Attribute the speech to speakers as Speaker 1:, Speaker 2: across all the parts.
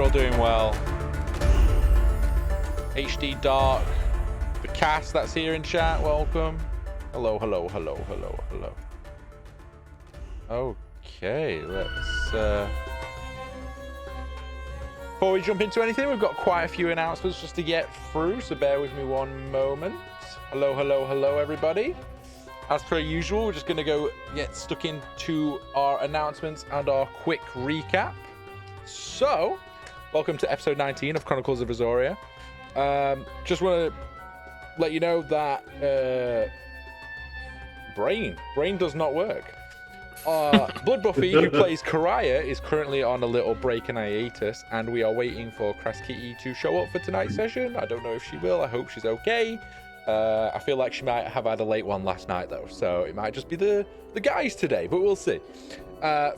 Speaker 1: you're all doing well. HD Dark, the cast that's here in chat, welcome. Hello, hello, hello, hello, hello. Okay, let's... Before we jump into anything, we've got quite a few announcements just to get through, so bear with me one moment. Hello, hello, hello, everybody. As per usual, we're just going to go get stuck into our announcements and our quick recap. So, welcome to episode 19 of Chronicles of Azoria. Just want to let you know that Brain does not work. Blood Buffy, who plays Karaya, is currently on a little break and hiatus, and we are waiting for Kraskitty to show up for tonight's session. I don't know if she will. I hope she's okay. I feel like she might have had a late one last night, though, so it might just be the guys today, but we'll see.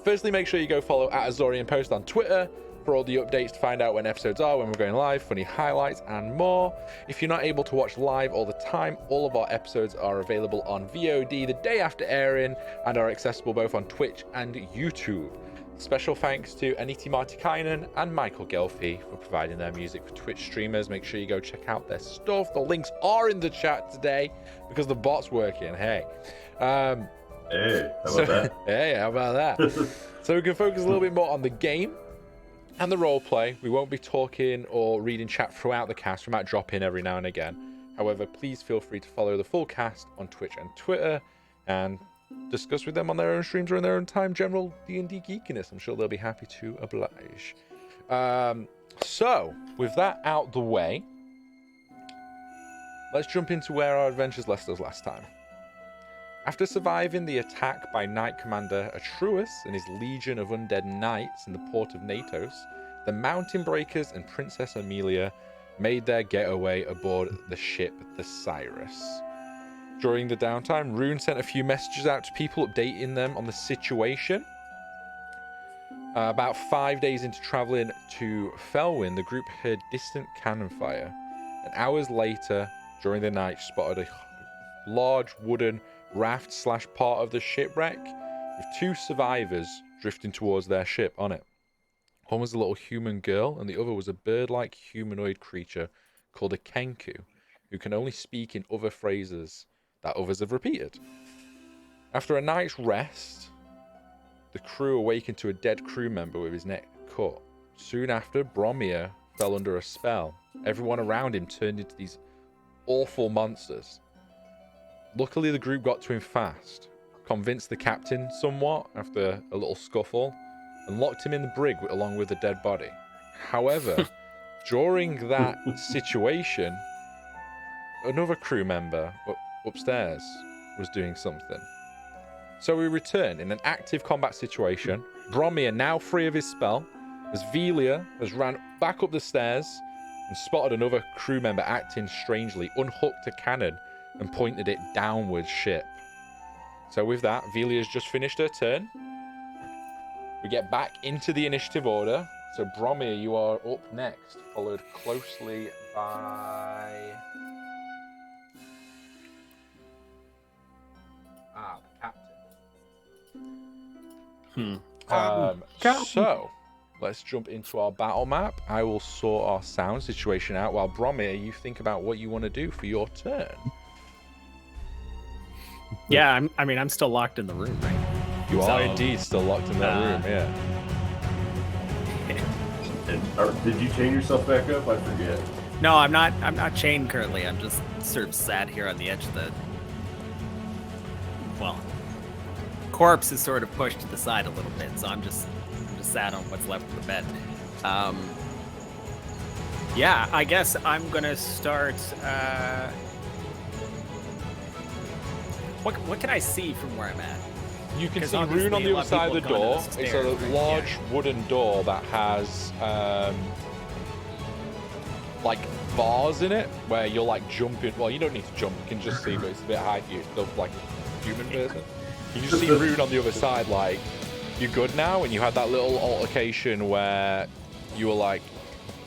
Speaker 1: Firstly, make sure you go follow at Azorianpost on Twitter for all the updates to find out when episodes are, when we're going live, funny highlights, and more. If you're not able to watch live all the time, all of our episodes are available on VOD the day after airing and are accessible both on Twitch and YouTube. Special thanks to Antti Martikainen and Michael Ghelfi for providing their music for Twitch streamers. Make sure you go check out their stuff. The links are in the chat today because the bot's working. Hey.
Speaker 2: Hey, how about that?
Speaker 1: Hey, how about that? So we can focus a little bit more on the game and the role play. We won't be talking or reading chat throughout the cast. We might drop in every now and again. However, please feel free to follow the full cast on Twitch and Twitter and discuss with them on their own streams or in their own time general D&D geekiness. I'm sure they'll be happy to oblige. So, with that out the way, let's jump into where our adventures left us last time. After surviving the attack by Knight Commander Atreus and his legion of undead knights in the port of Natos, the Mountain Breakers and Princess Amelia made their getaway aboard the ship the Cyrus. During the downtime, Rune sent a few messages out to people updating them on the situation. About 5 days into traveling to Felwyn, the group heard distant cannon fire. And hours later, during the night, spotted a large wooden raft / part of the shipwreck with two survivors drifting towards their ship on it. One was a little human girl and the other was a bird-like humanoid creature called a Kenku, who can only speak in other phrases that others have repeated. After a night's rest, the crew awakened to a dead crew member with his neck cut. Soon after, Bromir fell under a spell. Everyone around him turned into these awful monsters. Luckily, the group got to him fast, convinced the captain somewhat after a little scuffle, and locked him in the brig along with the dead body. However, during that situation, another crew member upstairs was doing something. So we return in an active combat situation. Bromir, now free of his spell, as Velia has ran back up the stairs and spotted another crew member acting strangely, unhooked a cannon and pointed it downwards ship. So with that, Velia's just finished her turn. We get back into the initiative order. So Bromir, you are up next, followed closely by... the captain. So, let's jump into our battle map. I will sort our sound situation out while Bromir, you think about what you want to do for your turn.
Speaker 3: Yeah, I'm still locked in the room, right?
Speaker 1: You are indeed still locked in that room, yeah.
Speaker 2: And, did you chain yourself back up? I forget.
Speaker 3: No, I'm not chained currently. I'm just sort of sat here on the edge of the... Well, corpse is sort of pushed to the side a little bit, so I'm just sat on what's left of the bed. Yeah, I guess I'm gonna start... What can I see from where I'm at?
Speaker 1: You can see Rune on the other side of the door. It's a large wooden door that has like bars in it where you're like jumping. Well, you don't need to jump. You can just see, but it's a bit high. You look like a human person. You just see Rune on the other side, like, you're good now, and you had that little altercation where you were like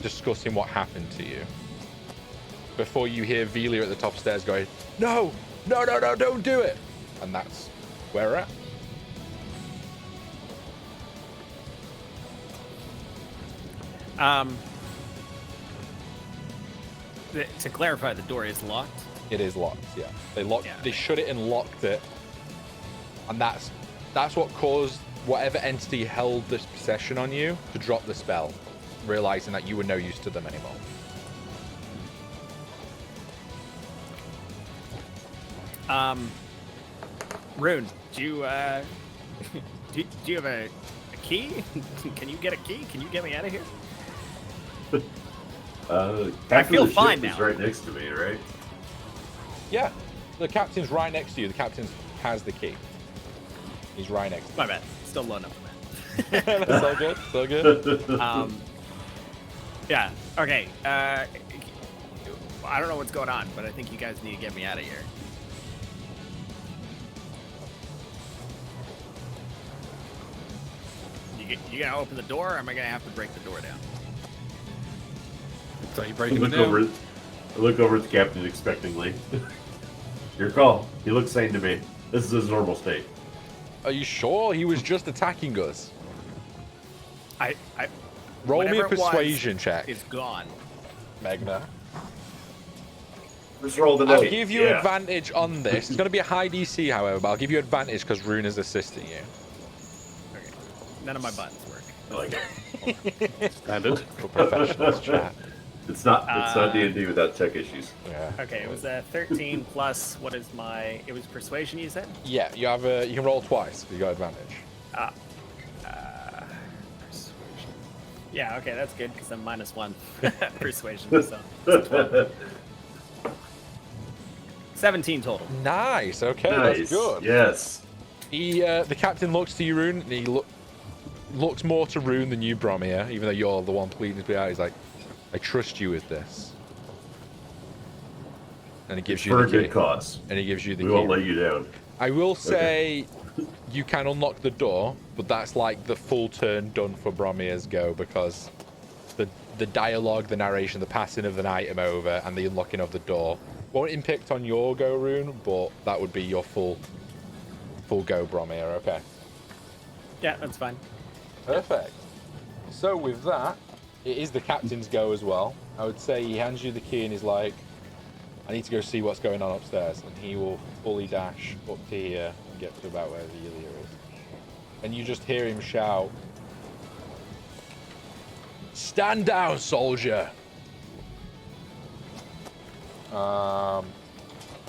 Speaker 1: discussing what happened to you before you hear Velia at the top stairs going, no, don't do it. And that's where we're at.
Speaker 3: To clarify, the door is locked.
Speaker 1: It is locked. Yeah, they locked.
Speaker 3: Yeah.
Speaker 1: They shut it and locked it, and that's what caused whatever entity held this possession on you to drop the spell, realizing that you were no use to them anymore.
Speaker 3: Rune, do you do you have a key? Can you get a key? Can you get me out of here?
Speaker 2: I
Speaker 3: feel fine now.
Speaker 2: Is right next to me, right?
Speaker 1: Yeah, the captain's right next to you. The captain has the key. He's right next to you.
Speaker 3: My bad. Still low enough.
Speaker 1: That's so good. So good.
Speaker 3: Yeah. Okay. I don't know what's going on, but I think you guys need to get me out of here. You gonna open the door, or am I gonna have to break the door down?
Speaker 4: So you
Speaker 2: I
Speaker 4: breaking it
Speaker 2: look
Speaker 4: down?
Speaker 2: over. I look over at the captain expectingly. Your call. He looks sane to me. This is his normal state.
Speaker 1: Are you sure? He was just attacking us.
Speaker 3: I
Speaker 1: Roll me a
Speaker 3: whatever it was
Speaker 1: persuasion check,
Speaker 3: is gone.
Speaker 1: Magna.
Speaker 2: Just rolled an
Speaker 1: I'll
Speaker 2: eight.
Speaker 1: give you
Speaker 2: Yeah.
Speaker 1: advantage on this. It's going to be a high DC, however, but I'll give you advantage because Rune is assisting you.
Speaker 3: Okay. None of my buttons work.
Speaker 2: I like it.
Speaker 4: Standard.
Speaker 1: For professionals, chat.
Speaker 2: It's not D&D without tech issues.
Speaker 1: Yeah.
Speaker 3: Okay, it was a 13 plus. What is my? It was persuasion. You said.
Speaker 1: Yeah, you have you can roll twice. You got advantage.
Speaker 3: Persuasion. Yeah. Okay, that's good because I'm -1 persuasion. So it's 12. 17 total.
Speaker 1: Nice. Okay,
Speaker 2: Nice.
Speaker 1: that's good.
Speaker 2: Yes.
Speaker 1: He, the captain looks to you, Rune, and he looks more to Rune than you, Bromir, even though you're the one pleading to be out. He's like, I trust you with this. And he gives you
Speaker 2: For
Speaker 1: the
Speaker 2: a
Speaker 1: key.
Speaker 2: good cause.
Speaker 1: And he gives you the
Speaker 2: We
Speaker 1: key.
Speaker 2: won't let you down.
Speaker 1: I will say you can unlock the door, but that's like the full turn done for Bromir's go because the dialogue, the narration, the passing of an item over, and the unlocking of the door won't impact on your go, Rune, but that would be your full go, Bromir. Okay.
Speaker 3: Yeah, that's fine.
Speaker 1: Perfect. So with that, it is the captain's go as well. I would say he hands you the key and he's like, I need to go see what's going on upstairs. And he will fully dash up to here and get to about where the Ilya is. And you just hear him shout, stand down, soldier!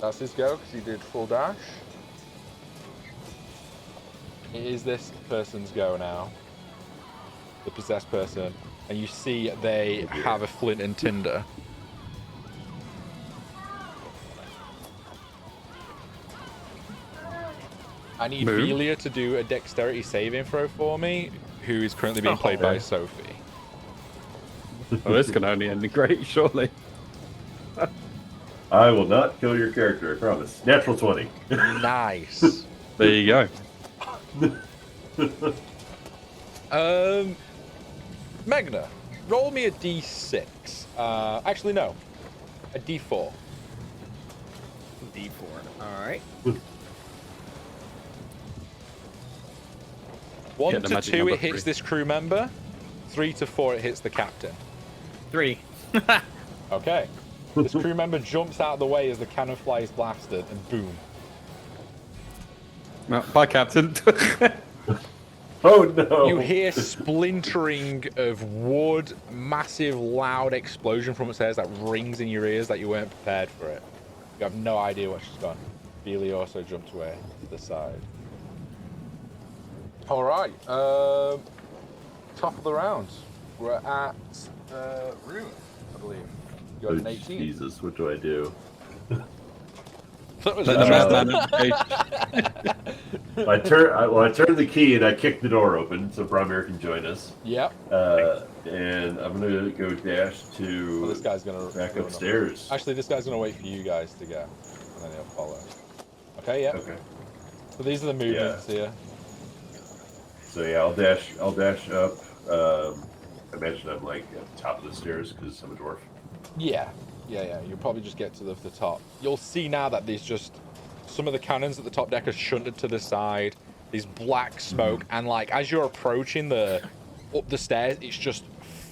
Speaker 1: That's his go because he did full dash. It is this person's go now. The possessed person. And you see they have a flint and tinder. I need
Speaker 4: Move.
Speaker 1: Velia to do a dexterity saving throw for me, who is currently being played by
Speaker 2: Okay.
Speaker 1: Sophie.
Speaker 4: Oh, this can only end great, surely.
Speaker 2: I will not kill your character, I promise. Natural 20.
Speaker 1: Nice.
Speaker 4: There you go.
Speaker 1: Magna, roll me a d6. Actually, no. A d4.
Speaker 3: D4. All right.
Speaker 1: 1
Speaker 4: Get the
Speaker 1: to
Speaker 4: magic
Speaker 1: 2,
Speaker 4: number
Speaker 1: it hits
Speaker 4: 3.
Speaker 1: this crew member. 3 to 4, it hits the captain.
Speaker 3: 3.
Speaker 1: Okay. This crew member jumps out of the way as the cannon fly is blasted, and boom.
Speaker 4: Well, bye, Captain.
Speaker 2: Oh no!
Speaker 1: You hear splintering of wood, massive, loud explosion from upstairs that rings in your ears that you weren't prepared for it. You have no idea what she's done. Beely also jumped away to the side. All right. Top of the round. We're at Rune, I believe. You got an 18.
Speaker 2: Jesus, what do I do?
Speaker 1: That was
Speaker 4: Let the
Speaker 1: interesting.
Speaker 4: madman engage.
Speaker 2: I turned the key and I kicked the door open so Bromir can join us.
Speaker 1: Yep.
Speaker 2: And I'm gonna go dash to
Speaker 1: Well, this guy's gonna
Speaker 2: back
Speaker 1: go
Speaker 2: upstairs.
Speaker 1: Actually, this guy's gonna wait for you guys to go, and then he'll follow. Okay. Yeah.
Speaker 2: Okay.
Speaker 1: So these are the movements here.
Speaker 2: So yeah, I'll dash up. I imagine I'm like at the top of the stairs because I'm a dwarf.
Speaker 1: Yeah. You'll probably just get to the top. You'll see now that there's just some of the cannons at the top deck are shunted to the side. There's black smoke, and like as you're approaching the up the stairs, it's just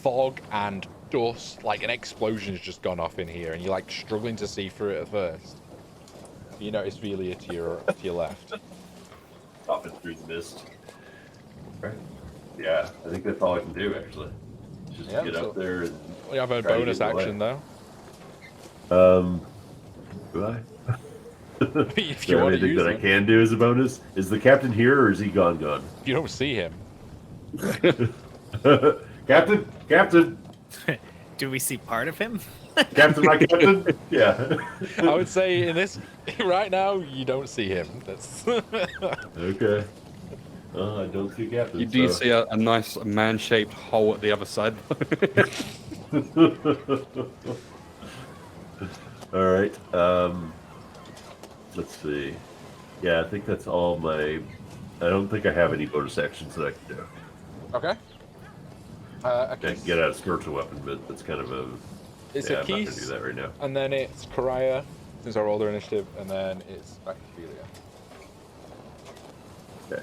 Speaker 1: fog and dust. Like an explosion has just gone off in here, and you're like struggling to see through it at first. You notice Velia to your left.
Speaker 2: Popping through the mist. Right. Yeah, I think that's all I can do actually. Just
Speaker 1: Yeah,
Speaker 2: get
Speaker 1: so-
Speaker 2: up there and.
Speaker 1: We have a
Speaker 2: try to
Speaker 1: bonus
Speaker 2: get away.
Speaker 1: action though.
Speaker 2: Do I?
Speaker 1: If
Speaker 2: Is
Speaker 1: you
Speaker 2: there
Speaker 1: want to
Speaker 2: anything
Speaker 1: use
Speaker 2: that I
Speaker 1: it.
Speaker 2: can do as a bonus? Is the captain here or is he gone?
Speaker 1: You don't see him.
Speaker 2: Captain,
Speaker 3: Do we see part of him?
Speaker 2: Captain, my captain. Yeah.
Speaker 1: I would say in this right now you don't see him. That's
Speaker 2: Okay. I don't see captain.
Speaker 4: You do
Speaker 2: so-
Speaker 4: see a nice man-shaped hole at the other side.
Speaker 2: All right. Let's see. Yeah, I think that's all my. I don't think I have any bonus actions that I can do.
Speaker 1: okay.
Speaker 2: I
Speaker 1: Okay.
Speaker 2: can get out a spiritual weapon, but that's kind of a.
Speaker 1: It's
Speaker 2: yeah,
Speaker 1: a
Speaker 2: I'm not gonna
Speaker 1: Keys,
Speaker 2: do that right now.
Speaker 1: and then it's Karaya, since I rolled her initiative, and then it's back to Velia.
Speaker 2: Okay.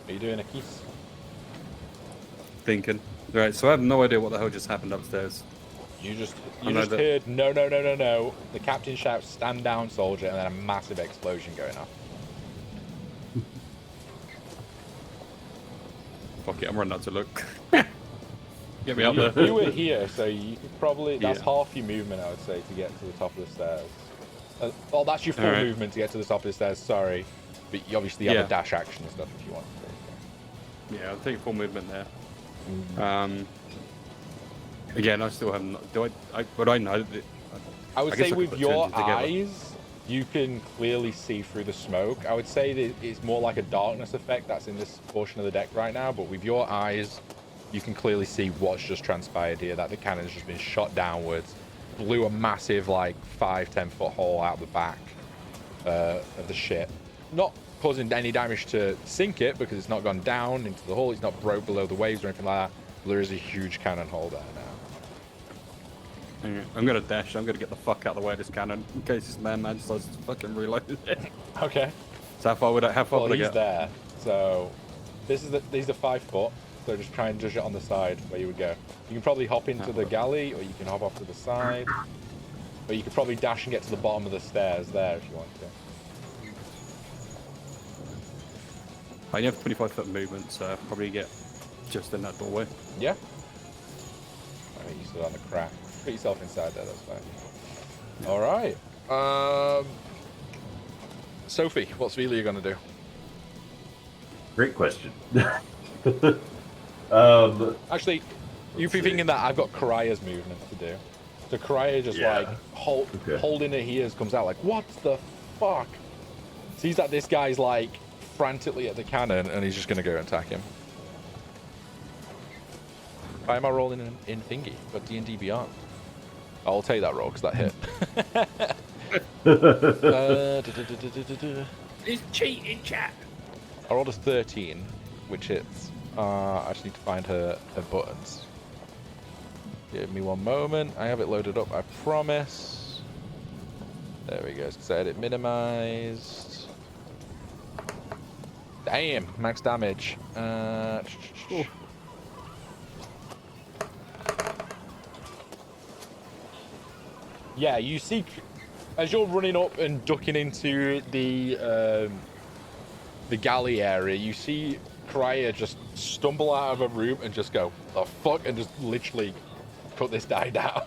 Speaker 1: Are you doing a Keys?
Speaker 4: Thinking. Right, so I have no idea what the hell just happened upstairs.
Speaker 1: You
Speaker 4: I
Speaker 1: just
Speaker 4: know that-
Speaker 1: heard no. The captain shouts, "Stand down, soldier!" and then a massive explosion going off.
Speaker 4: Fuck it, I'm running out to look. Get me up there.
Speaker 1: You were here, so you could probably. That's
Speaker 4: Yeah.
Speaker 1: half your movement, I would say, to get to the top of the stairs. Well, that's your full
Speaker 4: Alright.
Speaker 1: movement to get to the top of the stairs. Sorry, but you obviously have
Speaker 4: Yeah.
Speaker 1: a dash action and stuff if you want to.
Speaker 4: Yeah, I'll take full movement there. Again, I still haven't. Do I would I know?
Speaker 1: I would
Speaker 4: I guess
Speaker 1: say
Speaker 4: I could
Speaker 1: with
Speaker 4: put
Speaker 1: your
Speaker 4: two and two together.
Speaker 1: eyes, you can clearly see through the smoke. I would say that it's more like a darkness effect that's in this portion of the deck right now, but with your eyes, you can clearly see what's just transpired here, that the cannon's just been shot downwards, blew a massive, like, 5-10 foot hole out the back of the ship. Not causing any damage to sink it, because it's not gone down into the hull, it's not broke below the waves or anything like that, but there is a huge cannon hole there now.
Speaker 4: I'm gonna dash. I'm gonna get the fuck out of the way of this cannon in case this man decides to fucking reload it.
Speaker 1: Okay.
Speaker 4: So how far would I
Speaker 1: Well,
Speaker 4: get?
Speaker 1: he's there. So these are 5 foot. So just try and judge it on the side where you would go. You can probably hop into the galley, or you can hop off to the side, or you could probably dash and get to the bottom of the stairs there if you want to.
Speaker 4: I only have 25-foot movement, so I'll probably get just in that doorway.
Speaker 1: Yeah. I mean, you stood on the crack. Put yourself inside there. That's fine. All right. Sophie, what's Velia gonna do?
Speaker 2: Great question.
Speaker 1: Actually, you'd be thinking that I've got Karaya's movement to do. So Karaya just
Speaker 2: Yeah.
Speaker 1: like
Speaker 2: Okay.
Speaker 1: holding her ears, comes out like, what the fuck? Sees that this guy's like frantically at the cannon, and he's just gonna go attack him. Why am I rolling in thingy? But D&D Beyond. I'll take that roll because that hit.
Speaker 3: He's cheating, chat.
Speaker 1: I rolled a 13, which hits. I just need to find her buttons. Give me one moment. I have it loaded up, I promise. There we go. So I had it minimized. Damn, max damage. Yeah, you see, as you're running up and ducking into the galley area, you see Kraya just stumble out of a room and just go, the fuck, and just literally cut this guy down.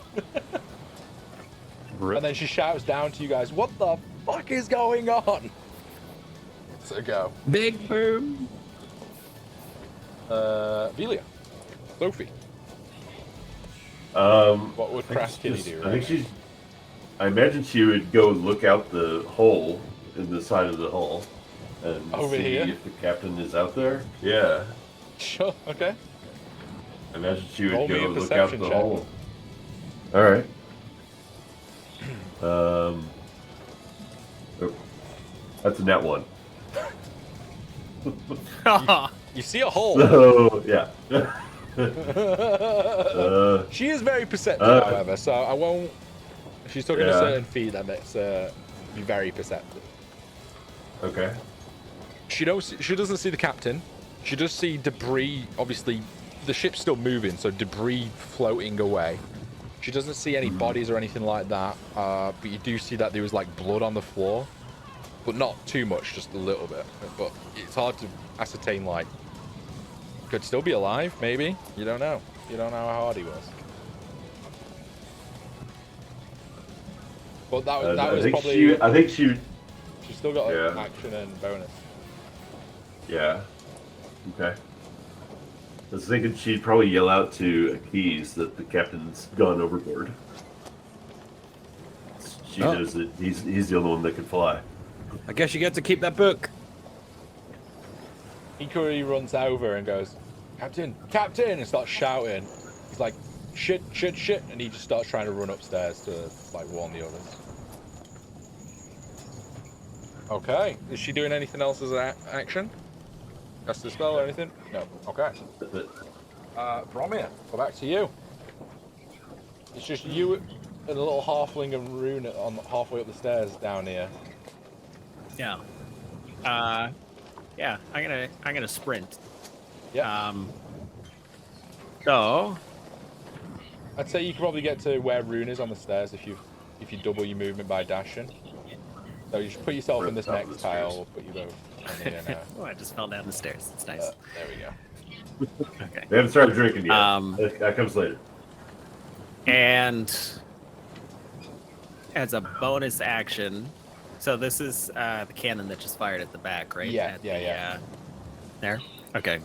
Speaker 1: And then she shouts down to you guys, what the fuck is going on? So go.
Speaker 4: Big boom.
Speaker 1: Velia. Sophie. What would Crash Kitty do?
Speaker 2: I think she's. I imagine she would go look out the hole in the side of the hull and
Speaker 1: Over
Speaker 2: see
Speaker 1: here?
Speaker 2: if the captain is out there. Yeah,
Speaker 1: Sure, okay.
Speaker 2: I imagine she would
Speaker 1: Roll me
Speaker 2: go
Speaker 1: a
Speaker 2: look out
Speaker 1: perception
Speaker 2: the
Speaker 1: check.
Speaker 2: hole. All right. That's a net one.
Speaker 1: You see a hole.
Speaker 2: So yeah.
Speaker 1: She is very perceptive, however, so I won't. If she's talking a
Speaker 2: Yeah.
Speaker 1: certain feat, then it's be very perceptive.
Speaker 2: Okay.
Speaker 1: She doesn't see the captain. She does see debris. Obviously, the ship's still moving, so debris floating away. She doesn't see any bodies or anything like that. But you do see that there was like blood on the floor, but not too much, just a little bit. But it's hard to ascertain. Like, could still be alive, maybe. You don't know. You don't know how hard he was. But that was probably.
Speaker 2: I think she.
Speaker 1: She still got
Speaker 2: Yeah.
Speaker 1: action and bonus.
Speaker 2: Yeah. Okay. I was thinking she'd probably yell out to Keys that the captain's gone overboard. She knows that he's the only one that can fly.
Speaker 4: I guess you get to keep that book.
Speaker 1: Ikuri runs over and goes, "Captain, Captain!" and starts shouting. He's like, "Shit, shit, shit!" and he just starts trying to run upstairs to like warn the others. Okay, is she doing anything else as an action? Cast a spell or anything? No. Okay. Bromir, go back to you. It's just you and a little halfling and Rune on halfway up the stairs down here.
Speaker 3: Yeah. Yeah. I'm gonna sprint.
Speaker 1: Yeah.
Speaker 3: So.
Speaker 1: I'd say you could probably get to where Rune is on the stairs if you double your movement by dashing. So you just put yourself in this next tile. We'll put you both on here now.
Speaker 3: Oh, I just fell down the stairs. It's nice.
Speaker 1: There we go.
Speaker 3: Okay.
Speaker 2: They haven't started drinking yet. That comes later.
Speaker 3: And as a bonus action, so this is the cannon that just fired at the back, right?
Speaker 1: Yeah,
Speaker 3: At
Speaker 1: yeah.
Speaker 3: There? Okay.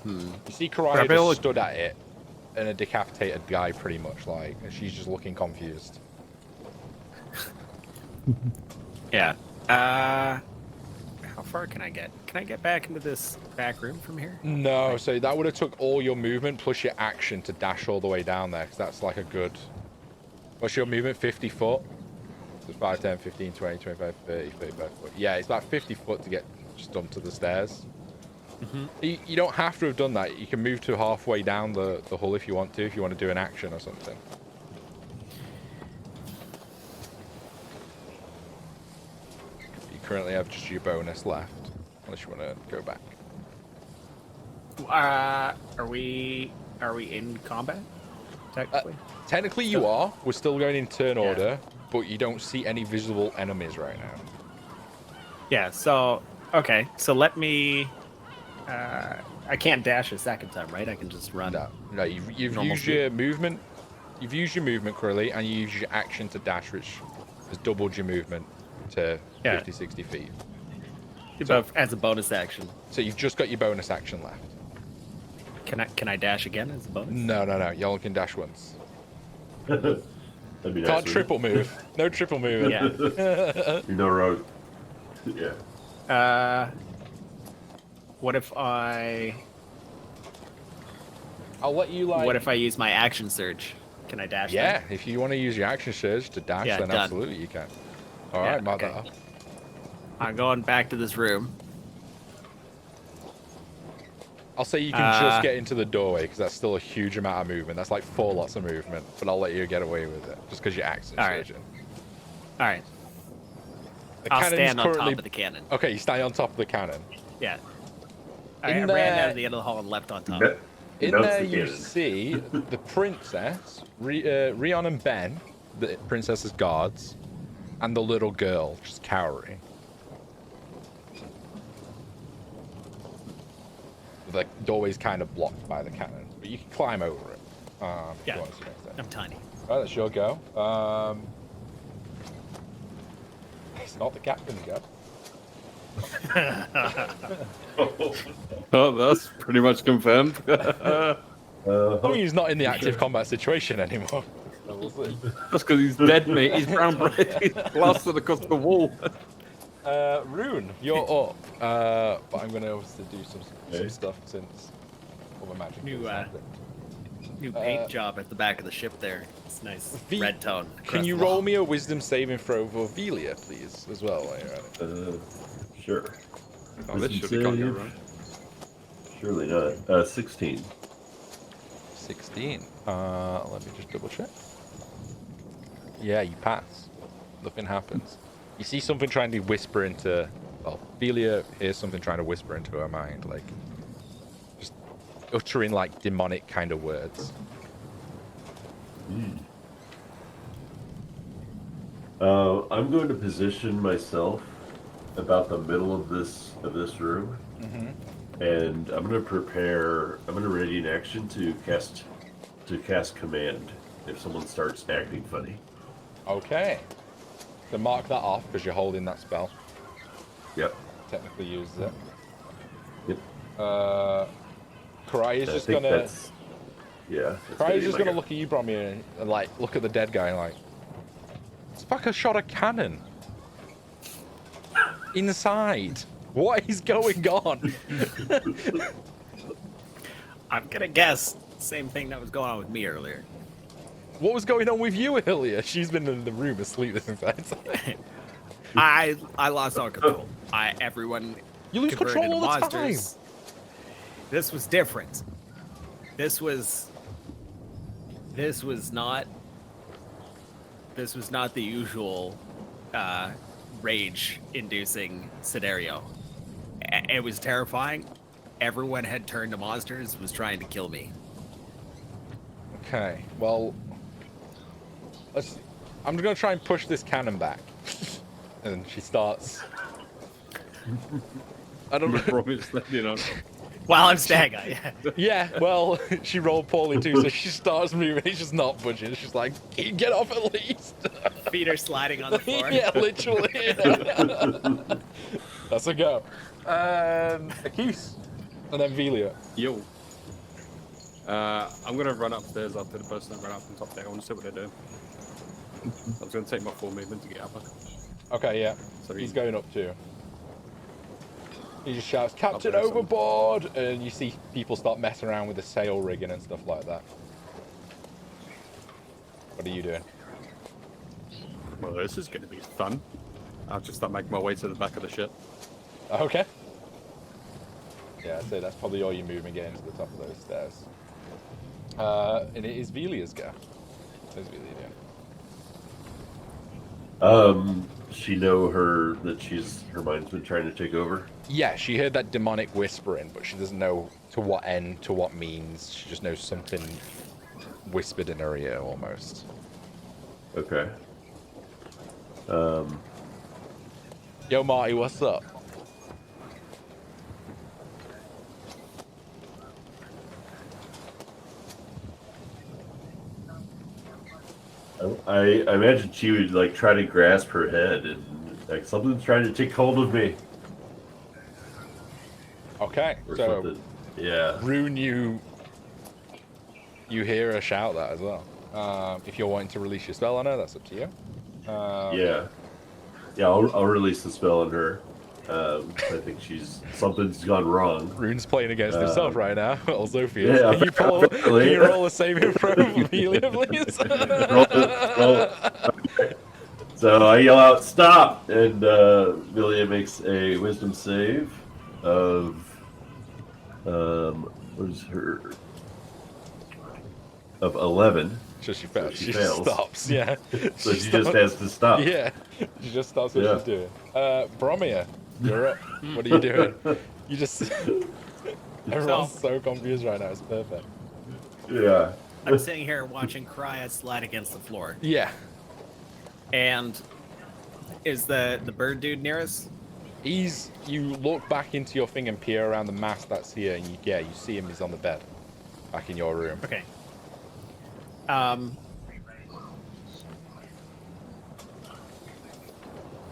Speaker 1: You see Karaya just stood at it, and a decapitated guy, pretty much, like, and she's just looking confused.
Speaker 3: Yeah. How far can I get? Can I get back into this back room from here?
Speaker 1: No, so that would have took all your movement plus your action to dash all the way down there, because that's like a good... What's your movement? 50 foot? So 5, 10, 15, 20, 25, 30, 35 foot. Yeah, it's about 50 foot to get just up to the stairs. You don't have to have done that. You can move to halfway down the hull if you want to do an action or something. You currently have just your bonus left, unless you want to go back.
Speaker 3: Are we in combat? Technically?
Speaker 1: Technically you are. We're still going in turn order, but you don't see any visible enemies right now.
Speaker 3: Yeah, so okay. So let me I can't dash a second time, right? I can just run.
Speaker 1: No, you've used your movement. You've used your movement, Curly, and you use your action to dash, which has doubled your movement to 50, 60 feet.
Speaker 3: So, as a bonus action.
Speaker 1: So you've just got your bonus action left.
Speaker 3: Can I dash again as a bonus?
Speaker 1: No. You only can dash once.
Speaker 2: That'd be nice.
Speaker 1: Can't triple move. No triple move.
Speaker 3: Yeah.
Speaker 2: You're no road. Yeah.
Speaker 3: What if I'll
Speaker 1: let you like.
Speaker 3: What if I use my action surge? Can I dash?
Speaker 1: Yeah,
Speaker 3: then?
Speaker 1: if you want to use your action surge to dash, then
Speaker 3: done.
Speaker 1: absolutely you can. All right, mark that up.
Speaker 3: I'm going back to this room.
Speaker 1: I'll say you can just get into the doorway because that's still a huge amount of movement. That's like 4 lots of movement, but I'll let you get away with it just because you're action surging.
Speaker 3: All right.
Speaker 1: The
Speaker 3: I'll
Speaker 1: cannon's
Speaker 3: stand on
Speaker 1: currently...
Speaker 3: top of the cannon.
Speaker 1: Okay, you stay on top of the cannon.
Speaker 3: Yeah. I
Speaker 1: In
Speaker 3: ran
Speaker 1: there-
Speaker 3: out of the end of the hall and left on top.
Speaker 1: In
Speaker 2: Notes
Speaker 1: there
Speaker 2: the
Speaker 1: you
Speaker 2: cannon.
Speaker 1: see the princess, Rion and Ben, the princess's guards, and the little girl just cowering. The doorway's kind of blocked by the cannon, but you can climb over it. If you want to see next time.
Speaker 3: I'm tiny.
Speaker 1: Right, that's your go. It's not the captain's go.
Speaker 4: Oh, that's pretty much confirmed.
Speaker 1: I mean, he's not in the active combat situation anymore. So we'll see.
Speaker 4: That's because he's dead, mate. He's brown bread. He's blasted across the wall.
Speaker 1: Rune, you're up. But I'm going to have to do some stuff since all the magic
Speaker 3: New,
Speaker 1: has happened.
Speaker 3: New paint job at the back of the ship there. It's nice. Red tone.
Speaker 1: Can you roll me a wisdom saving throw for Velia, please, as well, while you're at it?
Speaker 2: Sure.
Speaker 4: Oh, this should have gone your right.
Speaker 2: Surely not. 16.
Speaker 1: 16. 16. Let me just double check. 16. Yeah, you pass. Nothing happens. You see something trying to whisper into... Well, Velia hears something trying to whisper into her mind, like... Just uttering, like, demonic kind of words.
Speaker 2: I'm going to position myself about the middle of this room, and I'm going to prepare. I'm going to ready an action to cast command if someone starts acting funny.
Speaker 1: Okay. So mark that off because you're holding that spell.
Speaker 2: Yep.
Speaker 1: Technically uses it.
Speaker 2: Yep.
Speaker 1: Karai is
Speaker 2: I
Speaker 1: just
Speaker 2: think
Speaker 1: gonna...
Speaker 2: that's- Yeah.
Speaker 1: Karai is just gonna look at you, Bromir, and like look at the dead guy and like... This fucker shot a cannon. Inside. What is going on?
Speaker 3: I'm gonna guess same thing that was going on with me earlier.
Speaker 1: What was going on with you earlier? She's been in the room asleep this entire time.
Speaker 3: I lost all control. Everyone
Speaker 1: You lose
Speaker 3: converted
Speaker 1: control
Speaker 3: into
Speaker 1: all the
Speaker 3: monsters. This was different. This was not the usual rage-inducing scenario. It was terrifying. Everyone had turned to monsters, was trying to kill me.
Speaker 1: Okay, well... I'm gonna try and push this cannon back. And she starts... I don't know.
Speaker 4: Promise that, you know.
Speaker 3: While I'm stagger, yeah.
Speaker 1: Yeah, well, she rolled poorly too, so she starts moving. He's just not budging. She's like, "Can you get off at least?"
Speaker 3: Feet are sliding on the floor.
Speaker 1: Yeah, literally. That's a go. Akis. And then Velia.
Speaker 4: Yo. I'm gonna run upstairs after the person that ran up from top there. I want to see what they're doing. I was gonna take my full movement to get up.
Speaker 1: Okay, yeah.
Speaker 4: So
Speaker 1: He's going up too. He just shouts, "Captain
Speaker 4: there, son."
Speaker 1: overboard!" And you see people start messing around with the sail rigging and stuff like that. What are you doing?
Speaker 4: Well, this is gonna be fun. I'll just start making my way to the back of the ship.
Speaker 1: Okay. Yeah, I'd say that's probably all your movement getting to the top of those stairs. And it is Velia's go. What's Velia doing?
Speaker 2: She know her mind's been trying to take over.
Speaker 1: Yeah, she heard that demonic whispering, but she doesn't know to what end, to what means. She just knows something whispered in her ear, almost.
Speaker 2: Okay.
Speaker 1: Yo, Marty, what's up?
Speaker 2: I imagine she would like try to grasp her head and like something's trying to take hold of me.
Speaker 1: Okay,
Speaker 2: Or
Speaker 1: so
Speaker 2: something. Yeah.
Speaker 1: Rune, you hear her shout that as well. If you're wanting to release your spell on her, that's up to you.
Speaker 2: Yeah. I'll release the spell on her. I think something's gone wrong.
Speaker 1: Rune's playing against himself right now. Also,
Speaker 2: Yeah,
Speaker 1: can you roll a saving throw for Velia, please?
Speaker 2: Roll. So I yell out, "Stop!" And Velia makes a wisdom save of what is her of 11.
Speaker 1: So she fails.
Speaker 2: she
Speaker 1: She
Speaker 2: fails.
Speaker 1: stops. Yeah.
Speaker 2: So she just has to stop.
Speaker 1: Yeah. She just stops what
Speaker 2: Yeah.
Speaker 1: she's doing. Bromir, you're up. What are you doing? You just. Everyone's so confused right now. It's perfect.
Speaker 2: Yeah.
Speaker 3: I'm sitting here watching Krya slide against the floor.
Speaker 1: Yeah.
Speaker 3: And is the bird dude near us?
Speaker 1: You look back into your thing and peer around the mast that's here, and you see him. He's on the bed, back in your room.
Speaker 3: Okay.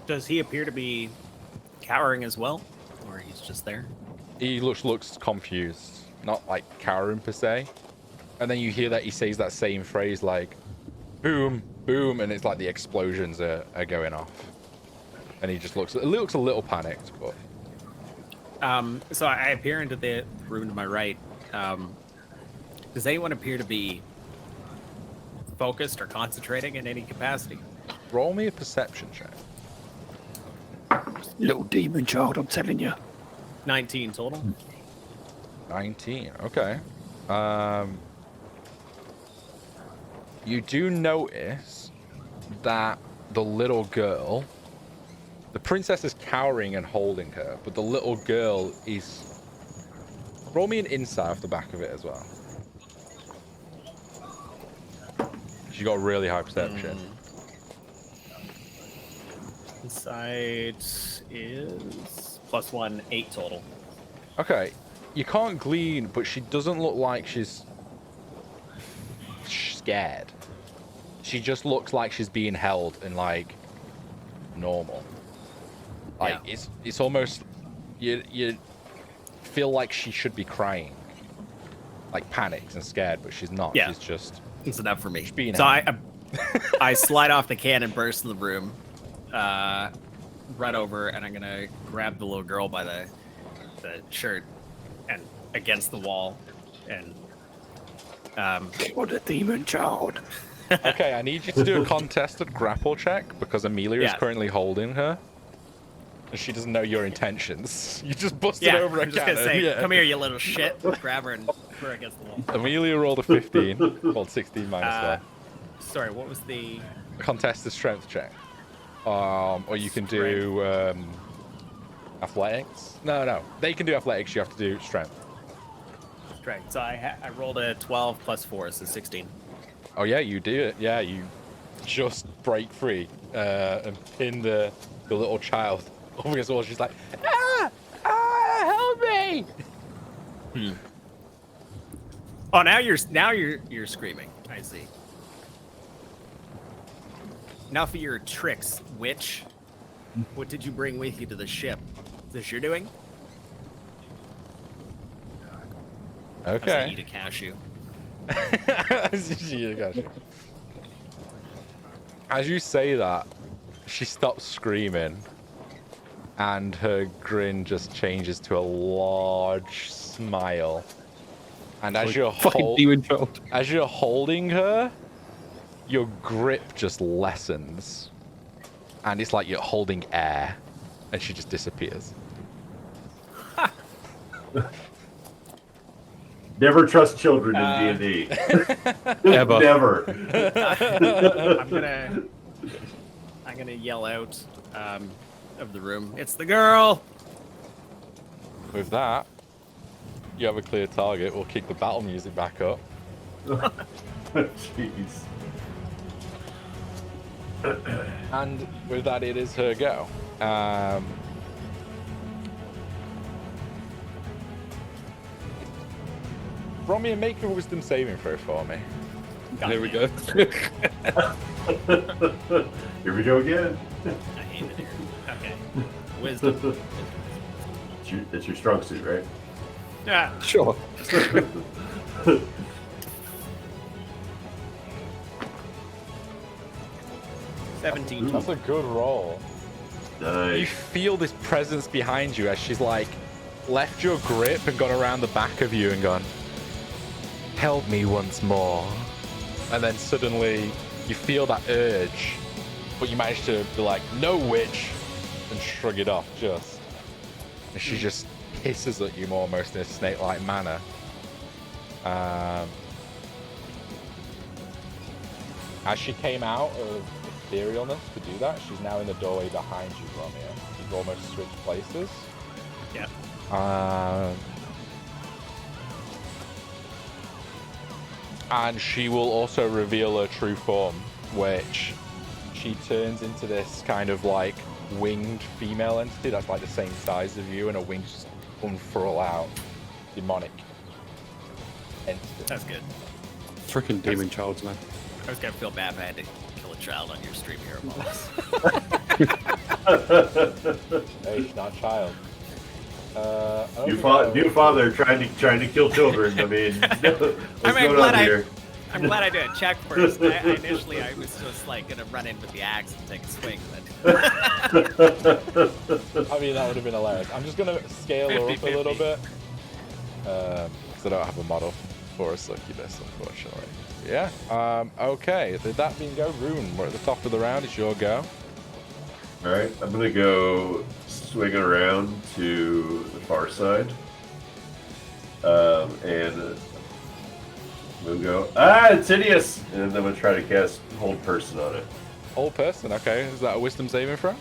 Speaker 3: Does he appear to be cowering as well, or he's just there?
Speaker 1: He looks confused, not like cowering per se. And then you hear that he says that same phrase like, "Boom, boom," and it's like the explosions are going off. And he just looks a little panicked, but.
Speaker 3: So I appear into the room to my right. Does anyone appear to be focused or concentrating in any capacity?
Speaker 1: Roll me a perception check.
Speaker 4: Little demon child, I'm telling you.
Speaker 3: 19 total.
Speaker 1: 19. Okay. You do notice that the little girl, the princess is cowering and holding her, but the little girl is... Roll me an insight off the back of it as well. She got really high perception.
Speaker 3: Insight is +1, 8 total.
Speaker 1: Okay, you can't glean, but she doesn't look like she's scared. She just looks like she's being held and like normal. Like it's almost you feel like she should be crying, like panicked and scared, but she's not.
Speaker 3: Yeah.
Speaker 1: She's just.
Speaker 3: It's enough for me.
Speaker 1: Being
Speaker 3: So I slide off the can and burst in the room, run over, and I'm gonna grab the little girl by the shirt and against the wall, and
Speaker 4: What a demon child.
Speaker 1: Okay, I need you to do a contested grapple check because Amelia is currently holding her. And she doesn't know your intentions. You just busted over a
Speaker 3: I'm just
Speaker 1: cannon.
Speaker 3: gonna say, come here, you little shit. Grab her and put her against the wall.
Speaker 1: Amelia rolled a 15. Rolled 16 minus 1.
Speaker 3: Sorry, what was the...
Speaker 1: Contested strength check. Or you can do athletics. No. They can do athletics. You have to do strength.
Speaker 3: Strength. So I rolled a 12 plus 4, so 16.
Speaker 1: Oh yeah, you do it. Yeah, you just break free and pin the little child over against the wall. She's like, help me!
Speaker 3: Oh, now you're screaming. I see. Now for your tricks, witch. What did you bring with you to the ship? Is this you're doing?
Speaker 1: Okay.
Speaker 3: Eat a cashew.
Speaker 1: As you say that, she stops screaming, and her grin just changes to a large smile. And as you're holding her, your grip just lessens, and it's like you're holding air, and she just disappears.
Speaker 2: Never trust children in D&D.
Speaker 4: Ever.
Speaker 2: Never.
Speaker 3: I'm gonna yell out of the room. It's the girl.
Speaker 1: With that, you have a clear target. We'll kick the battle music back up.
Speaker 2: Jeez.
Speaker 1: And with that, it is her go. Roll me and make a wisdom saving throw for me.
Speaker 4: There we go.
Speaker 2: Here we go again.
Speaker 3: I hate it here. Okay. Wisdom.
Speaker 2: It's your strong suit, right?
Speaker 3: Yeah.
Speaker 4: Sure.
Speaker 3: 17.
Speaker 1: That's a good roll. You
Speaker 2: Nice.
Speaker 1: feel this presence behind you as she's like left your grip and gone around the back of you and gone, help me once more. And then suddenly you feel that urge, but you manage to be like, no, witch, and shrug it off just. And she just hisses at you almost in a snake-like manner. As she came out of etherealness to do that, she's now in the doorway behind you, Romeo. You've almost switched places.
Speaker 3: Yeah.
Speaker 1: And she will also reveal her true form, which she turns into this kind of like winged female entity that's like the same size as you, and her wings just unfurl out. Demonic entity.
Speaker 3: That's good.
Speaker 4: Freaking demon childs, man.
Speaker 3: I was gonna feel bad if I had to kill a child on your stream here, Wallace.
Speaker 1: Hey, she's not a child.
Speaker 2: New father trying to kill children. I mean, what's going on here?
Speaker 3: I'm glad I did a check first. Initially, I was just like gonna run in with the axe and take a swing, but
Speaker 1: I mean, that would have been hilarious. I'm just gonna scale her up a little bit, because I don't have a model for a Succubus, unfortunately. Yeah. Okay. With that being go, Rune, we're at the top of the round. It's your go.
Speaker 2: All right, I'm gonna go swing around to the far side, and we'll go. It's hideous, and I'm gonna try to cast Hold Person on it.
Speaker 1: Old person, okay. Is that a wisdom saving throw?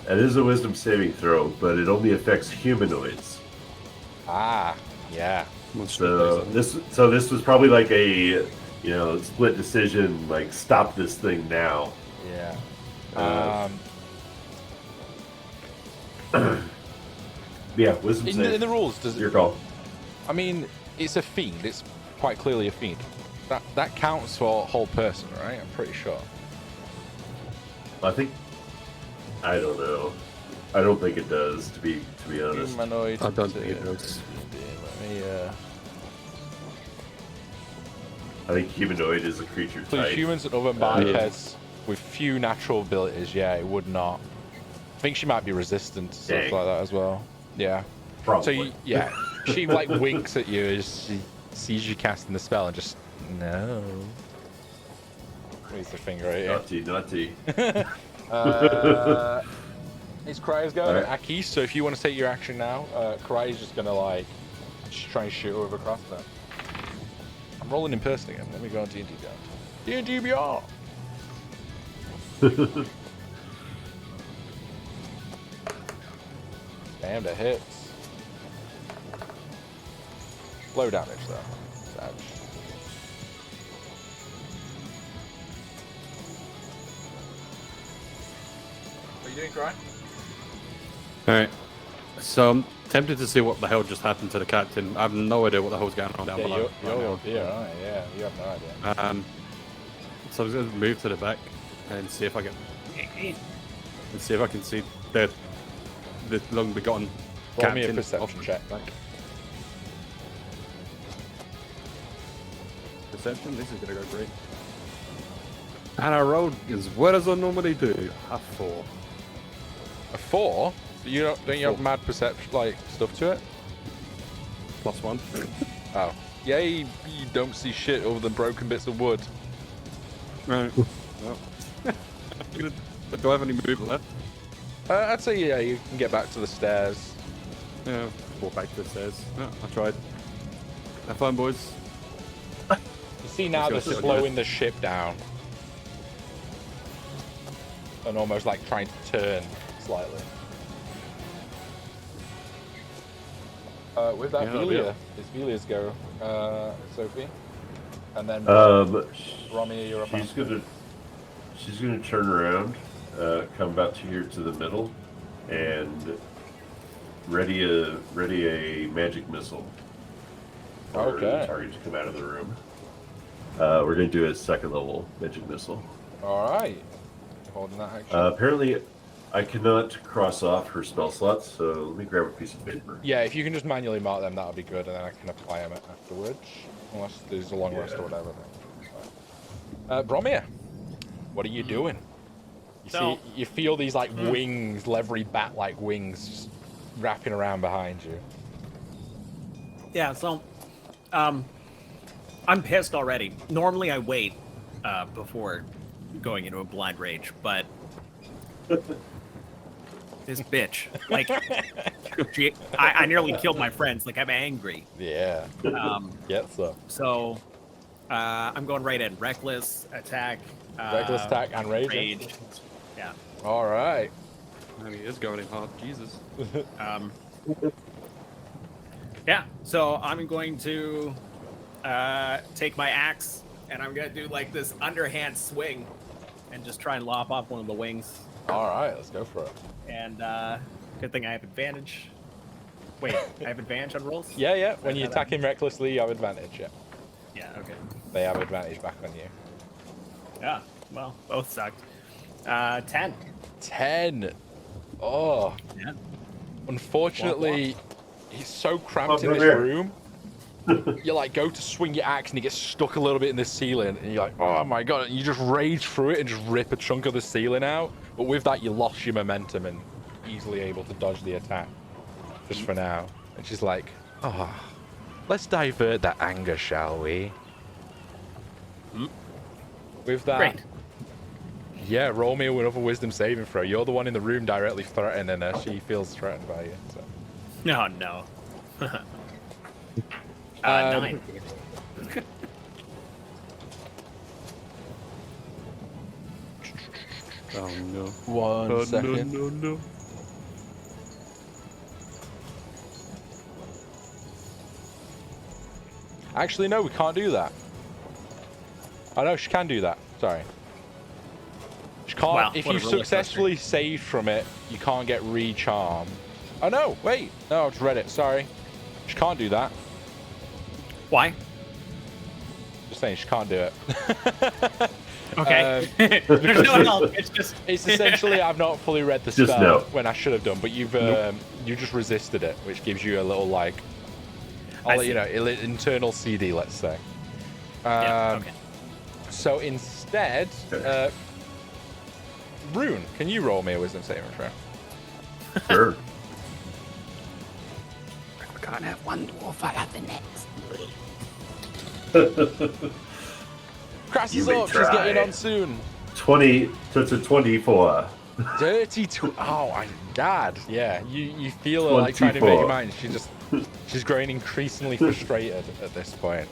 Speaker 2: It is a wisdom saving throw, but it only affects humanoids.
Speaker 1: Ah, yeah.
Speaker 2: So this was probably like a split decision, like stop this thing now.
Speaker 1: Yeah.
Speaker 2: Yeah, wisdom
Speaker 1: In
Speaker 2: save.
Speaker 1: the rules, does
Speaker 2: Your call.
Speaker 1: I mean, it's a fiend. It's quite clearly a fiend. That counts for whole person, right? I'm pretty sure.
Speaker 2: I don't know. I don't think it does, to be honest.
Speaker 1: Humanoid.
Speaker 4: I don't think it does.
Speaker 1: Let me.
Speaker 2: I think humanoid is a creature
Speaker 1: Includes
Speaker 2: type.
Speaker 1: humans and other bipeds with few natural abilities. Yeah, it would not. I think she might be resistant to stuff
Speaker 2: Dang.
Speaker 1: like that as well. Yeah.
Speaker 2: Probably.
Speaker 1: So she like winks at you as she sees you casting the spell and just no. Raise the finger at you.
Speaker 2: Naughty.
Speaker 1: It's Cry's going.
Speaker 2: Alright.
Speaker 1: Aki, so if you want to take your action now, Cry is just gonna just try and shoot over across there. I'm rolling in person again. Let me go on D&D down. D&D BR. Damn, that hits. Low damage though. Savage. What are you doing, Cry?
Speaker 4: Alright. So I'm tempted to see what the hell just happened to the captain. I have no idea what the hell's going on down below.
Speaker 1: You're up here, aren't you? Yeah, you have no idea.
Speaker 4: So I'm going to move to the back and see if I can see the long begotten
Speaker 1: Roll me a
Speaker 4: captain.
Speaker 1: perception check.
Speaker 4: Perception? This is going to go great. And I rolled as well as I normally do. A 4.
Speaker 1: A 4? Don't you have mad perception stuff to it?
Speaker 4: +1.
Speaker 1: Oh. Yeah, you don't see shit other than broken bits of wood.
Speaker 4: Right. Well. Do I have any movement left?
Speaker 1: I'd say yeah, you can get back to the stairs.
Speaker 4: Yeah, walk back to the stairs. Yeah, I tried. Have fun, boys.
Speaker 1: You see now they're
Speaker 4: Let's go sit on
Speaker 1: slowing the ship down. And almost trying to turn slightly. With that,
Speaker 4: Yeah, that'll be
Speaker 1: Velia. It's Velia's go. Sophie. And then Romy, you're up.
Speaker 2: She's gonna turn around, come about to the middle, and ready a magic missile. For
Speaker 1: Okay.
Speaker 2: the target to come out of the room. We're gonna do a second level magic missile.
Speaker 1: Alright. Holding that action.
Speaker 2: Apparently, I cannot cross off her spell slots, so let me grab a piece of paper.
Speaker 1: Yeah, if you can just manually mark them, that would be good, and then I can apply them afterwards. Unless there's a long rest or whatever. Bromir, what are you doing? You feel these wings, leathery bat-like wings, just wrapping around behind you.
Speaker 3: Yeah, so I'm pissed already. Normally I wait before going into a blind rage, but this bitch, I nearly killed my friends. I'm angry.
Speaker 1: Yeah. So.
Speaker 3: So I'm going right in. Reckless attack.
Speaker 1: Reckless attack and rage.
Speaker 3: Rage. Yeah.
Speaker 1: All right.
Speaker 4: Man, he is going in hard. Jesus.
Speaker 3: Yeah. So I'm going to take my axe and I'm gonna do this underhand swing and just try and lop off one of the wings.
Speaker 1: All right, let's go for it.
Speaker 3: And good thing I have advantage. Wait, I have advantage on rolls?
Speaker 1: Yeah. When you attack him recklessly, you have advantage. Yeah.
Speaker 3: Yeah. Okay.
Speaker 1: They have advantage back on you.
Speaker 3: Yeah. Well, both sucked. 10.
Speaker 1: 10. Oh.
Speaker 3: Yeah.
Speaker 1: Unfortunately, he's so cramped in
Speaker 2: Over
Speaker 1: this
Speaker 2: here.
Speaker 1: room. You go to swing your axe and you get stuck a little bit in the ceiling, and you're like, oh my god! And you just rage through it and just rip a chunk of the ceiling out. But with that, you lost your momentum and easily able to dodge the attack. Just for now. And she's like, oh, let's divert that anger, shall we? With that,
Speaker 3: Great.
Speaker 1: yeah, roll me another wisdom saving throw. You're the one in the room directly threatening her. She feels threatened by you. So.
Speaker 3: No. 9.
Speaker 4: Oh no.
Speaker 1: One second.
Speaker 4: No.
Speaker 1: Actually, no, we can't do that. Oh no, she can do that. Sorry. She can't.
Speaker 3: Wow,
Speaker 1: If
Speaker 3: what
Speaker 1: you
Speaker 3: a roller coaster.
Speaker 1: successfully saved from it, you can't get re-charm. Oh no, wait. No, I just read it. Sorry. She can't do that.
Speaker 3: Why?
Speaker 1: Just saying, she can't do it.
Speaker 3: Okay. There's no help. It's just.
Speaker 1: It's essentially I've not fully read the
Speaker 2: Just
Speaker 1: spell
Speaker 2: no.
Speaker 1: when I should have done, but you've you just resisted it, which gives you a little like,
Speaker 3: I
Speaker 1: you know, internal CD, let's say.
Speaker 3: Yeah, okay.
Speaker 1: So instead, Rune, can you roll me a wisdom saving throw?
Speaker 2: Sure.
Speaker 5: We can't have one dwarf, I have the next.
Speaker 1: Crass
Speaker 2: You
Speaker 1: is
Speaker 2: may
Speaker 1: up. She's getting
Speaker 2: try.
Speaker 1: on soon.
Speaker 2: 20 to 24.
Speaker 1: 32. Oh my god. Yeah, you feel her like trying to make
Speaker 2: 24.
Speaker 1: your mind. She's growing increasingly frustrated at this point.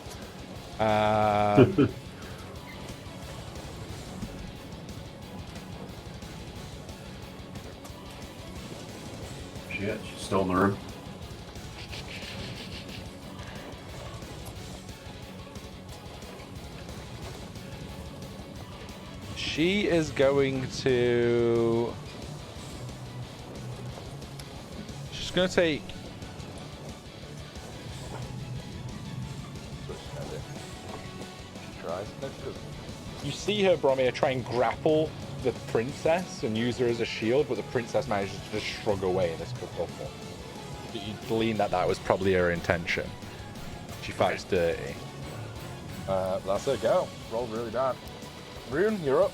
Speaker 2: Shit, she's still in the room.
Speaker 1: She is going to. She's going to take. She tries. No, she doesn't. You see her, Bromir, try and grapple the princess and use her as a shield, but the princess manages to just shrug away this kerfuffle. You glean that was probably her intention. She fights dirty. That's her go. Rolled really bad. Rune, you're up.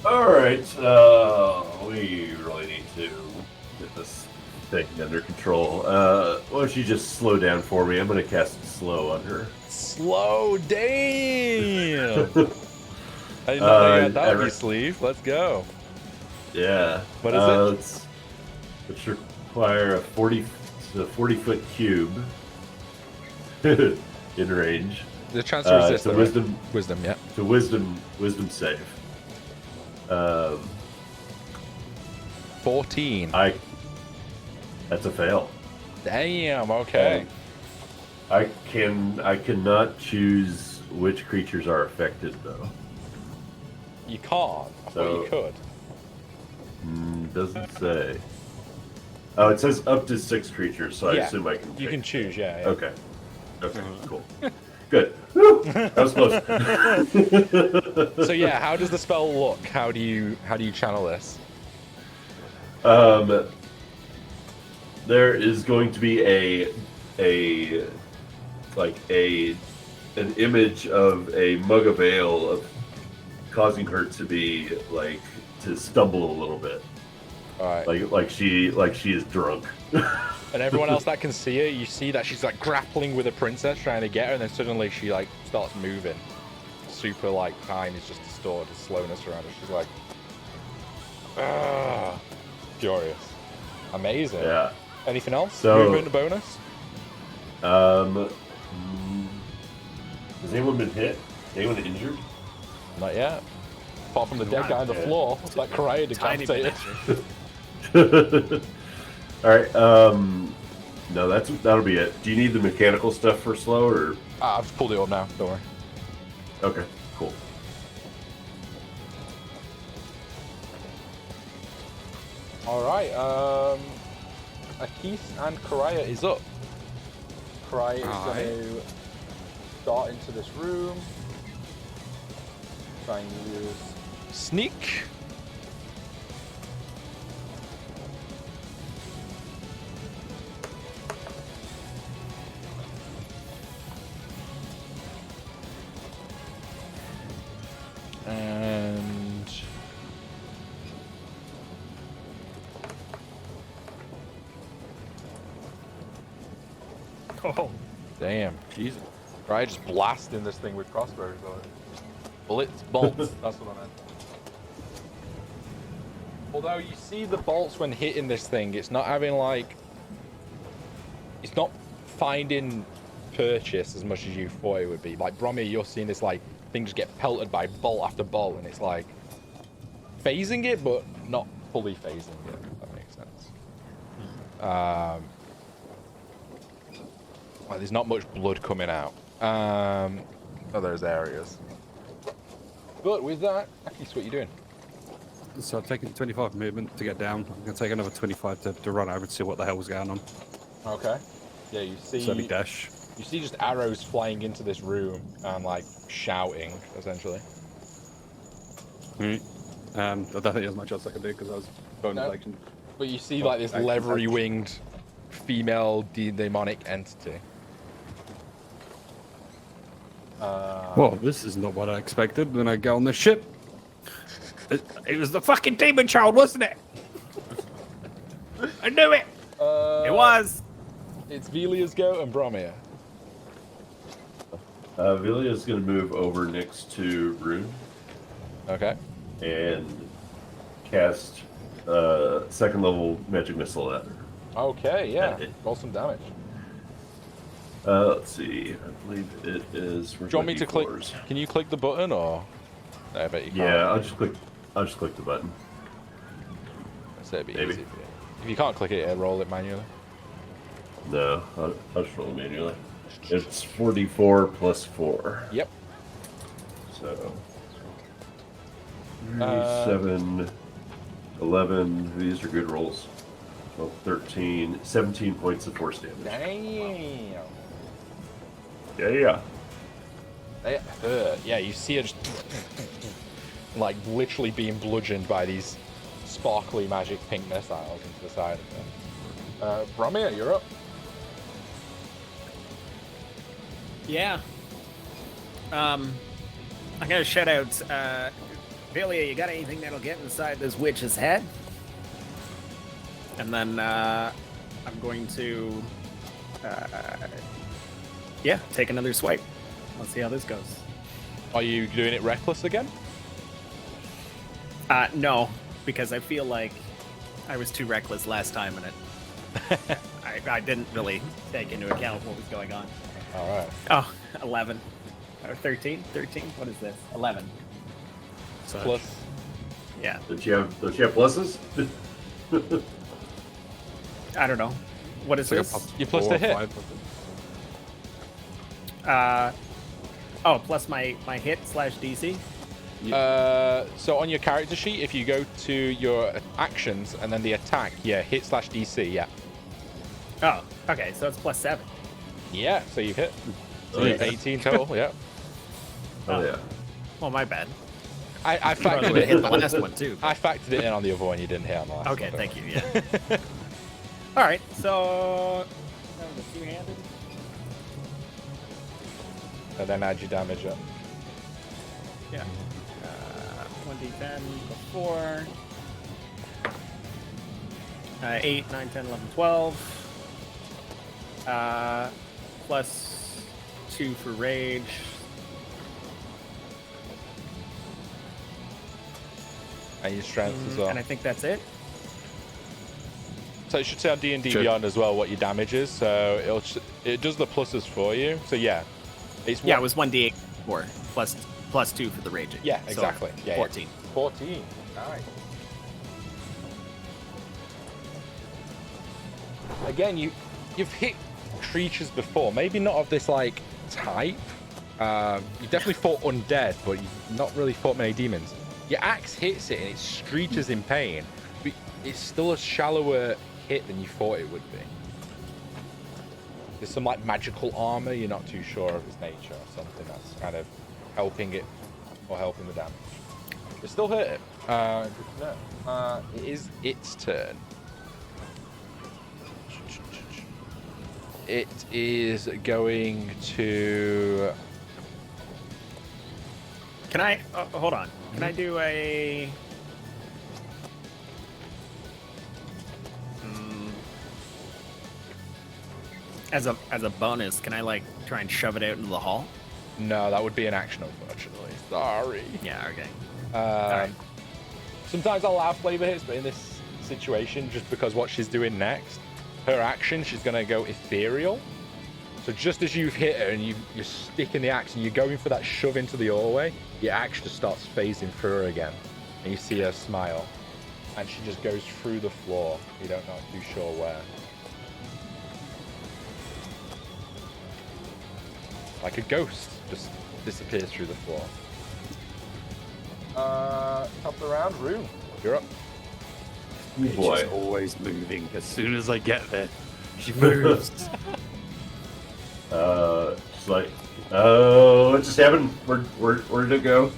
Speaker 2: Alright, we really need to get this thing under control. Why don't you just slow down for me? I'm going to cast slow on her.
Speaker 1: Slow, damn! I didn't know you had that up your sleeve. Let's go.
Speaker 2: Yeah.
Speaker 1: What is it?
Speaker 2: Let's require a 40-foot cube in range.
Speaker 1: The chance to resist
Speaker 2: it's a
Speaker 1: it,
Speaker 2: wisdom,
Speaker 1: right? Wisdom, yeah.
Speaker 2: it's a wisdom save.
Speaker 1: 14.
Speaker 2: That's a fail.
Speaker 1: Damn, okay.
Speaker 2: I cannot choose which creatures are affected though.
Speaker 1: You can't. I thought you could.
Speaker 2: Doesn't say. Oh, it says up to 6 creatures, so I
Speaker 1: Yeah,
Speaker 2: assume I can.
Speaker 1: You
Speaker 2: pick.
Speaker 1: can choose, yeah.
Speaker 2: Okay. Okay. Cool. Good. Woo! That was close.
Speaker 1: So yeah, how does the spell look? How do you channel this?
Speaker 2: There is going to be an image of a mug of ale of causing her to be to stumble a little bit.
Speaker 1: All right.
Speaker 2: Like she is drunk.
Speaker 1: And everyone else that can see her, you see that she's like grappling with a princess, trying to get her, and then suddenly she like starts moving. Super like time is just distorted, slowness around her. She's like, furious. Amazing.
Speaker 2: Yeah.
Speaker 1: Anything else?
Speaker 2: So-
Speaker 1: Movement bonus?
Speaker 2: Has anyone been hit? Anyone injured?
Speaker 1: Not yet. Apart from the dead
Speaker 3: Not
Speaker 1: guy on the
Speaker 3: yet.
Speaker 1: floor, that Karaya
Speaker 3: Tiny bit
Speaker 1: decapitated.
Speaker 3: extra.
Speaker 2: All right. No, that'll be it. Do you need the mechanical stuff for slow or?
Speaker 1: I've just pulled it up now. Don't worry.
Speaker 2: Okay, cool.
Speaker 1: All right. Akis and Karaya is up. Karaya is going to dart into this room. Try and use sneak. And
Speaker 3: Oh,
Speaker 1: damn, Jesus. Right, just blasting this thing with crossbows on it. Bullets, bolts, that's what I meant. Although you see the bolts when hitting this thing, it's not having like... It's not finding purchase as much as you thought it would be. Like Bromir, you're seeing this like thing just get pelted by bolt after bolt, and it's like phasing it, but not fully phasing it, if that makes sense. Well, there's not much blood coming out. Oh, there's areas. But with that, Aki, what are you doing?
Speaker 4: So I'm taking 25 movement to get down. I'm going to take another 25 to run over and see what the hell was going on.
Speaker 1: Okay. Yeah, you see.
Speaker 4: So me dash.
Speaker 1: You see just arrows flying into this room and like shouting, essentially.
Speaker 4: I don't think there's much else I can do because I was bonus action.
Speaker 1: But you see like this leathery-winged female demonic entity.
Speaker 4: Well, this is not what I expected when I go on the ship. It was the fucking demon child, wasn't it? I knew it.
Speaker 3: It was.
Speaker 1: It's Velia's go and Bromir.
Speaker 2: Vilia's going to move over next to Rune
Speaker 1: Okay.
Speaker 2: and cast second level magic missile at her.
Speaker 1: Okay, yeah. Roll some damage.
Speaker 2: Let's see. I believe it is.
Speaker 1: Do you want me to click? Can you click the button or? No, I bet you can't.
Speaker 2: Yeah, I'll just click the button.
Speaker 1: So it'd be
Speaker 2: Maybe.
Speaker 1: easy for you. If you can't click it, roll it manually.
Speaker 2: No, I'll just roll it manually. It's 44 plus 4.
Speaker 1: Yep.
Speaker 2: So 7, 11. These are good rolls. 12, 13, 17 points of force damage.
Speaker 1: Damn.
Speaker 2: Yeah.
Speaker 1: They hurt. Yeah, you see it just like literally being bludgeoned by these sparkly magic pink missiles into the side of them. Bromir, you're up.
Speaker 3: Yeah. I'm gonna shout out, Velia, you got anything that'll get inside this witch's head? And then, I'm going to, yeah, take another swipe. Let's see how this goes.
Speaker 1: Are you doing it reckless again?
Speaker 3: No, because I feel like I was too reckless last time and it, I didn't really take into account what was going on.
Speaker 1: All right.
Speaker 3: Oh, 11. Or 13? 13? What is this? 11. So,
Speaker 1: Plus.
Speaker 3: yeah.
Speaker 2: Don't you have pluses?
Speaker 3: I don't know. What is this?
Speaker 1: You plus the hit.
Speaker 3: Plus my hit / DC?
Speaker 1: So on your character sheet, if you go to your actions and then the attack, yeah, hit / DC, yeah.
Speaker 3: Oh, okay, so it's plus 7.
Speaker 1: Yeah, so you hit. So
Speaker 2: Oh,
Speaker 1: you're
Speaker 2: yeah.
Speaker 1: 18 total, yeah.
Speaker 2: Oh yeah.
Speaker 3: Well, my bad.
Speaker 1: I
Speaker 3: I
Speaker 1: factored
Speaker 3: would
Speaker 1: it
Speaker 3: have hit
Speaker 1: in.
Speaker 3: the last one, too.
Speaker 1: I factored it in on the other one you didn't hit on the last
Speaker 3: Okay,
Speaker 1: one.
Speaker 3: thank you, yeah. All right, so that was a two-handed.
Speaker 1: And then add your damage up.
Speaker 3: Yeah. 1d10 before. 8, 9, 10, 11, 12. Plus 2 for rage.
Speaker 1: And your strength as well.
Speaker 3: And I think that's it.
Speaker 1: So it should say on D&D
Speaker 4: Sure.
Speaker 1: Beyond as well what your damage is. So it does the pluses for you. So yeah. It's
Speaker 3: Yeah, it was 1d8 more plus 2 for the raging.
Speaker 1: Yeah,
Speaker 3: So,
Speaker 1: exactly. Yeah,
Speaker 3: 14.
Speaker 1: 14. Nice. Again, you've hit creatures before, maybe not of this like type. You definitely fought undead, but you've not really fought many demons. Your axe hits it and it screeches in pain, but it's still a shallower hit than you thought it would be. There's some like magical armor you're not too sure of its nature, or something that's kind of helping it or helping the damage. But still hurt it. Good to know. It is its turn. It is going to.
Speaker 3: Can I hold on? Can I do a? As a bonus, can I like try and shove it out into the hall?
Speaker 1: No, that would be an action, unfortunately. Sorry.
Speaker 3: Yeah. Okay.
Speaker 1: Right. Sometimes I'll allow flavor hits, but in this situation, just because what she's doing next, her action, she's going to go ethereal. So just as you've hit her and you're sticking the axe and you're going for that shove into the doorway, your axe just starts phasing through her again. And you see her smile. And she just goes through the floor. You don't know too sure where. Like a ghost just disappears through the floor. Top of the round, Rue. You're up.
Speaker 2: Oh boy.
Speaker 4: She's always moving. As soon as I get there, she moves.
Speaker 2: She's like, oh, what just happened? Where did it go?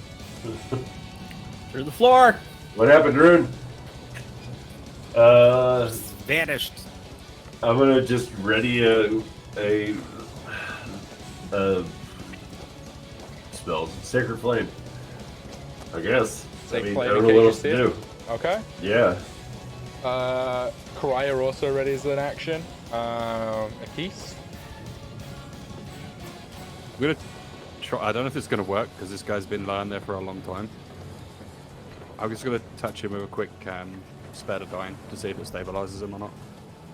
Speaker 3: Through the floor.
Speaker 2: What happened, Rune?
Speaker 3: Vanished.
Speaker 2: I'm gonna just ready a spells. Sacred Flame. I guess.
Speaker 1: Sacred
Speaker 2: I
Speaker 1: Flame
Speaker 2: don't
Speaker 1: in
Speaker 2: know what
Speaker 1: case
Speaker 2: else to
Speaker 1: you see
Speaker 2: do.
Speaker 1: Okay.
Speaker 2: Yeah.
Speaker 1: Karaya also ready as an action. Akis.
Speaker 4: I'm gonna try. I don't know if it's gonna work because this guy's been lying there for a long time. I'm just gonna touch him with a quick spare to dying to see if it stabilizes him or not.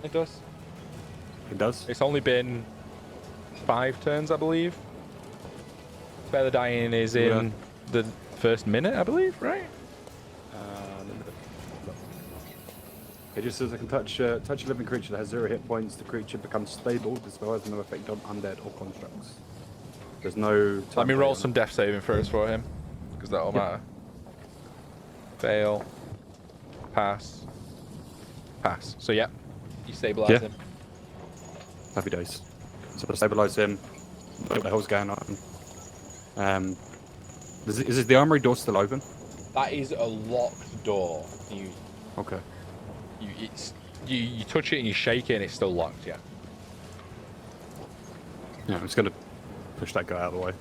Speaker 1: It does.
Speaker 4: It does.
Speaker 1: It's only been 5 turns, I believe. Spare the dying is in the first minute, I believe, right?
Speaker 4: It just says I can touch a living creature that has 0 hit points. The creature becomes stable. The spell has no effect on undead or constructs. There's no.
Speaker 1: Let me roll some death saving first for him, because that'll matter. Fail. Pass. Pass. So yeah, you stabilize him.
Speaker 4: Happy days. So I stabilize him. What the hell's going on? Is the armory door still open?
Speaker 1: That is a locked door.
Speaker 4: Okay.
Speaker 1: You touch it and you shake it and it's still locked. Yeah.
Speaker 4: Yeah, I'm just gonna push that guy out of the way.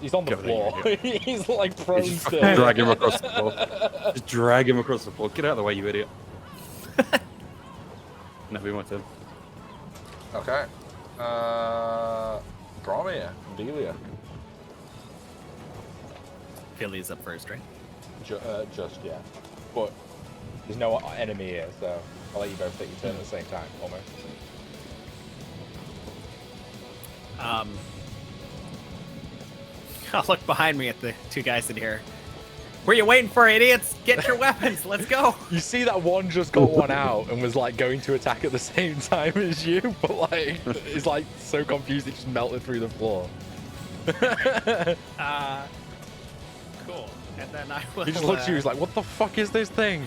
Speaker 1: He's on the
Speaker 4: Get over
Speaker 1: floor.
Speaker 4: there,
Speaker 1: He's like prone
Speaker 4: Just
Speaker 1: still.
Speaker 4: drag him across the floor. Just drag him across the floor. Get out of the way, you idiot. That'll be my turn.
Speaker 1: Okay. Dromir, Delia.
Speaker 3: Philly's up first, right?
Speaker 1: Just yeah. But there's no enemy here, so I'll let you both take your turn at the same time, almost.
Speaker 3: I'll look behind me at the 2 guys in here. What are you waiting for, idiots? Get your weapons. Let's go.
Speaker 1: You see that one just got one out and was like going to attack at the same time as you, but like it's like so confused it just melted through the floor.
Speaker 3: Cool. And then I will.
Speaker 1: He just looked at you. He's like, "What the fuck is this thing?"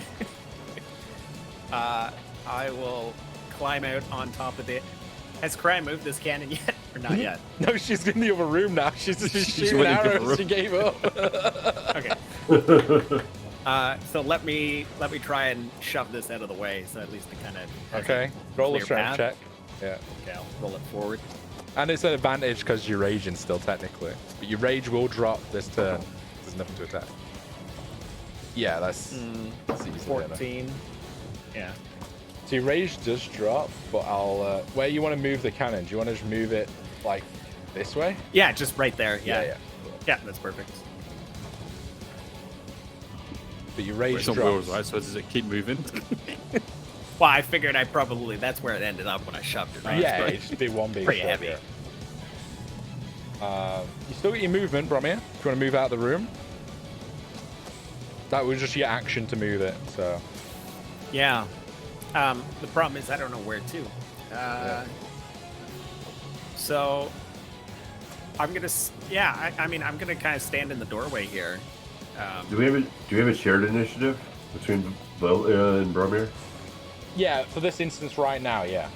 Speaker 3: I will climb out on top of it. Has Cry moved this cannon yet, or not yet?
Speaker 1: No, she's in the other room now. She's shooting
Speaker 4: waiting for
Speaker 1: arrows.
Speaker 4: the
Speaker 1: She gave up.
Speaker 3: Okay. So let me try and shove this out of the way, so at least it kind of.
Speaker 1: Okay. Roll a
Speaker 3: clear
Speaker 1: strength
Speaker 3: path.
Speaker 1: check. Yeah.
Speaker 3: Okay, I'll roll it forward.
Speaker 1: And it's an advantage because you're raging still, technically. But your rage will drop this turn. There's nothing to attack. Yeah, that's easy.
Speaker 3: 14. Yeah.
Speaker 1: So your rage does drop, but I'll... where you want to move the cannon? Do you want to just move it, like, this way?
Speaker 3: Yeah, just right there. Yeah.
Speaker 1: Yeah.
Speaker 3: Yeah, that's perfect.
Speaker 1: But your rage
Speaker 4: It's on
Speaker 1: drops.
Speaker 4: wheels, right? So does it keep moving?
Speaker 3: Well, I figured that's where it ended up when I shoved it, right?
Speaker 1: Yeah, it'd just be one big
Speaker 3: Pretty
Speaker 1: shot,
Speaker 3: heavy.
Speaker 1: yeah. You still get your movement, Bromir. If you want to move out of the room. That was just your action to move it, so...
Speaker 3: Yeah. The problem is I don't know where to. So I'm gonna. I mean, I'm gonna kind of stand in the doorway here.
Speaker 2: Do we have a shared initiative between Bo and Bromir?
Speaker 1: Yeah, for this instance right now, yeah.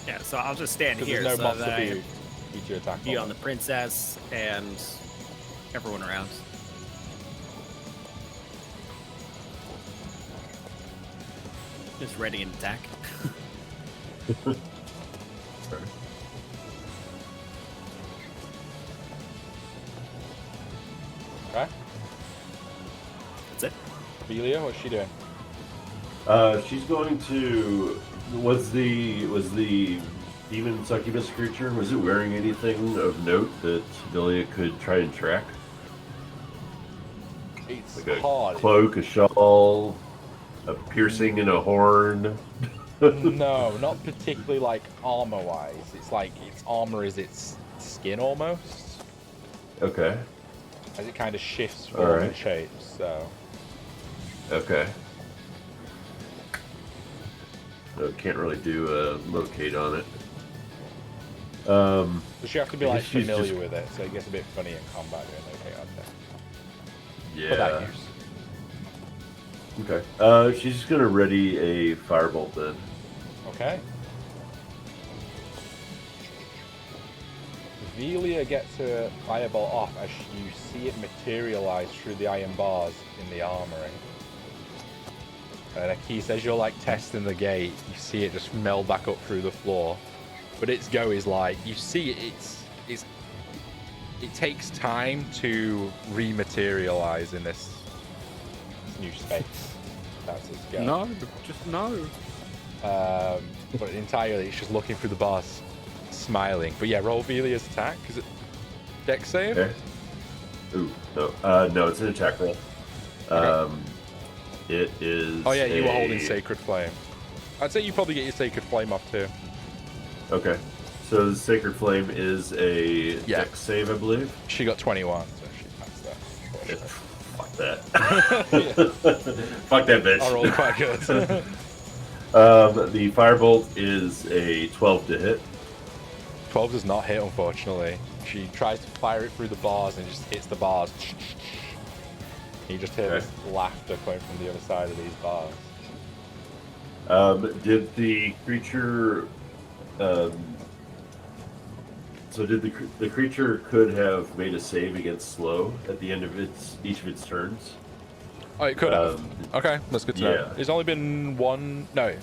Speaker 3: Yeah. So I'll just stand
Speaker 1: Because
Speaker 3: here
Speaker 1: there's no
Speaker 3: so
Speaker 1: monster
Speaker 3: that
Speaker 1: for
Speaker 3: I
Speaker 1: you to attack.
Speaker 3: be on the princess and everyone around. Just ready and attack.
Speaker 1: Okay.
Speaker 3: That's it.
Speaker 1: Belia, what's she doing?
Speaker 2: She's going to. Was the demon succubus creature? Was it wearing anything of note that Delia could try and track?
Speaker 1: It's
Speaker 2: Like a
Speaker 1: hard.
Speaker 2: cloak, a shawl, a piercing in a horn.
Speaker 1: No, not particularly like armor-wise. It's like its armor is its skin almost.
Speaker 2: Okay.
Speaker 1: as it kind of shifts form and
Speaker 2: Alright.
Speaker 1: shapes. So
Speaker 2: Okay. So can't really do a locate on it.
Speaker 1: so you have to be
Speaker 2: I
Speaker 1: like
Speaker 2: guess she's
Speaker 1: familiar
Speaker 2: just-
Speaker 1: with it, so it gets a bit funny in combat doing locate on there. For
Speaker 2: Yeah.
Speaker 1: that use.
Speaker 2: Okay. She's just gonna ready a firebolt then.
Speaker 1: Okay. Velia gets her fireball off as you see it materialize through the iron bars in the armory. And Keith, as you're like testing the gate, you see it just meld back up through the floor. But its go is like, you see it takes time to rematerialize in this new space. That's its go.
Speaker 4: No, just no.
Speaker 1: But entirely, it's just looking through the bars, smiling. But yeah, roll Velia's attack. Is it dex save?
Speaker 2: Okay. Ooh, no. No, it's an attack roll. It is.
Speaker 1: Oh yeah, you were
Speaker 2: a-
Speaker 1: holding Sacred Flame. I'd say you probably get your Sacred Flame off too.
Speaker 2: Okay. So the Sacred Flame is a
Speaker 1: Yeah.
Speaker 2: dex save, I believe.
Speaker 1: She got 21, so she passed that.
Speaker 2: Fuck that. Fuck that bitch.
Speaker 1: I rolled quite good.
Speaker 2: The Firebolt is a 12 to hit.
Speaker 1: 12 does not hit, unfortunately. She tries to fire it through the bars and just hits the bars. You just hear this laughter coming from the other side of these bars.
Speaker 2: Did the creature? So did the creature could have made a save against slow at the end of each of its turns?
Speaker 1: Oh, it could have. Okay, that's good to know.
Speaker 2: yeah.
Speaker 1: It's only been one. No,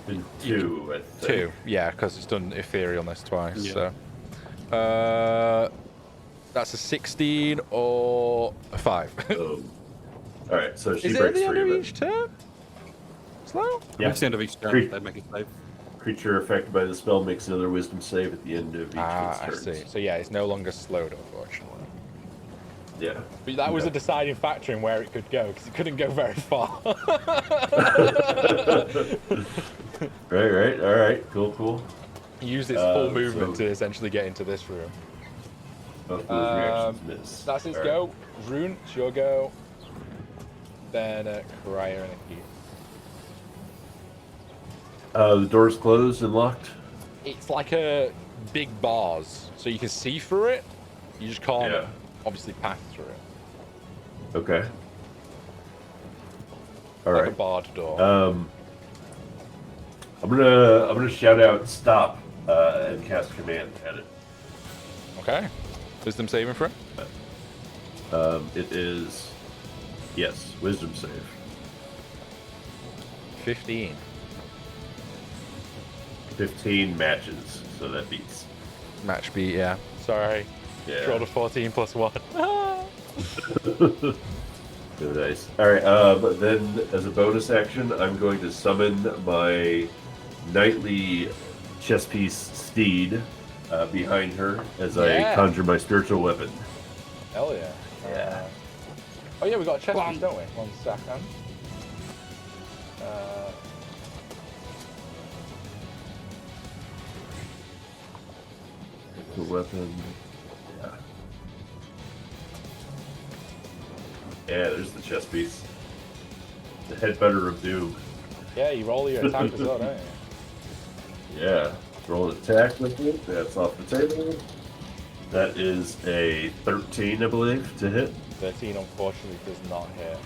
Speaker 2: Been two, I think.
Speaker 1: two. Yeah, because it's done etherealness twice.
Speaker 4: Yeah.
Speaker 1: So, that's a 16 or a 5.
Speaker 2: Oh. All right, so she
Speaker 1: Is it at
Speaker 2: breaks
Speaker 1: the end
Speaker 2: free
Speaker 1: of
Speaker 2: of it.
Speaker 1: each turn? Slow?
Speaker 2: Yeah.
Speaker 4: At the end of each turn,
Speaker 2: Cre-
Speaker 4: they make a save.
Speaker 2: Creature affected by the spell makes another Wisdom save at the end of each of
Speaker 1: Ah,
Speaker 2: its
Speaker 1: I
Speaker 2: turns.
Speaker 1: see. So yeah, it's no longer slowed, unfortunately.
Speaker 2: Yeah.
Speaker 1: But that was a
Speaker 2: Okay.
Speaker 1: deciding factor in where it could go, because it couldn't go very far.
Speaker 2: Right. All right. Cool.
Speaker 1: He used its full
Speaker 2: So-
Speaker 1: movement to essentially get into this room.
Speaker 2: Both of those reactions miss.
Speaker 1: That's its
Speaker 2: All
Speaker 1: go. Rune, it's your go. Then Crier and Keith.
Speaker 2: The door's closed and locked.
Speaker 1: It's like a big bars, so you can see through it. You just can't
Speaker 2: Yeah.
Speaker 1: obviously pass through it.
Speaker 2: Okay. All
Speaker 1: Like
Speaker 2: right.
Speaker 1: a barred door.
Speaker 2: I'm gonna shout out stop and cast command at it.
Speaker 1: Okay. Wisdom saving for it.
Speaker 2: It is yes, wisdom save.
Speaker 1: 15.
Speaker 2: 15 matches, so that beats.
Speaker 1: Match beat, yeah. Sorry.
Speaker 2: Yeah.
Speaker 1: Rolled a 14 plus 1.
Speaker 2: Very nice. All right. But then, as a bonus action, I'm going to summon my knightly chess piece steed behind her as
Speaker 1: Yeah.
Speaker 2: I conjure my spiritual weapon.
Speaker 1: Hell yeah.
Speaker 2: Yeah.
Speaker 1: Oh yeah, we got a chest piece, don't we? 1 second.
Speaker 2: The weapon. Yeah. Yeah, there's the chess piece. The headbutter of doom.
Speaker 1: Yeah, you roll your attack as well, don't you?
Speaker 2: Yeah. Roll an attack with it. That's off the table. That is a 13, I believe, to hit.
Speaker 1: 13 unfortunately does not hit.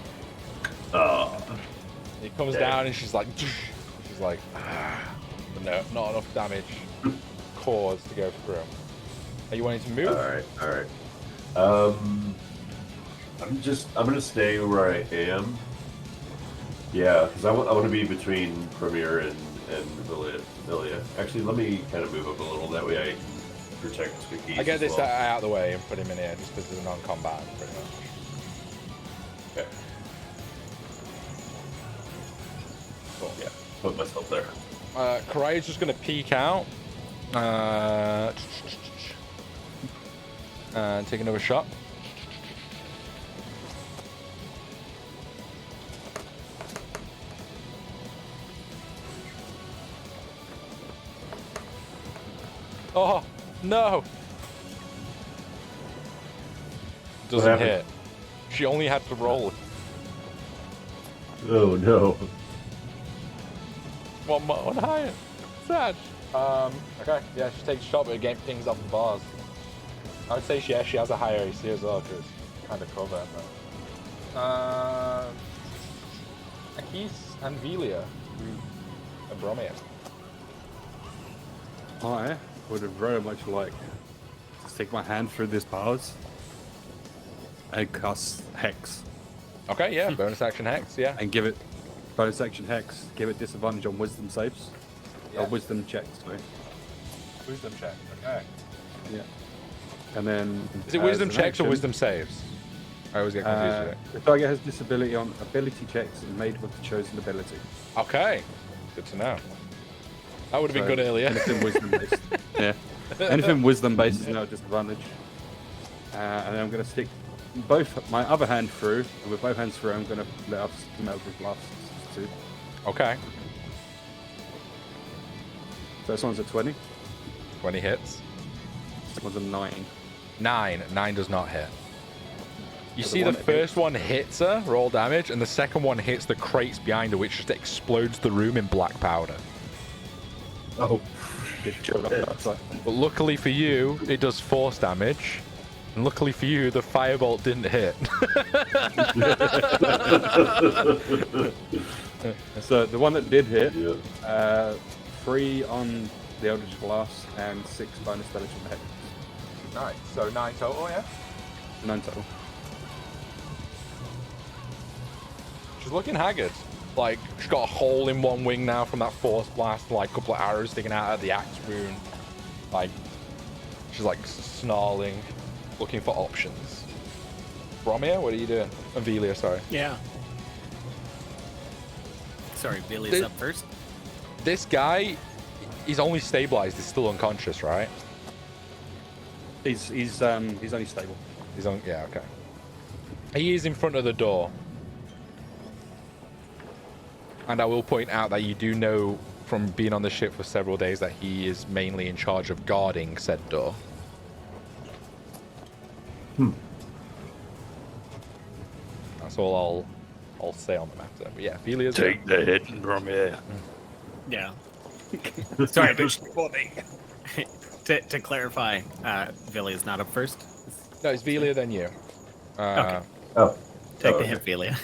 Speaker 2: Oh.
Speaker 1: It comes
Speaker 2: Yeah.
Speaker 1: down and she's like, ah. But no, not enough damage caused to go through. Are you wanting to move?
Speaker 2: All right. I'm gonna stay where I am. Yeah, because I want to be between Premier and Vilia. Actually, let me kind of move up a little. That way I can protect the keys.
Speaker 1: I get
Speaker 2: as
Speaker 1: this
Speaker 2: well.
Speaker 1: out of the way and put him in here just because it's a non-combat, pretty much.
Speaker 2: Okay.
Speaker 1: Cool.
Speaker 2: Yeah, put myself there.
Speaker 1: Karaya's just going to peek out. And take another shot. Oh, no! doesn't
Speaker 2: happened?
Speaker 1: hit. She only had to roll.
Speaker 2: Oh no.
Speaker 1: One higher. Sad. Okay, yeah, she takes a shot, but again pings off the bars. I would say she has a higher AC as well, because kind of cover. But... Akis and Velia, and Bromir.
Speaker 4: I would have very much liked to stick my hand through this bars and cast Hex.
Speaker 1: Okay, yeah, bonus action Hex, yeah.
Speaker 4: And give it bonus action Hex, give it disadvantage on wisdom saves.
Speaker 1: Yeah.
Speaker 4: Or wisdom checks, sorry.
Speaker 1: Wisdom check, okay.
Speaker 4: Yeah. And then...
Speaker 1: Is it wisdom checks or wisdom saves? I always get confused with it.
Speaker 4: The target has disability on ability checks made with the chosen ability.
Speaker 1: Okay, good to know. That would have been
Speaker 4: So,
Speaker 1: good earlier.
Speaker 4: Anything wisdom based. Yeah. Anything wisdom based is now a disadvantage. And then I'm going to stick both my other hand through, and with both hands through, I'm going to let off Melted Blasts too.
Speaker 1: Okay,
Speaker 4: First one's a 20.
Speaker 1: 20 hits.
Speaker 4: This one's a 9.
Speaker 1: 9 does not hit. You
Speaker 4: So
Speaker 1: see
Speaker 4: the
Speaker 1: the
Speaker 4: one that
Speaker 1: first one hits her, roll damage, and the second one hits the crates behind her, which just explodes the room in black powder.
Speaker 2: Oh.
Speaker 4: Get chilled up outside.
Speaker 1: But luckily for you, it does force damage. And luckily for you, the firebolt didn't hit.
Speaker 4: So the one that did hit,
Speaker 2: Yeah.
Speaker 4: 3 on the Eldritch Blast and 6 bonus damage from the head.
Speaker 1: Nice. So 9 total, yeah?
Speaker 4: 9 total.
Speaker 1: She's looking haggard. Like, she's got a hole in one wing now from that force blast, like a couple of arrows sticking out of the axe wound. Like, she's like snarling, looking for options. Bromir, what are you doing? Velia, sorry.
Speaker 3: Yeah. Sorry, Billy's
Speaker 1: Did-
Speaker 3: up first.
Speaker 1: This guy, he's only stabilized, he's still unconscious, right?
Speaker 4: He's only stable.
Speaker 1: He's on, yeah, okay. He is in front of the door. And I will point out that you do know from being on the ship for several days that he is mainly in charge of guarding said door. That's all I'll say on the matter. But yeah, Velia's
Speaker 4: Take the hit from here.
Speaker 3: Yeah. Sorry, but to clarify, Billy is not up first.
Speaker 1: No, it's Velia then you.
Speaker 3: Okay.
Speaker 2: Oh.
Speaker 3: Take the
Speaker 2: okay.
Speaker 3: hit, Velia.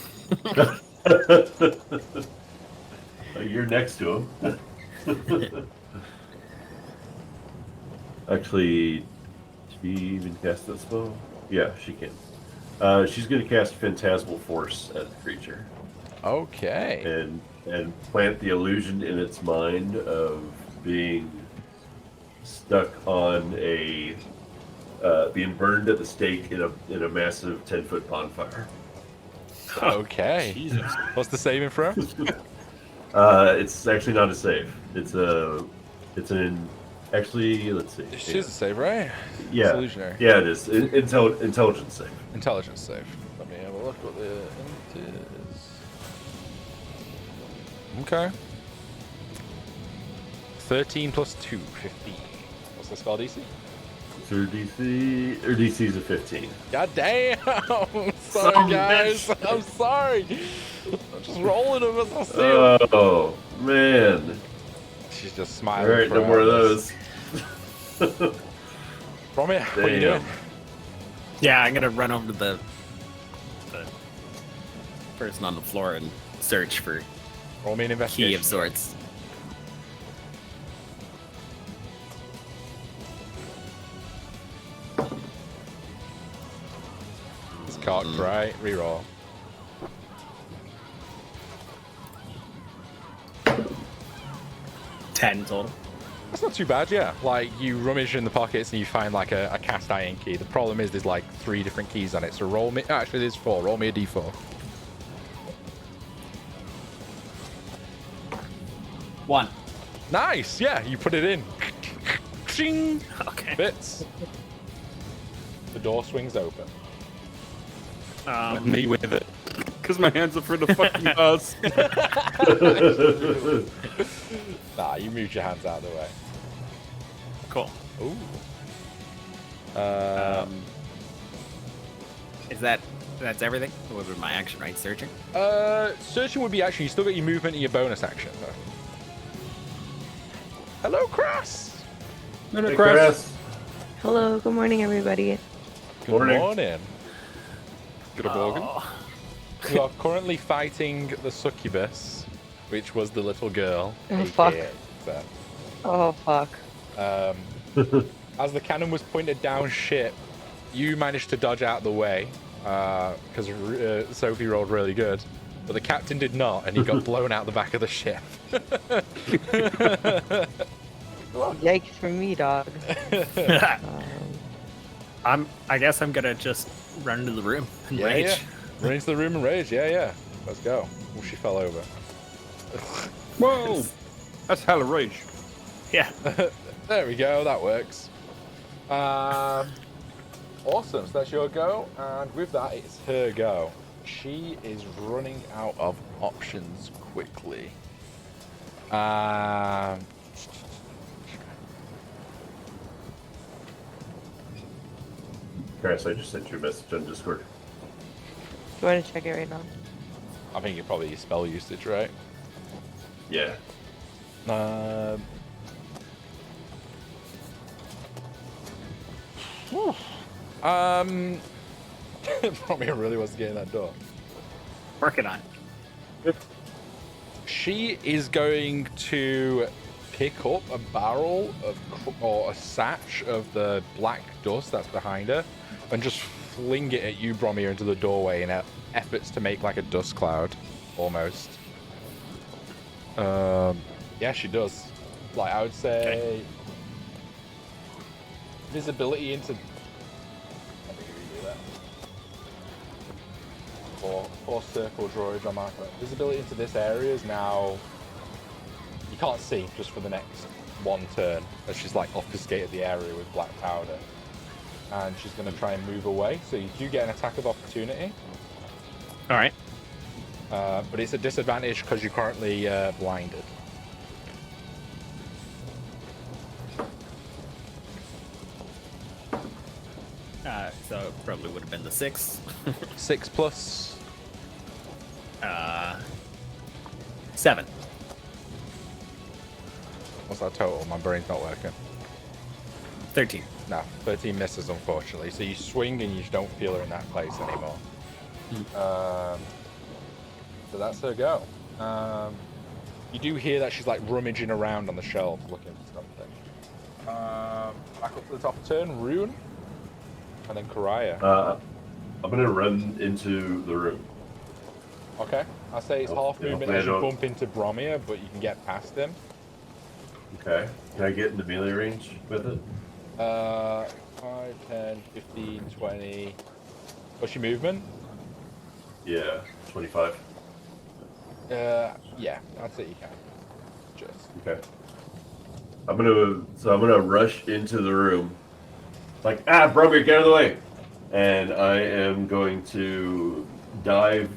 Speaker 2: You're next to him. Actually, she even cast that spell? Yeah, she can. She's going to cast Phantasmal Force at the creature
Speaker 1: Okay.
Speaker 2: and plant the illusion in its mind of being stuck on a being burned at the stake in a massive 10-foot bonfire.
Speaker 1: Okay.
Speaker 4: Jesus.
Speaker 1: What's the saving throw?
Speaker 2: It's actually not a save. Actually, let's see.
Speaker 1: It is a save, right?
Speaker 2: Yeah,
Speaker 1: It's illusionary.
Speaker 2: yeah, it is. Intelligence save.
Speaker 1: Intelligence save. Let me have a look what the int is. Okay. 13 plus 2, 15. What's the spell DC?
Speaker 2: So DC is a 15.
Speaker 1: God damn! Sorry, guys. I'm sorry. I'm just rolling them as I see them.
Speaker 2: Oh man!
Speaker 1: She's just
Speaker 2: All
Speaker 1: smiling.
Speaker 2: right, no more of those.
Speaker 1: Bromir, what are you
Speaker 2: Damn.
Speaker 1: doing?
Speaker 3: Yeah, I'm gonna run over to the person on the floor and search for
Speaker 1: Roll me an
Speaker 3: key
Speaker 1: investigation.
Speaker 3: of sorts.
Speaker 1: It's cocked, right? Reroll.
Speaker 3: Ten total.
Speaker 1: That's not too bad, yeah. Like, you rummage in the pockets and you find, like, a cast iron key. The problem is there's, like, 3 different keys on it. So roll me... Actually, there's 4. Roll me a d4.
Speaker 3: 1.
Speaker 1: Nice! Yeah, you put it in. Ching!
Speaker 3: Okay.
Speaker 1: Fits. The door swings open.
Speaker 4: Me with it. Because my hands are through the fucking bars.
Speaker 1: Nah, you moved your hands out of the way.
Speaker 3: Cool.
Speaker 1: Ooh.
Speaker 3: That's everything? What was my action, right? Searching?
Speaker 1: Searching would be action. You still got your movement and your bonus action, though. Hello, Cross.
Speaker 2: Hey, Chris.
Speaker 6: Hello, good morning, everybody.
Speaker 1: Good morning.
Speaker 4: Good morning.
Speaker 1: You are currently fighting the Succubus, which was the little girl.
Speaker 6: Oh, fuck.
Speaker 1: Seth.
Speaker 6: Oh, fuck.
Speaker 1: As the cannon was pointed down ship, you managed to dodge out of the way because Sophie rolled really good, but the captain did not, and he got blown out the back of the ship.
Speaker 6: Yikes for me, dog.
Speaker 3: I guess I'm gonna just run into the room and
Speaker 1: Yeah,
Speaker 3: rage.
Speaker 1: yeah. Run into the room and rage. Yeah. Let's go. Oh, she fell over.
Speaker 4: Whoa! That's hella rage.
Speaker 3: Yeah.
Speaker 1: There we go. That works. Awesome. So that's your go, and with that, it's her go. She is running out of options quickly.
Speaker 2: Chris, I just sent you a message on Discord.
Speaker 6: You want to check it right now?
Speaker 1: I think it's probably your spell usage, right?
Speaker 2: Yeah.
Speaker 1: Probably really wants to get in that door.
Speaker 3: Working on it.
Speaker 1: She is going to pick up a barrel of or a satch of the black dust that's behind her and just fling it at you, Bromir, into the doorway in efforts to make like a dust cloud, almost. Yeah, she does. Like, I would say visibility into. Let me redo that. Or circle drawers on my phone. Visibility into this area is now. You can't see just for the next one turn, as she's like obfuscated the area with black powder. And she's going to try and move away, so you do get an attack of opportunity.
Speaker 3: All right.
Speaker 1: But it's a disadvantage because you're currently blinded.
Speaker 3: So it probably would have been the 6.
Speaker 1: 6 plus
Speaker 3: 7.
Speaker 1: what's that total? My brain's not working.
Speaker 3: 13.
Speaker 1: No, 13 misses, unfortunately. So you swing and you just don't feel her in that place anymore. So that's her go. You do hear that she's like rummaging around on the shelves looking for something. Back up to the top of turn, Rune, and then Karaya.
Speaker 2: I'm gonna run into the room.
Speaker 1: Okay, I say it's half movement as you bump into Bromir, but you can get past him.
Speaker 2: Okay. Can I get into melee range with it?
Speaker 1: 5, 10, 15, 20. What's your movement?
Speaker 2: Yeah, 25.
Speaker 1: Yeah, I'd say you can. Just.
Speaker 2: Okay. I'm gonna rush into the room. Like, Bromir, get out of the way! And I am going to dive.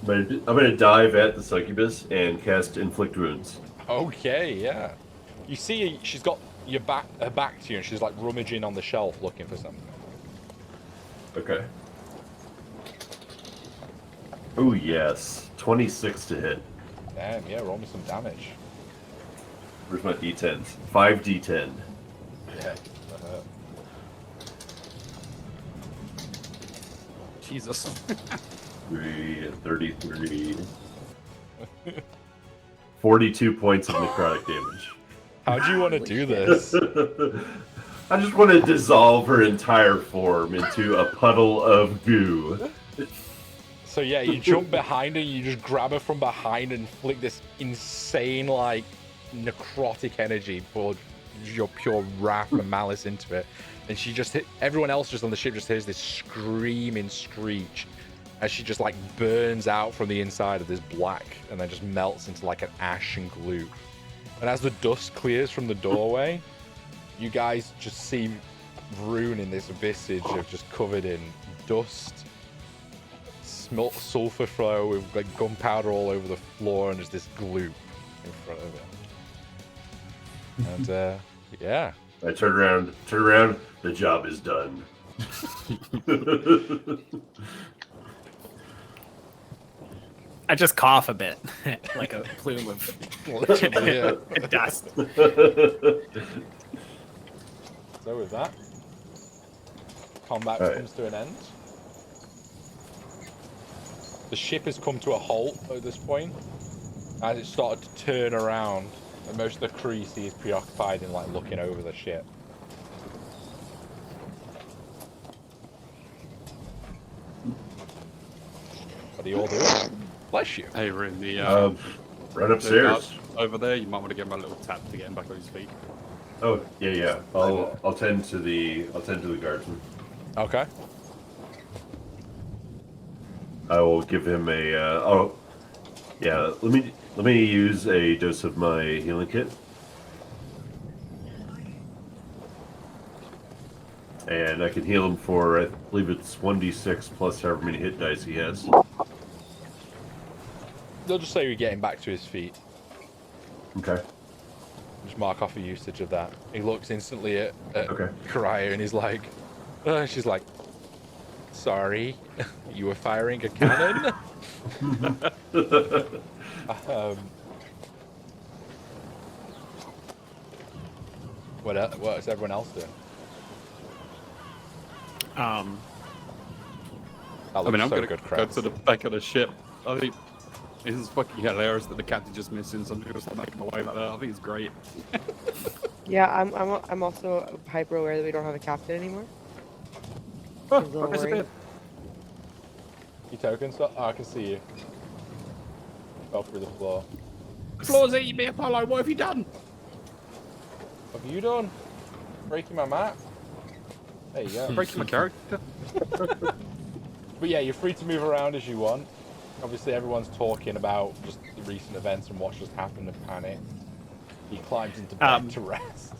Speaker 2: I'm gonna dive at the Succubus and cast Inflict Wounds.
Speaker 1: Okay, yeah. You see, she's got her back to you, and she's like rummaging on the shelf looking for something.
Speaker 2: Okay. Oh yes, 26 to hit.
Speaker 1: Damn, yeah, roll me some damage.
Speaker 2: Where's my d10s? 5 d10.
Speaker 1: Yeah.
Speaker 4: Jesus.
Speaker 2: 33. 42 points of necrotic damage.
Speaker 1: How do you want to do this?
Speaker 2: I just want to dissolve her entire form into a puddle of goo.
Speaker 1: So yeah, you jump behind her, you just grab her from behind and flick this insane, like, necrotic energy for your pure wrath and malice into it. And she just everyone else just on the ship just hears this screaming screech as she just like burns out from the inside of this black and then just melts into like an ash and glue. And as the dust clears from the doorway, you guys just see Rune in this visage of just covered in dust, sulfur flow with like gunpowder all over the floor, and there's this glue in front of it. And yeah.
Speaker 2: I turn around, the job is done.
Speaker 3: I just cough a bit, like a plume of
Speaker 1: Yeah.
Speaker 3: dust.
Speaker 1: So with that, combat
Speaker 2: Alright.
Speaker 1: comes to an end. The ship has come to a halt at this point, as it started to turn around, and most of the crew you see is preoccupied in like looking over the ship. What are you all doing? Bless you.
Speaker 4: Hey, we're in the
Speaker 2: Run
Speaker 4: the
Speaker 2: upstairs.
Speaker 4: guard over there. You might want to give him a little tap to get him back on his feet.
Speaker 2: Oh yeah. I'll tend to the guardsman.
Speaker 1: Okay.
Speaker 2: I will give him a. Let me use a dose of my healing kit. And I can heal him for, I believe it's 1d6 plus however many hit dice he has.
Speaker 1: They'll just say you're getting back to his feet.
Speaker 2: Okay.
Speaker 1: Just mark off a usage of that. He looks instantly at
Speaker 2: Okay.
Speaker 1: Karaya and he's like, she's like, sorry, you were firing a cannon? What is everyone else doing? That
Speaker 4: I
Speaker 1: looks
Speaker 4: mean, I'm
Speaker 1: so
Speaker 4: gonna
Speaker 1: good,
Speaker 4: go
Speaker 1: Krebs.
Speaker 4: to the back of the ship. I think it's fucking hilarious that the captain just missing. So I'm just gonna make him away like that. I think it's great.
Speaker 6: Yeah, I'm also hyper aware that we don't have a captain anymore.
Speaker 4: Oh,
Speaker 6: He's a little
Speaker 4: I disappeared.
Speaker 6: worried.
Speaker 1: You token stuff? Oh, I can see you. Fell through the floor.
Speaker 4: Floor's eating me, Apollo. What have you done?
Speaker 1: What have you done? Breaking my map? There you go.
Speaker 4: Breaking my character.
Speaker 1: But yeah, you're free to move around as you want. Obviously, everyone's talking about just the recent events and what's just happened and panic. He climbs into bed to rest.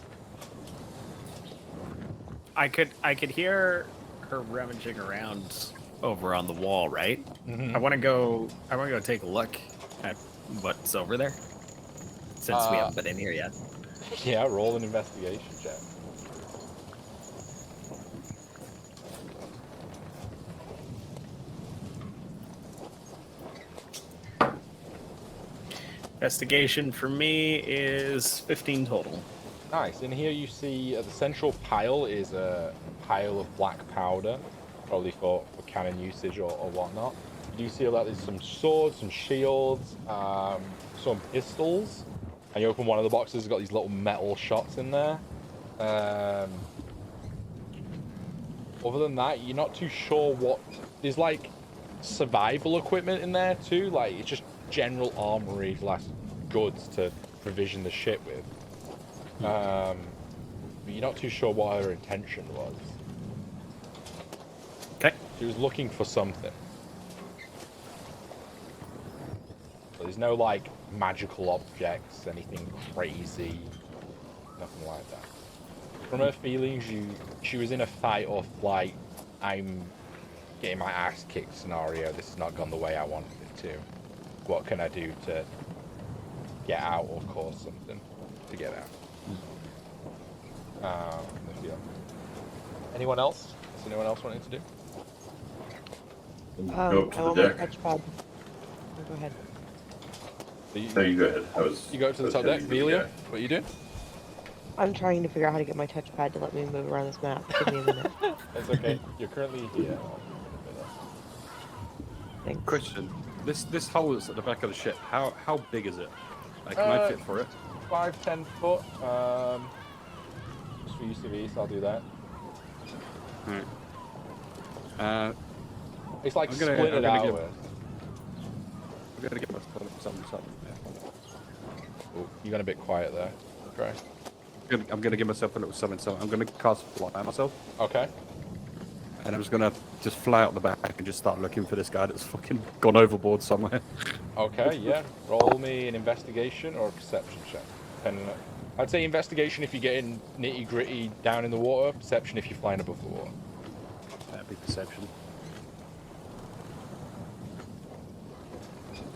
Speaker 3: I could hear her rummaging around over on the wall, right?
Speaker 1: Mhm.
Speaker 3: I want to go take a look at what's over there. Since we haven't been in here yet.
Speaker 1: Yeah, roll an investigation check.
Speaker 3: Investigation for me is 15 total.
Speaker 1: Nice. In here you see the central pile is a pile of black powder, probably for cannon usage or whatnot. You do see that there's some swords, some shields, some pistols, and you open one of the boxes, it's got these little metal shots in there. Other than that, you're not too sure what... There's like survival equipment in there too, like it's just general armory slash goods to provision the ship with. But you're not too sure what her intention was.
Speaker 3: Okay.
Speaker 1: She was looking for something. So there's no like magical objects, anything crazy, nothing like that. From her feelings, she was in a fight or flight, I'm getting my ass kicked scenario. This has not gone the way I wanted it to. What can I do to get out or cause something to get out? Yeah. Anyone else? Is anyone else wanting to do?
Speaker 2: Go up
Speaker 6: I
Speaker 2: to
Speaker 6: want
Speaker 2: the
Speaker 6: my
Speaker 2: deck.
Speaker 6: touchpad. Oh, go ahead.
Speaker 1: So
Speaker 2: No, you go ahead.
Speaker 1: you go to the top deck, Velia. What are you doing?
Speaker 6: I'm trying to figure out how to get my touchpad to let me move around this map. Give me a minute.
Speaker 1: It's okay. You're currently here.
Speaker 6: Thanks.
Speaker 4: Question: This hole that's at the back of the ship. How big is it? Like, can I fit for it?
Speaker 1: 5-10 foot. Just for use of ease, I'll do that.
Speaker 4: Alright.
Speaker 1: It's like
Speaker 4: I'm gonna-
Speaker 1: split
Speaker 4: I'm
Speaker 1: it
Speaker 4: gonna
Speaker 1: out.
Speaker 4: give-
Speaker 1: With.
Speaker 4: I'm gonna get myself something.
Speaker 1: Oh, you got a bit quiet there. Okay.
Speaker 4: I'm gonna give myself a little something. I'm gonna cast fly on myself,
Speaker 1: Okay.
Speaker 4: and I'm just gonna fly out the back and just start looking for this guy that's fucking gone overboard somewhere.
Speaker 1: Okay, yeah. Roll me an investigation or a perception check. Depending on... I'd say investigation if you're getting nitty gritty down in the water. Perception if you're flying above the water.
Speaker 4: That'd be perception.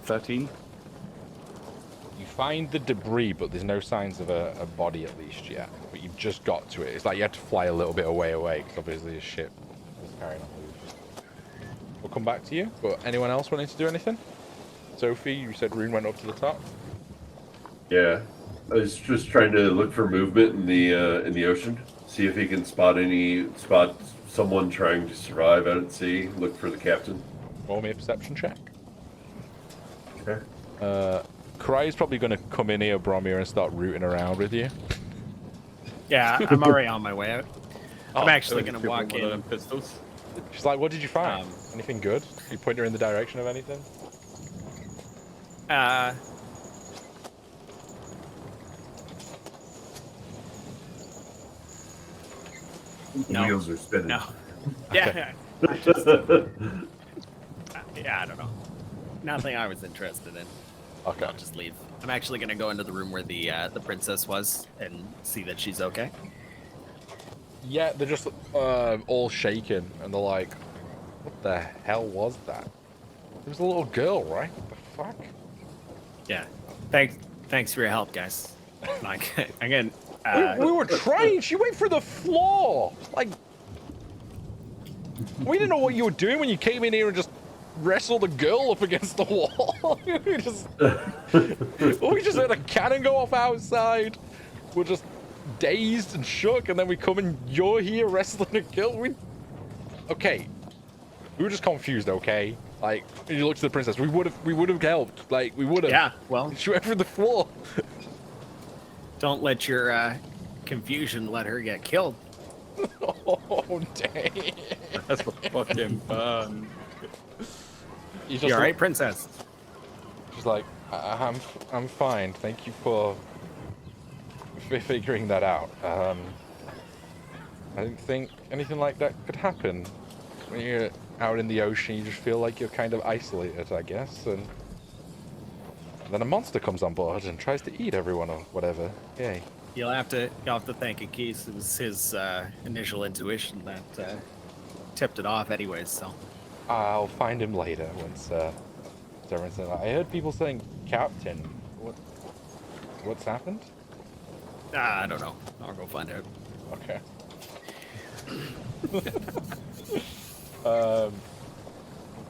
Speaker 4: 13.
Speaker 1: You find the debris, but there's no signs of a body at least yet. But you've just got to it. It's like you had to fly a little bit away, because obviously the ship carrying on with. We'll come back to you. But anyone else wanting to do anything? Sophie, you said Rune went up to the top.
Speaker 2: Yeah, I was just trying to look for movement in the ocean. See if he can spot someone trying to survive out at sea. Look for the captain.
Speaker 1: Roll me a perception check.
Speaker 2: Okay.
Speaker 1: Karai's probably going to come in here, Bromir, and start rooting around with you.
Speaker 3: Yeah, I'm already on my way out. I'm actually
Speaker 4: Like
Speaker 3: going to
Speaker 4: people
Speaker 3: walk
Speaker 4: with one of
Speaker 3: in.
Speaker 4: them pistols.
Speaker 1: She's like, what did you find? Anything good? You point her in the direction of anything?
Speaker 3: No.
Speaker 2: Wheels are spinning.
Speaker 3: No. Yeah. Yeah, I don't know. Nothing I was interested in.
Speaker 1: Okay.
Speaker 3: I'll just leave. I'm actually gonna go into the room where the princess was and see that she's okay.
Speaker 1: Yeah, they're just all shaken, and they're like, what the hell was that? It was a little girl, right? What the fuck?
Speaker 3: Yeah. Thanks for your help, guys. Like again.
Speaker 1: We were trying. She went for the floor. Like, we didn't know what you were doing when you came in here and just wrestled a girl up against the wall. we just had a cannon go off outside. We're just dazed and shook, and then we come and you're here wrestling a girl. Okay. We were just confused, okay? Like, when you looked at the princess, we would have helped. Like, we would have.
Speaker 3: Yeah, well,
Speaker 1: She went for the floor.
Speaker 3: don't let your confusion let her get killed.
Speaker 1: Oh, dang.
Speaker 4: That's fucking fun.
Speaker 1: You
Speaker 3: You all right, princess?
Speaker 1: She's like, I'm fine. Thank you for figuring that out. I didn't think anything like that could happen. When you're out in the ocean, you just feel like you're kind of isolated, I guess, and then a monster comes on board and tries to eat everyone or whatever. Yay.
Speaker 3: You'll have to thank Akis. It was his initial intuition that tipped it off, anyways. So
Speaker 1: I'll find him later once everyone's in. I heard people saying Captain. What's happened?
Speaker 3: I don't know. I'll go find out.
Speaker 1: Okay.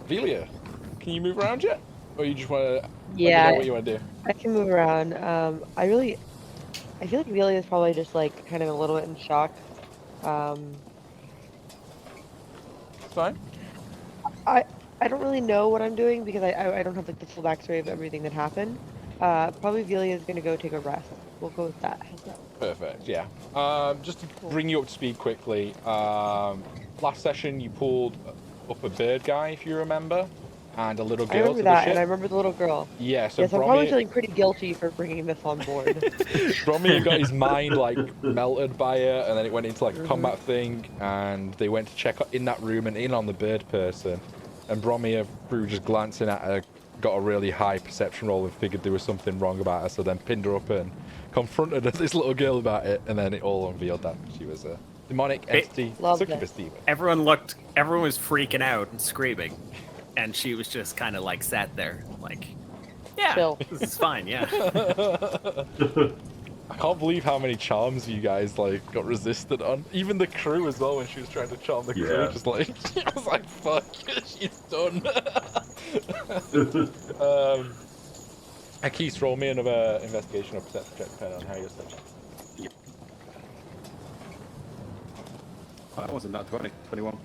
Speaker 1: Velia, can you move around yet? Or you just want to
Speaker 6: Yeah.
Speaker 1: know what you want to do?
Speaker 6: I can move around. I feel like Velia is probably just like kind of a little bit in shock.
Speaker 1: It's fine.
Speaker 6: I don't really know what I'm doing because I don't have like the full backstory of everything that happened. Probably Velia is gonna go take a rest. We'll go with that. How's that?
Speaker 1: Perfect, yeah. Just to bring you up to speed quickly, last session you pulled up a bird guy, if you remember, and a little
Speaker 6: I
Speaker 1: girl
Speaker 6: remember
Speaker 1: to
Speaker 6: that,
Speaker 1: the ship.
Speaker 6: and I remember the little girl.
Speaker 1: Yeah, so
Speaker 6: Yes, I'm probably
Speaker 1: Bromir,
Speaker 6: feeling pretty guilty for bringing this on board.
Speaker 1: Bromir got his mind like melted by it, and then it went into like a combat thing, and they went to check in that room and in on the bird person, and Bromir, through just glancing at her, got a really high perception roll and figured there was something wrong about her, so then pinned her up and confronted this little girl about it, and then it all unveiled that she was a demonic entity,
Speaker 6: Love
Speaker 1: succubus
Speaker 6: that.
Speaker 1: demon.
Speaker 3: Everyone was freaking out and screaming, and she was just kind of like sat there, like, yeah,
Speaker 6: Chill.
Speaker 3: this is fine, yeah.
Speaker 1: I can't believe how many charms you guys like got resisted on. Even the crew as well when she was trying to charm the crew.
Speaker 2: Yeah.
Speaker 1: Just like I was like, fuck, she's done. Akis, roll me another investigation or perception check depending on how you're searching.
Speaker 4: That wasn't that 20, 21.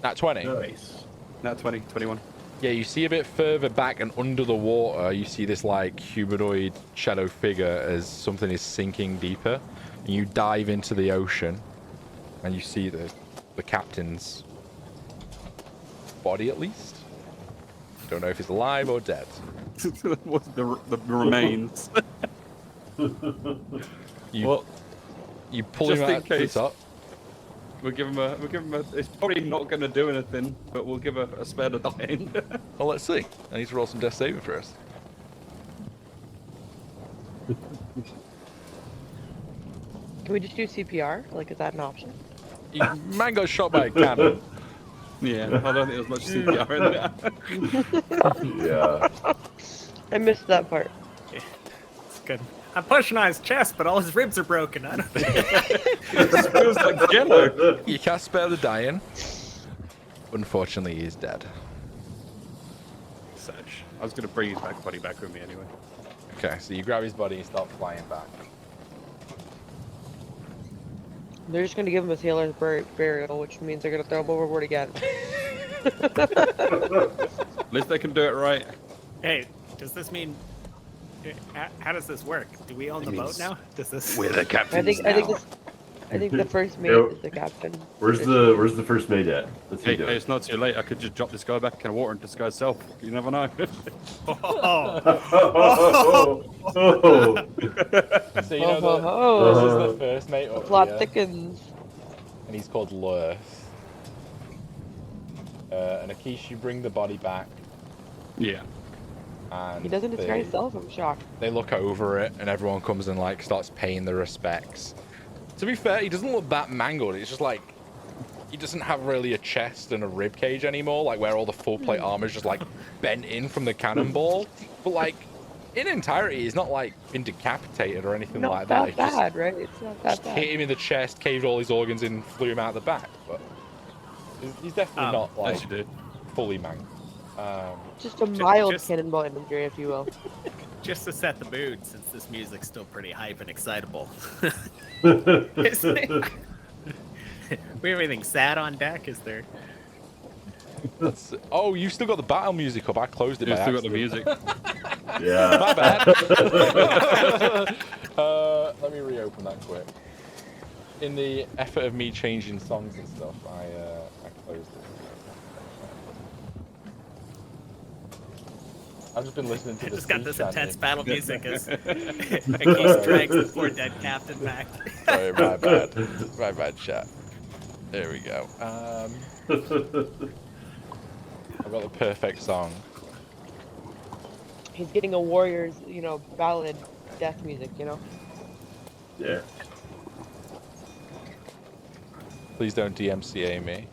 Speaker 1: Nat 20.
Speaker 2: Nice.
Speaker 4: Nat 20, 21.
Speaker 1: Yeah, you see a bit further back and under the water, you see this like humanoid shadow figure as something is sinking deeper. And you dive into the ocean and you see the captain's body at least. Don't know if he's alive or dead.
Speaker 4: What's the remains?
Speaker 1: You pull him
Speaker 4: just in
Speaker 1: out to the
Speaker 4: case.
Speaker 1: top.
Speaker 4: We'll give him a. It's probably not going to do anything, but we'll give a spare to dying.
Speaker 1: Well, let's see. I need to roll some death saving first.
Speaker 6: Can we just do CPR? Like, is that an option?
Speaker 1: Man got shot by a cannon.
Speaker 4: Yeah, I don't think there's much CPR in there.
Speaker 2: Yeah.
Speaker 6: I missed that part.
Speaker 3: It's good. I'm pushing on his chest, but all his ribs are broken. I don't
Speaker 4: It feels like jello.
Speaker 1: You can't spare the dying. Unfortunately, he's dead.
Speaker 4: Search. I was going to bring his body back with me anyway.
Speaker 1: Okay, so you grab his body and start flying back.
Speaker 6: They're just gonna give him a sailor's burial, which means they're gonna throw him overboard again.
Speaker 4: At least they can do it right.
Speaker 3: Hey, does this mean? How does this work? Do we own the boat now? Does this?
Speaker 4: We're the captains
Speaker 6: I think the first mate
Speaker 2: Yo.
Speaker 6: is the captain.
Speaker 2: Where's the first mate at? What's he
Speaker 4: Hey,
Speaker 2: doing?
Speaker 4: it's not too late. I could just drop this guy back in the water and disguise self. You never know.
Speaker 3: Oh,
Speaker 1: So you know
Speaker 6: Oh,
Speaker 1: this is the first mate
Speaker 6: the
Speaker 1: up
Speaker 6: plot
Speaker 1: here,
Speaker 6: thickens.
Speaker 1: and he's called Lurth. And Akish, you bring the body back,
Speaker 4: Yeah.
Speaker 1: and
Speaker 6: He doesn't disguise self, I'm shocked.
Speaker 1: they look over it, and everyone comes and like starts paying their respects. To be fair, he doesn't look that mangled. It's just like he doesn't have really a chest and a rib cage anymore, like where all the full plate armor is just like bent in from the cannonball. But like in entirety, he's not like been decapitated or anything
Speaker 6: Not
Speaker 1: like that.
Speaker 6: that
Speaker 1: It's just
Speaker 6: bad, right? It's not that
Speaker 1: hit
Speaker 6: bad.
Speaker 1: him in the chest, caved all his organs in, flew him out the back. But he's definitely not like
Speaker 4: As you do.
Speaker 1: fully mangled.
Speaker 6: Just a mild
Speaker 3: just-
Speaker 6: cannonball injury, if you will.
Speaker 3: just to set the mood, since this music's still pretty hype and excitable.
Speaker 2: Oh,
Speaker 3: We have anything sad on deck? Is there?
Speaker 1: Oh, you still got the battle music up. I closed it.
Speaker 4: You
Speaker 1: by
Speaker 4: still got the
Speaker 1: accident.
Speaker 4: music.
Speaker 2: Yeah.
Speaker 1: My bad. Let me reopen that quick. In the effort of me changing songs and stuff, I closed it. I've just been listening to
Speaker 3: I
Speaker 1: the
Speaker 3: just got
Speaker 1: sea
Speaker 3: this
Speaker 1: chanting.
Speaker 3: intense battle music as Akish drags the poor dead captain back.
Speaker 1: Sorry, my bad. My bad, chat. There we go. I've got the perfect song.
Speaker 6: He's getting a warrior's, ballad death music,
Speaker 2: Yeah.
Speaker 1: Please don't DMCA me.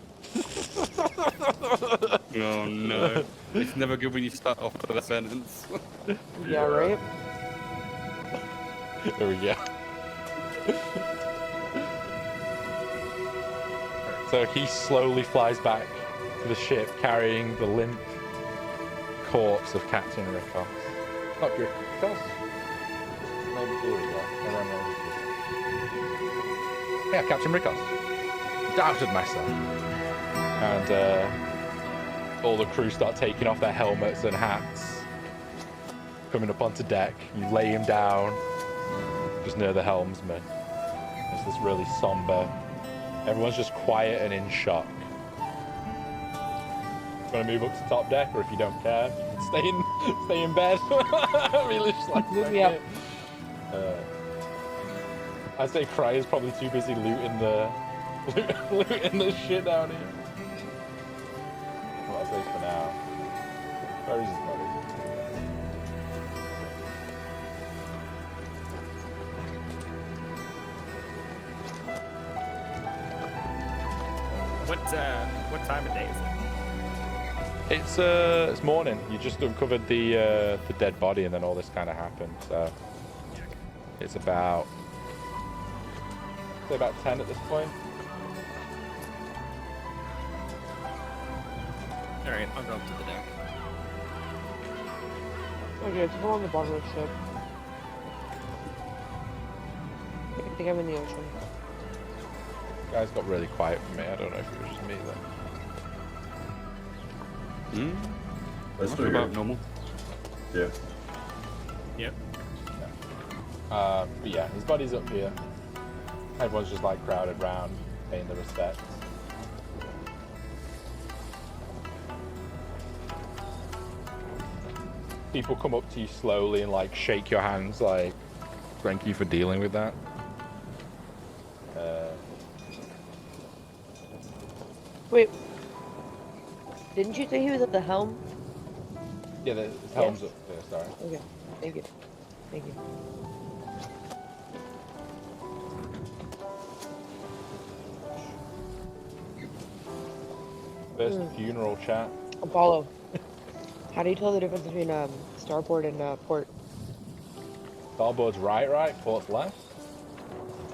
Speaker 4: Oh no. It's never good when you start off with a sentence.
Speaker 6: Yeah, right?
Speaker 1: There we go. So he slowly flies back to the ship, carrying the limp corpse of Captain Rickos. Not good. Rickos? Yeah, Captain Rickos. Doubted myself. And all the crew start taking off their helmets and hats. Coming up onto deck, you lay him down, just near the helmsman. There's this really somber. Everyone's just quiet and in shock. Want to move up to top deck, or if you don't care, you can stay in bed. Really just like
Speaker 6: Move me up.
Speaker 1: I'd say Cry is probably too busy looting the shit down here. Well, I'll say for now. Where is his body?
Speaker 3: What time of day is it?
Speaker 1: It's morning. You just uncovered the dead body, and then all this kind of happened. So it's about 10 at this point.
Speaker 3: All right, I'll go up to the deck.
Speaker 6: Okay, it's on the bottom of the ship. I think I'm in the ocean.
Speaker 1: Guys got really quiet for me. I don't know if it was just me though.
Speaker 2: That's
Speaker 4: That's
Speaker 2: still
Speaker 4: about
Speaker 2: good.
Speaker 4: normal.
Speaker 2: Yeah.
Speaker 3: Yep.
Speaker 1: But yeah, his body's up here. Everyone's just like crowded round, paying the respects. People come up to you slowly and like shake your hands, like, thank you for dealing with that.
Speaker 6: Wait. Didn't you say he was at the helm?
Speaker 1: Yeah, the helm's
Speaker 6: Yes.
Speaker 1: up there, sorry.
Speaker 6: Okay. Thank you. Thank you.
Speaker 1: First funeral chat.
Speaker 6: Apollo. How do you tell the difference between starboard and port?
Speaker 1: Starboard's right, port's left.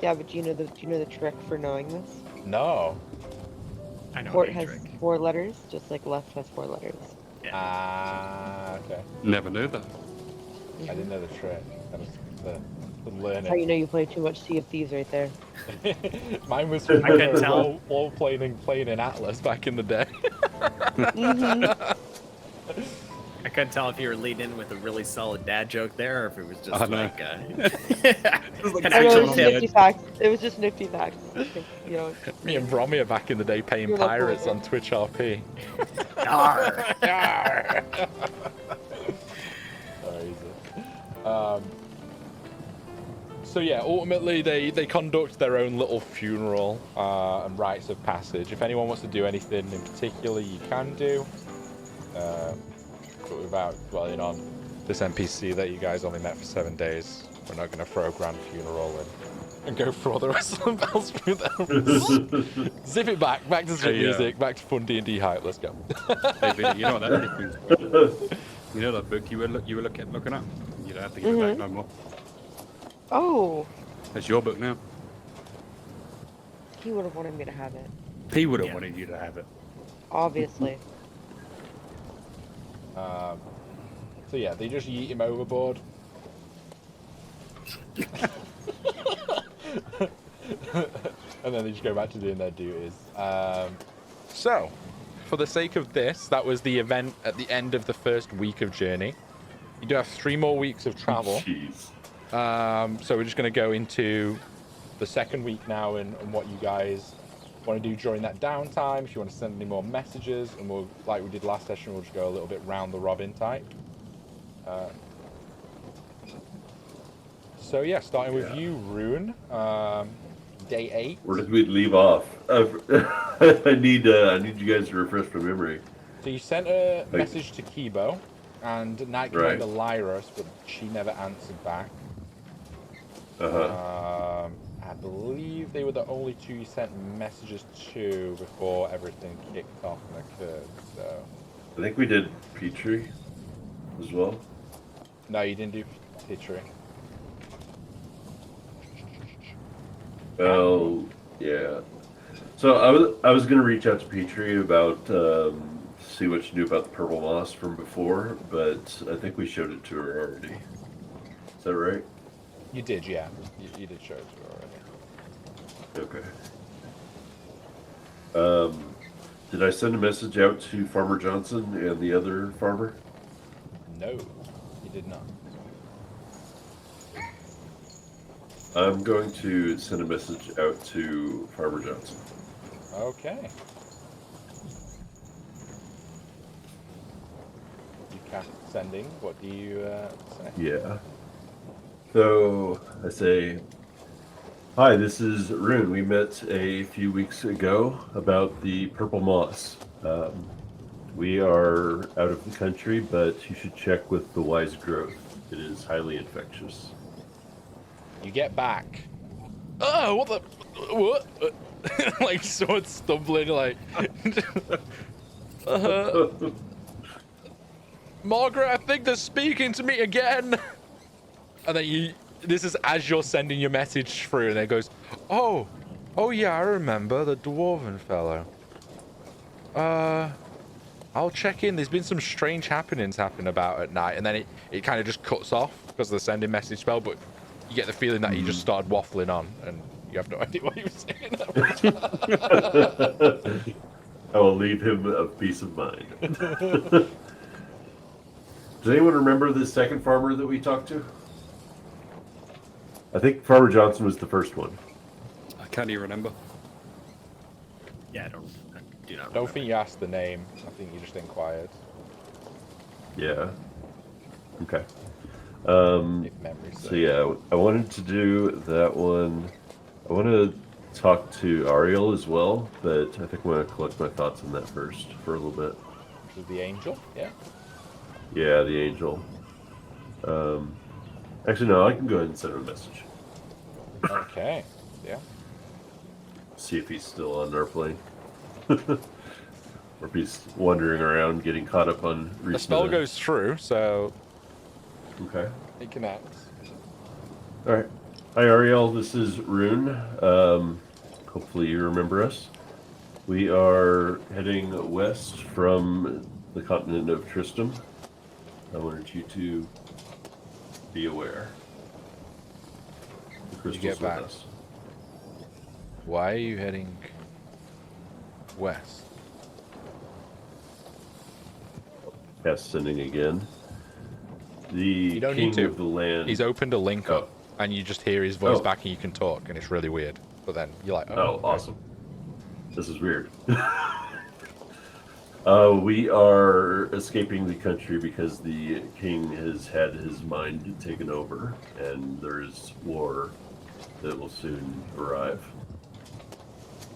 Speaker 6: Yeah, but do you know the trick for knowing this?
Speaker 1: No.
Speaker 3: I know.
Speaker 6: Port
Speaker 3: a
Speaker 6: has
Speaker 3: trick.
Speaker 6: 4 letters, just like left has 4 letters.
Speaker 3: Yeah.
Speaker 1: Ah, okay.
Speaker 4: Never knew that.
Speaker 1: I didn't know the trick. That was the
Speaker 6: That's
Speaker 1: learning.
Speaker 6: how you know you play too much Sea of Thieves right there.
Speaker 1: Mine was from
Speaker 3: I couldn't tell.
Speaker 1: all playing in Atlas back in the day.
Speaker 6: Mm-hmm.
Speaker 3: I couldn't tell if you were leading in with a really solid dad joke there, or if it was just
Speaker 4: I know.
Speaker 3: like,
Speaker 4: like
Speaker 3: an
Speaker 6: I know,
Speaker 3: actual
Speaker 6: it was
Speaker 3: tip.
Speaker 6: nifty facts. It was just nifty facts. You know,
Speaker 1: Me and Bromia back in the day paying
Speaker 6: You're not
Speaker 1: pirates
Speaker 6: cool,
Speaker 1: on Twitch RP.
Speaker 3: Arr.
Speaker 1: Yarr. Oh, easy. So yeah, ultimately they conduct their own little funeral and rites of passage. If anyone wants to do anything in particular, you can do. But without dwelling on this NPC that you guys only met for 7 days, we're not going to throw a grand funeral and go through all the rest of the bells through them. Zip it back to some
Speaker 4: Hey,
Speaker 1: music, back to fun D&D hype. Let's go.
Speaker 4: Hey, Vinny, you know what that means? You know that book you were looking at? You don't have to give it back no more.
Speaker 6: oh,
Speaker 4: It's your book now.
Speaker 6: he would have wanted me to have it.
Speaker 4: He would have
Speaker 3: Yeah.
Speaker 4: wanted you to have it.
Speaker 6: Obviously.
Speaker 1: So yeah, they just yeet him overboard. And then they just go back to doing their duties. So, for the sake of this, that was the event at the end of the first week of journey. You do have 3 more weeks of travel.
Speaker 2: Jeez.
Speaker 1: So we're just going to go into the second week now and what you guys want to do during that downtime. If you want to send any more messages, and we'll, like we did last session, we'll just go a little bit round the robin type. So yeah, starting with you, Rune. Day 8.
Speaker 2: Where did we leave off? I need you guys to refresh my memory.
Speaker 1: So you sent a message to Kibo and Night
Speaker 2: Right.
Speaker 1: Commander Lyros, but she never answered back.
Speaker 2: Uh-huh.
Speaker 1: I believe they were the only 2 you sent messages to before everything kicked off and occurred. So
Speaker 2: I think we did Petrie as well.
Speaker 1: no, you didn't do Petrie.
Speaker 2: Oh, yeah. So I was gonna reach out to Petrie about see what she knew about the purple moss from before, but I think we showed it to her already. Is that right?
Speaker 1: You did, yeah. You did show it to her already.
Speaker 2: Did I send a message out to Farmer Johnson and the other farmer?
Speaker 1: No, you did not.
Speaker 2: I'm going to send a message out to Farmer Johnson.
Speaker 1: Okay. You cast sending. What do you say?
Speaker 2: Yeah. So I say, hi, this is Rune. We met a few weeks ago about the purple moss. We are out of the country, but you should check with the wise growth. It is highly infectious.
Speaker 1: You get back. Oh, what the? What? Like someone stumbling, like. Margaret, I think they're speaking to me again. And then this is as you're sending your message through, and it goes, oh yeah, I remember the dwarven fellow. I'll check in. There's been some strange happenings happening about at night, and then it kind of just cuts off because of the sending message spell, but you get the feeling that he just started waffling on, and you have no idea what he was saying.
Speaker 2: I will leave him of peace of mind. Does anyone remember the second farmer that we talked to? I think Farmer Johnson was the first one.
Speaker 4: I can't even remember.
Speaker 3: Yeah, I do not
Speaker 1: I don't
Speaker 3: remember.
Speaker 1: think you asked the name. I think you just inquired.
Speaker 2: Yeah. Okay.
Speaker 1: If memory serves.
Speaker 2: So yeah, I wanted to do that one. I want to talk to Ariel as well, but I think I'm going to collect my thoughts on that first for a little bit.
Speaker 1: Which is the angel, yeah.
Speaker 2: Yeah, the angel. Actually, no, I can go ahead and send him a message.
Speaker 1: Okay, yeah.
Speaker 2: See if he's still on our plane. Or if he's wandering around getting caught up on recent
Speaker 1: The spell
Speaker 2: events.
Speaker 1: goes through, so
Speaker 2: Okay.
Speaker 1: it connects.
Speaker 2: Alright. Hi Ariel, this is Rune. Hopefully you remember us. We are heading west from the continent of Tristram. I wanted you to be aware. The crystal's
Speaker 1: get
Speaker 2: with
Speaker 1: back.
Speaker 2: us.
Speaker 1: Why are you heading west?
Speaker 2: Cast sending again. The
Speaker 1: You don't need
Speaker 2: king
Speaker 1: to.
Speaker 2: of the land.
Speaker 1: He's opened a link up, and you just hear his voice
Speaker 2: Oh.
Speaker 1: back, and you can talk, and it's really weird. But then you're like, oh,
Speaker 2: Oh,
Speaker 1: okay.
Speaker 2: awesome. This is weird. We are escaping the country because the king has had his mind taken over, and there's war that will soon arrive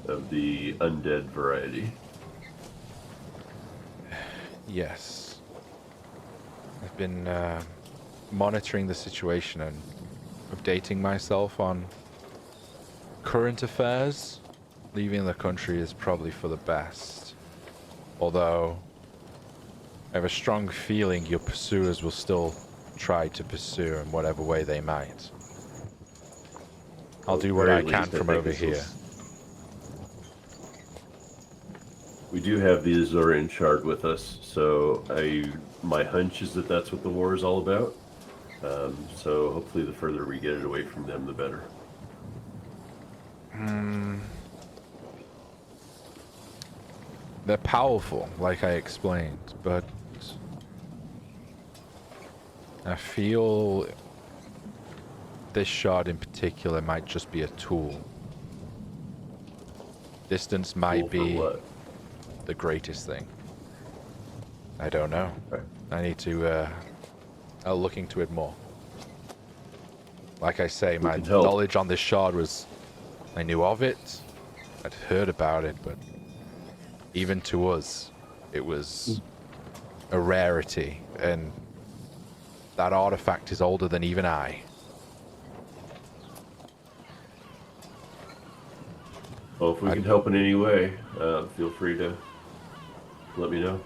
Speaker 2: of the undead variety.
Speaker 1: Yes. I've been monitoring the situation and updating myself on current affairs. Leaving the country is probably for the best. Although, I have a strong feeling your pursuers will still try to pursue in whatever way they might. I'll do what I
Speaker 2: Very
Speaker 1: can
Speaker 2: least,
Speaker 1: from
Speaker 2: think
Speaker 1: over
Speaker 2: this
Speaker 1: here.
Speaker 2: is- We do have the Azorian shard with us, so my hunch is that that's what the war is all about. So hopefully the further we get it away from them, the better.
Speaker 1: They're powerful, like I explained, but I feel this shard in particular might just be a tool. Distance might
Speaker 2: Cool for
Speaker 1: be
Speaker 2: what?
Speaker 1: the greatest thing. I don't know.
Speaker 2: Right.
Speaker 1: I need to I'll look into it more. Like I say, my
Speaker 2: can help.
Speaker 1: knowledge on this shard was, I knew of it, I'd heard about it, but even to us, it was a rarity, and that artifact is older than even I.
Speaker 2: Well, if we can help in any way, feel free to let me know.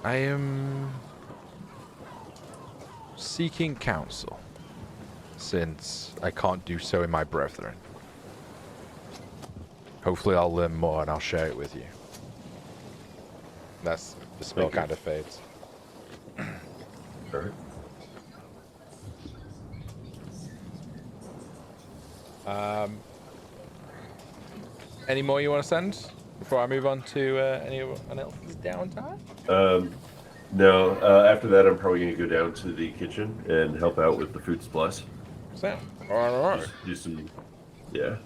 Speaker 1: I am seeking counsel, since I can't do so in my brethren. Hopefully I'll learn more and I'll share it with you. That's the spell
Speaker 2: Thank you.
Speaker 1: kind of fades.
Speaker 2: All right.
Speaker 1: Any more you want to send before I move on to anyone else's downtime?
Speaker 2: No, after that, I'm probably going to go down to the kitchen and help out with the food supplies.
Speaker 1: So, alright.
Speaker 2: Just do some, yeah.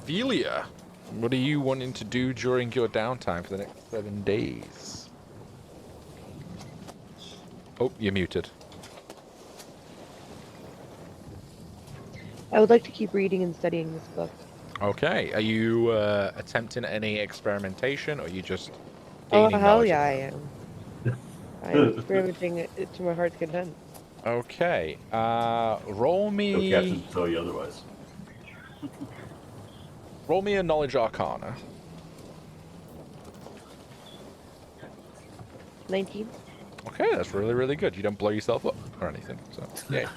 Speaker 1: Velia, what are you wanting to do during your downtime for the next 7 days? Oh, you're muted.
Speaker 6: I would like to keep reading and studying this book.
Speaker 1: Okay, are you attempting any experimentation, or are you just
Speaker 6: Oh,
Speaker 1: gaining
Speaker 6: hell
Speaker 1: knowledge
Speaker 6: yeah,
Speaker 1: of
Speaker 6: I
Speaker 1: it?
Speaker 6: am. I'm experimenting it to my heart's content.
Speaker 1: Okay, roll
Speaker 2: No
Speaker 1: me
Speaker 2: captain to tell you otherwise.
Speaker 1: roll me a knowledge arcana.
Speaker 6: 19.
Speaker 1: Okay, that's really, really good. You don't blow yourself up or anything, so yeah.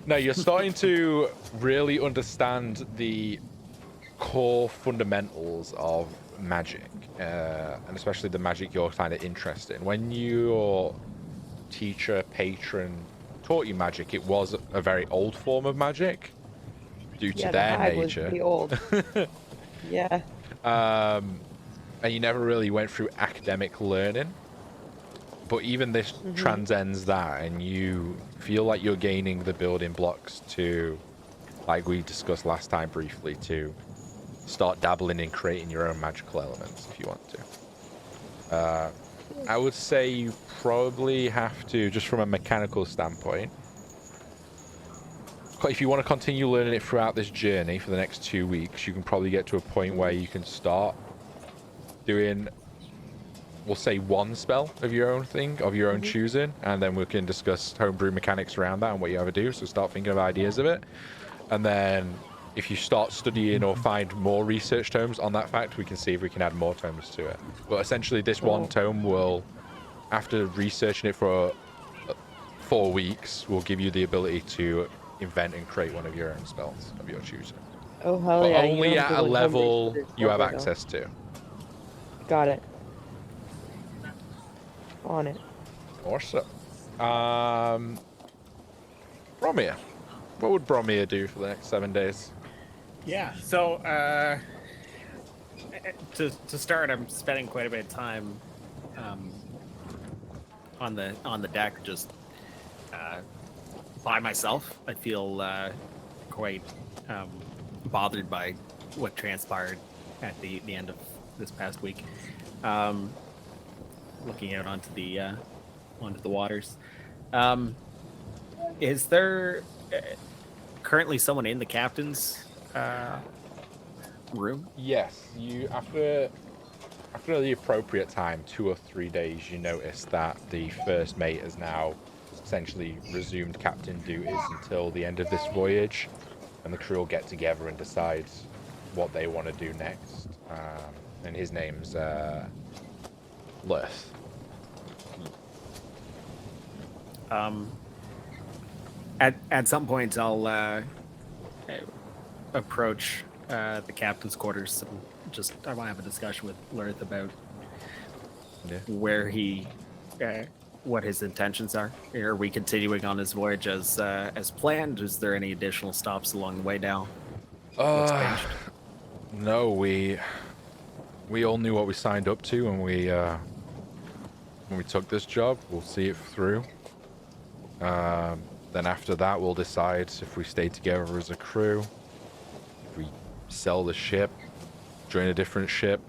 Speaker 1: No, you're starting to really understand the core fundamentals of magic, and especially the magic you're kind of interested in. When your teacher, patron taught you magic, it was a very old form of magic due to
Speaker 6: Yeah, the
Speaker 1: their
Speaker 6: hag was
Speaker 1: nature.
Speaker 6: pretty old. Yeah.
Speaker 1: And you never really went through academic learning. But even this transcends that, and you feel like you're gaining the building blocks to, like we discussed last time briefly, to start dabbling in creating your own magical elements if you want to. I would say you probably have to, just from a mechanical standpoint, if you want to continue learning it throughout this journey for the next 2 weeks, you can probably get to a point where you can start doing, we'll say, one spell of your own thing, of your own choosing, and then we can discuss homebrew mechanics around that and what you ever do. So start thinking of ideas of it. And then if you start studying or find more research tomes on that fact, we can see if we can add more tomes to it. But essentially this one tome will, after researching it for 4 weeks, will give you the ability to invent and create one of your own spells of your choosing.
Speaker 6: Oh hell
Speaker 1: But
Speaker 6: yeah!
Speaker 1: only
Speaker 6: you
Speaker 1: at a
Speaker 6: know,
Speaker 1: level
Speaker 6: this
Speaker 1: you have
Speaker 6: right now.
Speaker 1: access to.
Speaker 6: Got it. On it.
Speaker 1: Awesome. Bromir. What would Bromir do for the next 7 days?
Speaker 3: Yeah. So to start, I'm spending quite a bit of time on the deck, just by myself. I feel quite bothered by what transpired at the end of this past week. Looking out onto the waters. Is there currently someone in the captain's room?
Speaker 1: Yes, you after the appropriate time, 2 or 3 days, you notice that the first mate has now essentially resumed captain duties until the end of this voyage, and the crew will get together and decide what they want to do next. And his name's Lurth.
Speaker 3: At some point, I'll approach the captain's quarters and I want to have a discussion with Lurth about where he, what his intentions are. Are we continuing on his voyage as planned? Is there any additional stops along the way now? What's changed?
Speaker 1: No, we all knew what we signed up to when we took this job. We'll see it through. Then after that, we'll decide if we stay together as a crew, if we sell the ship, join a different ship.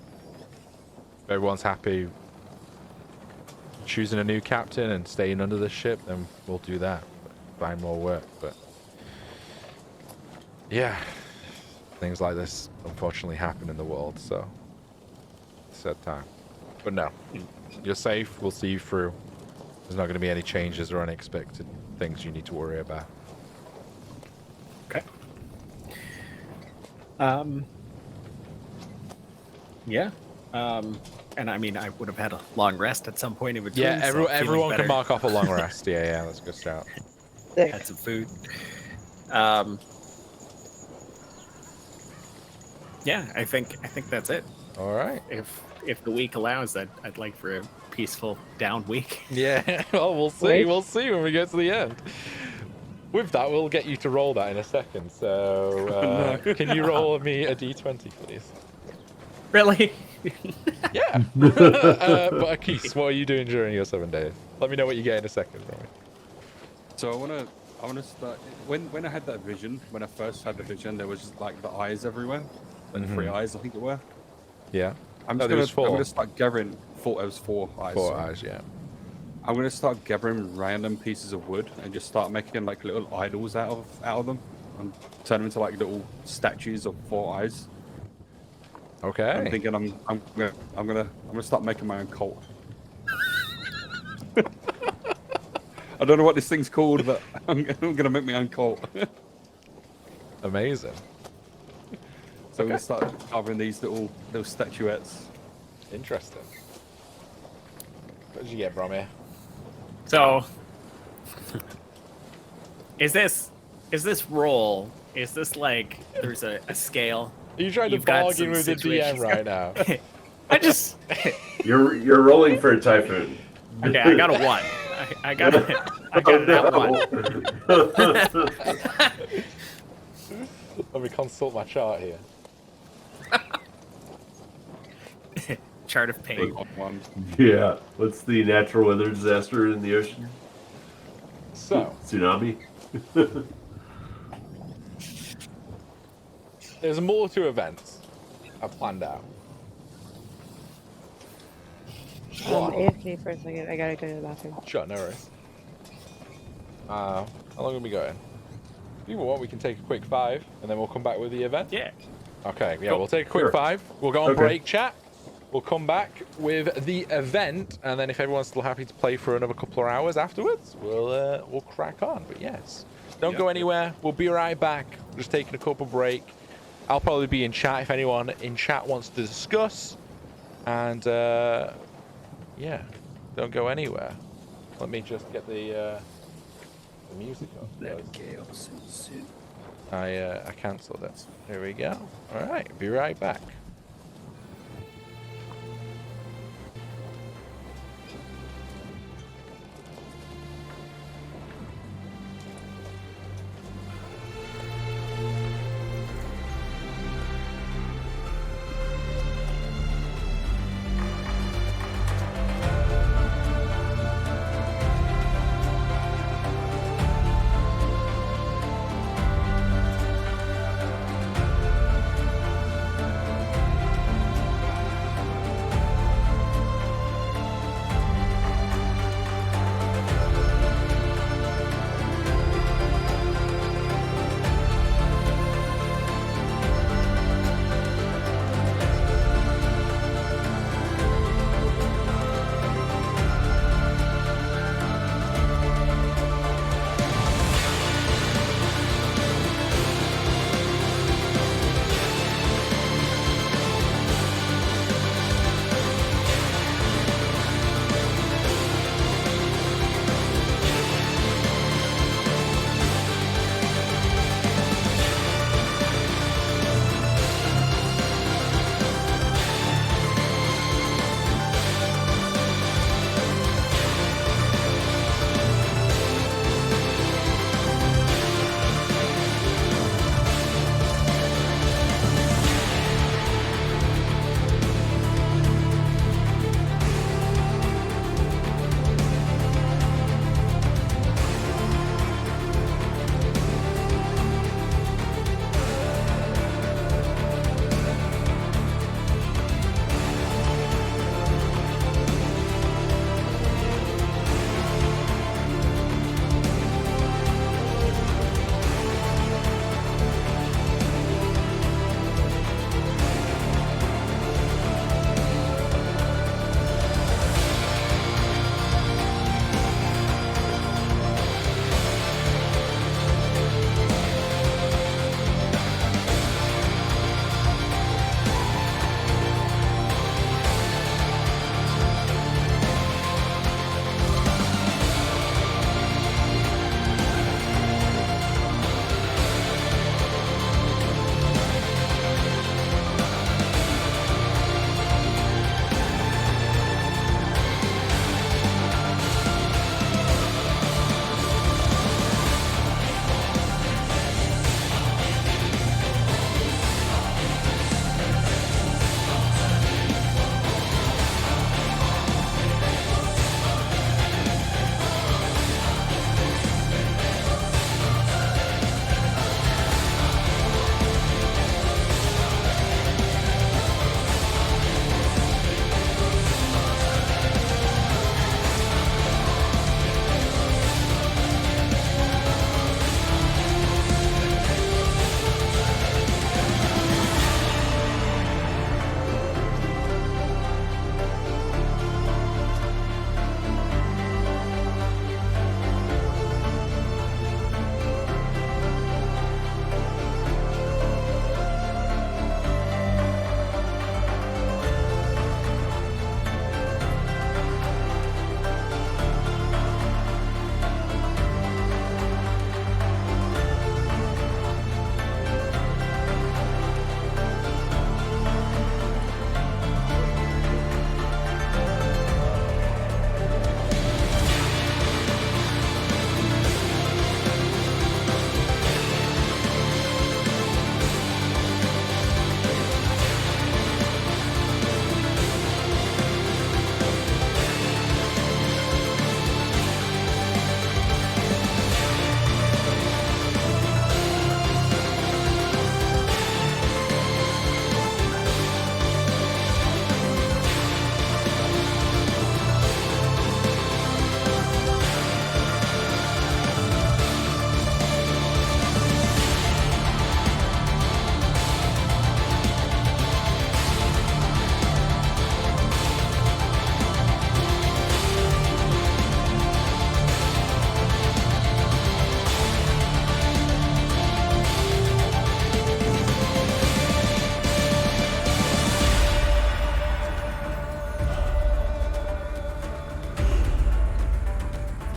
Speaker 1: If everyone's happy choosing a new captain and staying under the ship, then we'll do that. Find more work, but yeah, things like this unfortunately happen in the world, so it's that time. But no, you're safe. We'll see you through. There's not going to be any changes or unexpected things you need to worry about.
Speaker 3: Okay. Yeah. And I mean, I would have had a long rest at some point in between.
Speaker 1: Yeah,
Speaker 3: so
Speaker 1: everyone
Speaker 3: better.
Speaker 1: can mark off a long rest. Yeah, that's a good shout.
Speaker 3: Had some food. Yeah, I think that's it.
Speaker 1: All right.
Speaker 3: If the week allows, I'd like for a peaceful down week.
Speaker 1: Yeah, well, we'll see.
Speaker 6: Right.
Speaker 1: We'll see when we get to the end. With that, we'll get you to roll that in a second. So, can you roll me a d20, please?
Speaker 3: Really?
Speaker 1: Yeah. But Akis, what are you doing during your 7 days? Let me know what you get in a second, Rory.
Speaker 4: So I wanna start when I had that vision. When I first had the vision, there was just like the eyes everywhere, like 3 eyes, I think it were.
Speaker 1: Yeah.
Speaker 4: I'm
Speaker 1: Oh, there was 4.
Speaker 4: gonna start gathering. Thought it was 4 eyes.
Speaker 1: 4
Speaker 4: sorry.
Speaker 1: eyes, yeah.
Speaker 4: I'm gonna start gathering random pieces of wood and just start making like little idols out of them, and turn them into like little statues of 4 eyes.
Speaker 1: Okay.
Speaker 4: I'm thinking I'm gonna start making my own cult. I don't know what this thing's called, but I'm gonna make my own cult.
Speaker 1: Amazing.
Speaker 4: So I'm gonna start carving these little statuettes.
Speaker 1: Interesting. What did you get, Bromir?
Speaker 3: So, is this roll? Is this like there's a scale?
Speaker 1: Are you trying to
Speaker 3: You've got
Speaker 1: bargain
Speaker 3: some
Speaker 1: with the DM
Speaker 3: situations.
Speaker 1: right now?
Speaker 3: I just
Speaker 2: You're rolling for a typhoon.
Speaker 3: okay. I got a 1. I got that 1.
Speaker 1: Let me consult my chart here.
Speaker 3: Chart of pain.
Speaker 4: One.
Speaker 2: Yeah. What's the natural weather disaster in the ocean?
Speaker 1: So,
Speaker 2: Tsunami?
Speaker 1: there's more to events I've planned out.
Speaker 6: AFK for a second. I gotta go to the bathroom.
Speaker 1: Sure, no worries. How long are we going? If you want, we can take a quick 5, and then we'll come back with the event.
Speaker 3: Yeah.
Speaker 1: Okay, yeah,
Speaker 3: Cool.
Speaker 1: we'll take a quick
Speaker 2: Sure.
Speaker 1: 5. We'll go on
Speaker 2: Okay.
Speaker 1: break chat. We'll come back with the event, and then if everyone's still happy to play for another couple of hours afterwards, we'll crack on. But yes, don't go anywhere. We'll be right back. Just taking a couple break. I'll probably be in chat if anyone in chat wants to discuss. And yeah, don't go anywhere. Let me just get the the music up.
Speaker 5: Let chaos ensue.
Speaker 1: I cancelled it. Here we go. All right, be right back.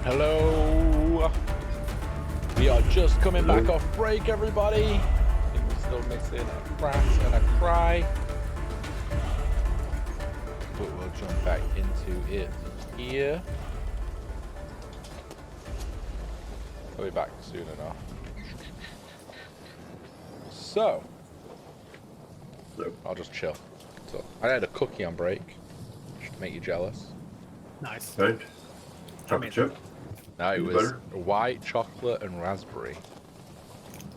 Speaker 1: Hello. We are just coming back off break, everybody. I think we're still missing a crash and a cry. But we'll jump back into it here. I'll be back soon enough. So, I'll just chill. So, I had a cookie on break. Should make you jealous.
Speaker 3: Nice.
Speaker 2: Right? Chocolate chip?
Speaker 1: No, it
Speaker 2: Peanut
Speaker 1: was
Speaker 2: butter?
Speaker 1: white chocolate and raspberry.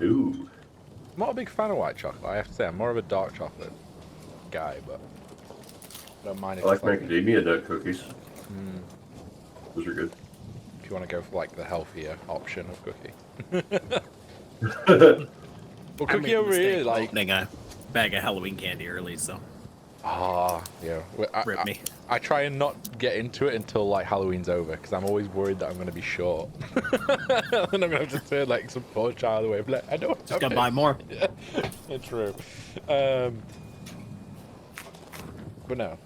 Speaker 2: Ooh.
Speaker 1: I'm not a big fan of white chocolate, I have to say. I'm more of a dark chocolate guy, but I don't mind if
Speaker 2: I like
Speaker 1: it's
Speaker 2: macadamia nut cookies. Those are good.
Speaker 1: if you want to go for like the healthier option of cookie. Well,
Speaker 3: I
Speaker 1: cookie
Speaker 3: made the
Speaker 1: over here,
Speaker 3: mistake of
Speaker 1: like,
Speaker 3: opening a bag of Halloween candy early, so
Speaker 1: yeah.
Speaker 3: rip me.
Speaker 1: I try and not get into it until like Halloween's over because I'm always worried that I'm going to be short. And I'm going to have to turn like some poor child away. Like, I don't
Speaker 3: Just gotta buy more.
Speaker 1: Yeah, it's true. But no,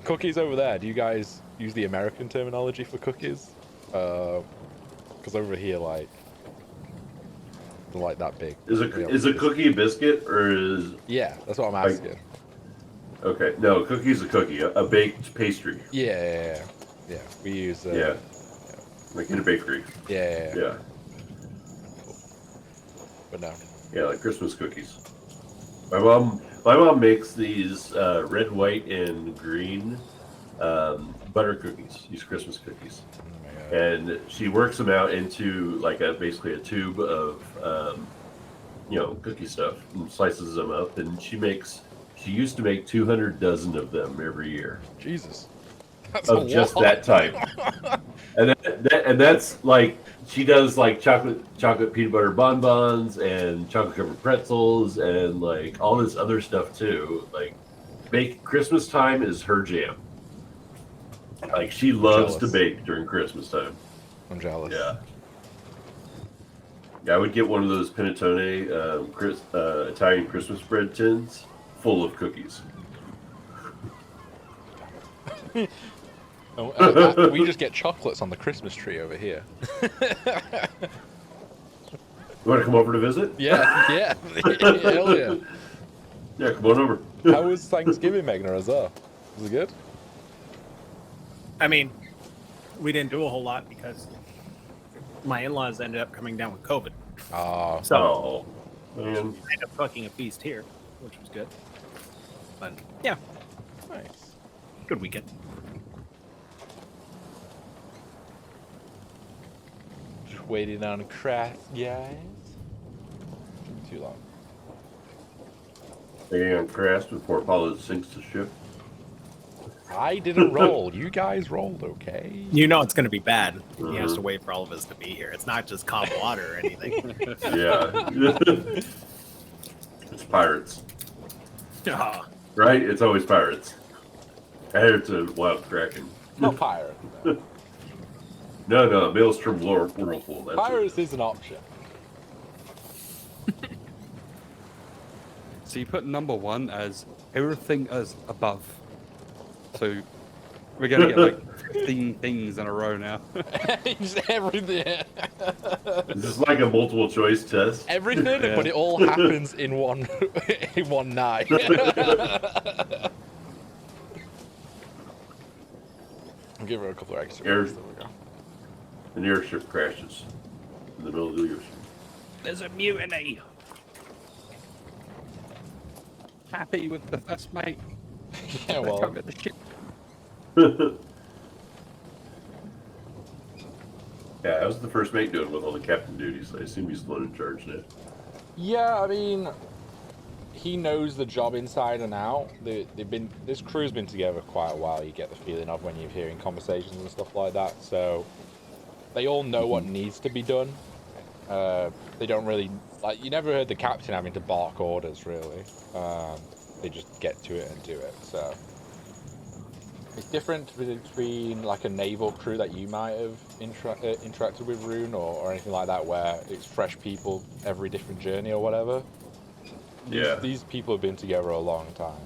Speaker 1: cookies over there. Do you guys use the American terminology for cookies? Because over here, like, they're like that big.
Speaker 2: Is a cookie a biscuit or is
Speaker 1: Yeah, that's what I'm asking.
Speaker 2: okay? No, cookie's a cookie, a baked pastry.
Speaker 1: Yeah. We use.
Speaker 2: Yeah, like in a bakery.
Speaker 1: Yeah.
Speaker 2: Yeah,
Speaker 1: But no.
Speaker 2: yeah, like Christmas cookies. My mom makes these red, white, and green butter cookies. These Christmas cookies. And she works them out into like basically a tube of cookie stuff and slices them up, and she used to make 200 dozen of them every year
Speaker 1: Jesus. That's
Speaker 2: of just that type. and that's like she does like chocolate peanut butter bonbons and chocolate covered pretzels and like all this other stuff too. Like Christmas time is her jam. Like she loves to bake during Christmas time.
Speaker 1: I'm jealous.
Speaker 2: Yeah. I would get one of those panettone Italian Christmas bread tins full of cookies.
Speaker 1: We just get chocolates on the Christmas tree over here.
Speaker 2: You want to come over to visit?
Speaker 1: Yeah. Hell yeah.
Speaker 2: Yeah, come on over.
Speaker 1: How was Thanksgiving, Megna, as well? Was it good?
Speaker 3: I mean, we didn't do a whole lot because my in-laws ended up coming down with COVID.
Speaker 2: Oh, man.
Speaker 3: We ended up fucking a feast here, which was good. But yeah,
Speaker 1: Nice.
Speaker 3: good weekend.
Speaker 1: Just waiting on craft, guys. Too long.
Speaker 2: Hanging on crest before Apollo sinks the ship.
Speaker 1: I didn't roll. You guys rolled, okay?
Speaker 3: You know it's going to be bad. He has to wait for all of us to be here. It's not just calm water or anything.
Speaker 2: Yeah. It's pirates.
Speaker 3: Oh,
Speaker 2: Right? It's always pirates. I heard it's a wild kraken.
Speaker 1: Not pirate. No.
Speaker 2: No, Maelstrom Whirlpool. That's
Speaker 1: Pirates is an option.
Speaker 4: So you put number 1 as everything as above. So we're gonna get like 15 things in a row now.
Speaker 1: Just everything.
Speaker 2: This is like a multiple choice test.
Speaker 1: Everything,
Speaker 4: Yeah.
Speaker 1: but it all happens in one in one night. I'll give her a couple of extra.
Speaker 2: Air-
Speaker 1: There we go.
Speaker 2: An airship crashes in the middle of the ocean.
Speaker 3: there's a mutiny.
Speaker 4: Happy with the first mate.
Speaker 1: Yeah,
Speaker 4: Can't
Speaker 1: well,
Speaker 4: get the ship.
Speaker 2: Yeah, how's the first mate doing with all the captain duties? I assume he's the one in charge now.
Speaker 1: yeah. I mean, he knows the job inside and out. This crew's been together quite a while. You get the feeling of when you're hearing conversations and stuff like that. So they all know what needs to be done. They don't really like. You never heard the captain having to bark orders, really. They just get to it and do it. So it's different between like a naval crew that you might have interacted with, Rune, or anything like that, where it's fresh people every different journey or whatever.
Speaker 2: Yeah.
Speaker 1: These people have been together a long time.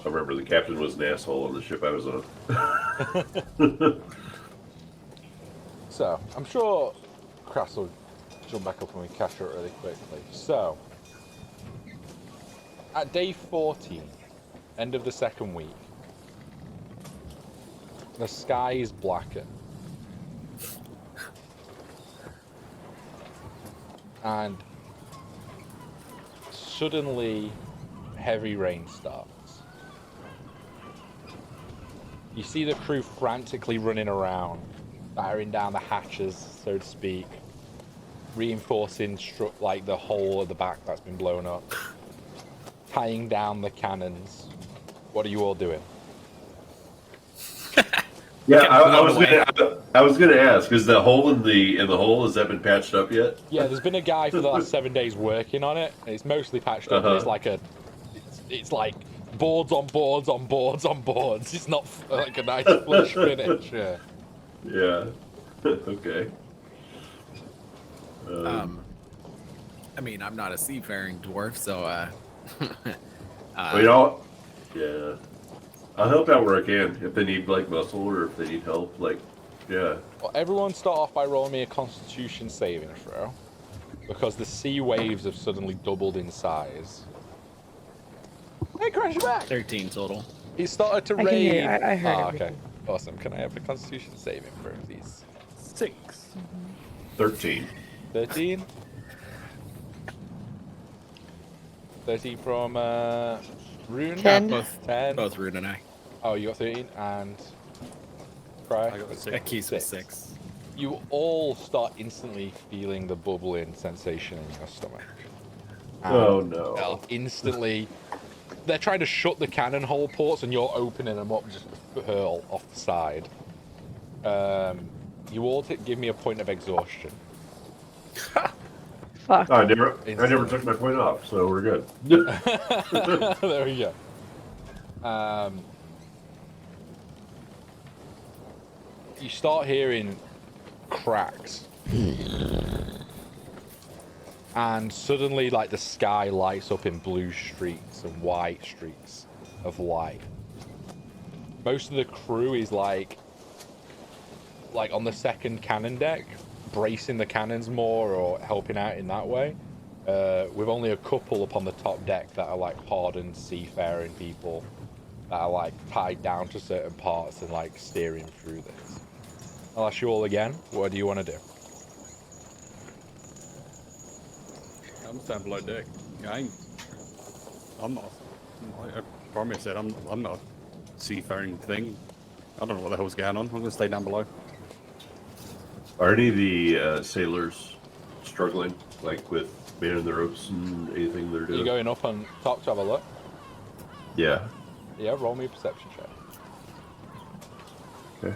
Speaker 2: I remember the captain was an asshole on the ship I was on.
Speaker 1: So I'm sure Crass will jump back up and we catch up really quickly. So, at day 14, end of the second week, the sky is blackened. And suddenly, heavy rain starts. You see the crew frantically running around, firing down the hatches, so to speak, reinforcing like the hole at the back that's been blown up, tying down the cannons. What are you all doing?
Speaker 2: Yeah, I was gonna ask, is the hole in the hole, has that been patched up yet?
Speaker 1: Yeah, there's been a guy for the last 7 days working on it. And it's mostly patched up. But it's like boards on boards on boards on boards. It's not like a nice flush finish. Yeah.
Speaker 2: Yeah. Okay.
Speaker 3: I mean, I'm not a seafaring dwarf, so
Speaker 2: Well, y'all, yeah. I'll help out where I can if they need like muscle or if they need help. Like, yeah.
Speaker 1: Well, everyone start off by rolling me a Constitution saving throw, because the sea waves have suddenly doubled in size. Hey, crash your back!
Speaker 3: 13 total.
Speaker 1: He started to
Speaker 6: I can hear
Speaker 1: rave.
Speaker 6: you. I heard
Speaker 1: Okay,
Speaker 6: everything.
Speaker 1: awesome. Can I have a Constitution saving throw, please?
Speaker 4: 6.
Speaker 2: 13.
Speaker 1: 13. 13 from Rune.
Speaker 6: 10.
Speaker 3: Both Rune and I.
Speaker 1: Oh, you got 13 and Cry.
Speaker 4: I got 6.
Speaker 3: Keys was 6.
Speaker 1: You all start instantly feeling the bubbling sensation in your stomach.
Speaker 2: Oh
Speaker 1: And
Speaker 2: no.
Speaker 1: they'll instantly, they're trying to shut the cannon hole ports, and you're opening them up just to hurl off the side. You all give me a point of exhaustion.
Speaker 6: Fuck.
Speaker 2: I never took my point off, so we're good.
Speaker 1: There we go. You start hearing cracks. And suddenly, like, the sky lights up in blue streaks and white streaks of light. Most of the crew is like on the second cannon deck, bracing the cannons more or helping out in that way. With only a couple up on the top deck that are like hardened seafaring people that are like tied down to certain parts and like steering through this. I'll ask you all again, what do you want to do?
Speaker 4: I'm standing below deck. I'm not. I promise that I'm not a seafaring thing. I don't know what the hell's going on. I'm gonna stay down below.
Speaker 2: Are any of the sailors struggling, like with manning the ropes and anything they're doing?
Speaker 1: You going up on top to have a look?
Speaker 2: Yeah.
Speaker 1: Yeah, roll me a perception check.
Speaker 2: Okay.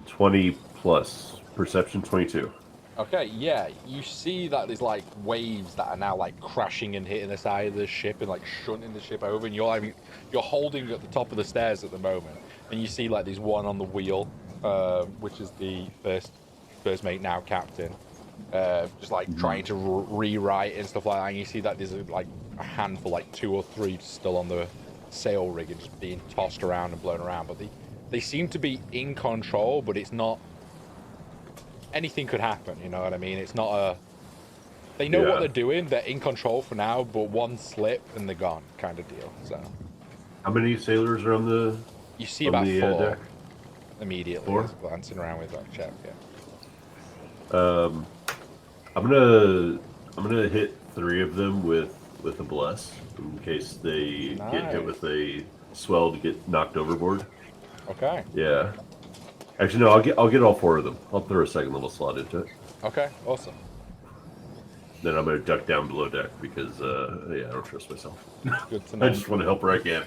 Speaker 2: 20 plus perception, 22.
Speaker 1: Okay, yeah, you see that there's like waves that are now like crashing and hitting the side of the ship and like shunting the ship over, and you're holding at the top of the stairs at the moment, and you see like there's one on the wheel, which is the first mate, now captain, just like trying to rewrite and stuff like that, and you see that there's like a handful, like 2 or 3 still on the sail rig and just being tossed around and blown around, but they seem to be in control, but it's not. Anything could happen, you know what I mean? It's not a... They know what they're doing, they're in control for now, but one slip and they're gone, kind of deal, so...
Speaker 2: How many sailors are on the
Speaker 1: You see about 4
Speaker 2: deck?
Speaker 1: immediately,
Speaker 2: 4?
Speaker 1: just glancing around with that check, yeah.
Speaker 2: I'm gonna hit 3 of them with a bless in case they get hit with a swell to get knocked overboard.
Speaker 1: Okay.
Speaker 2: Yeah. Actually, no. I'll get all 4 of them. I'll throw a second level slot into it.
Speaker 1: Okay, awesome.
Speaker 2: Then I'm gonna duck down below deck because I don't trust myself.
Speaker 1: Good to know.
Speaker 2: I just want to help where I can.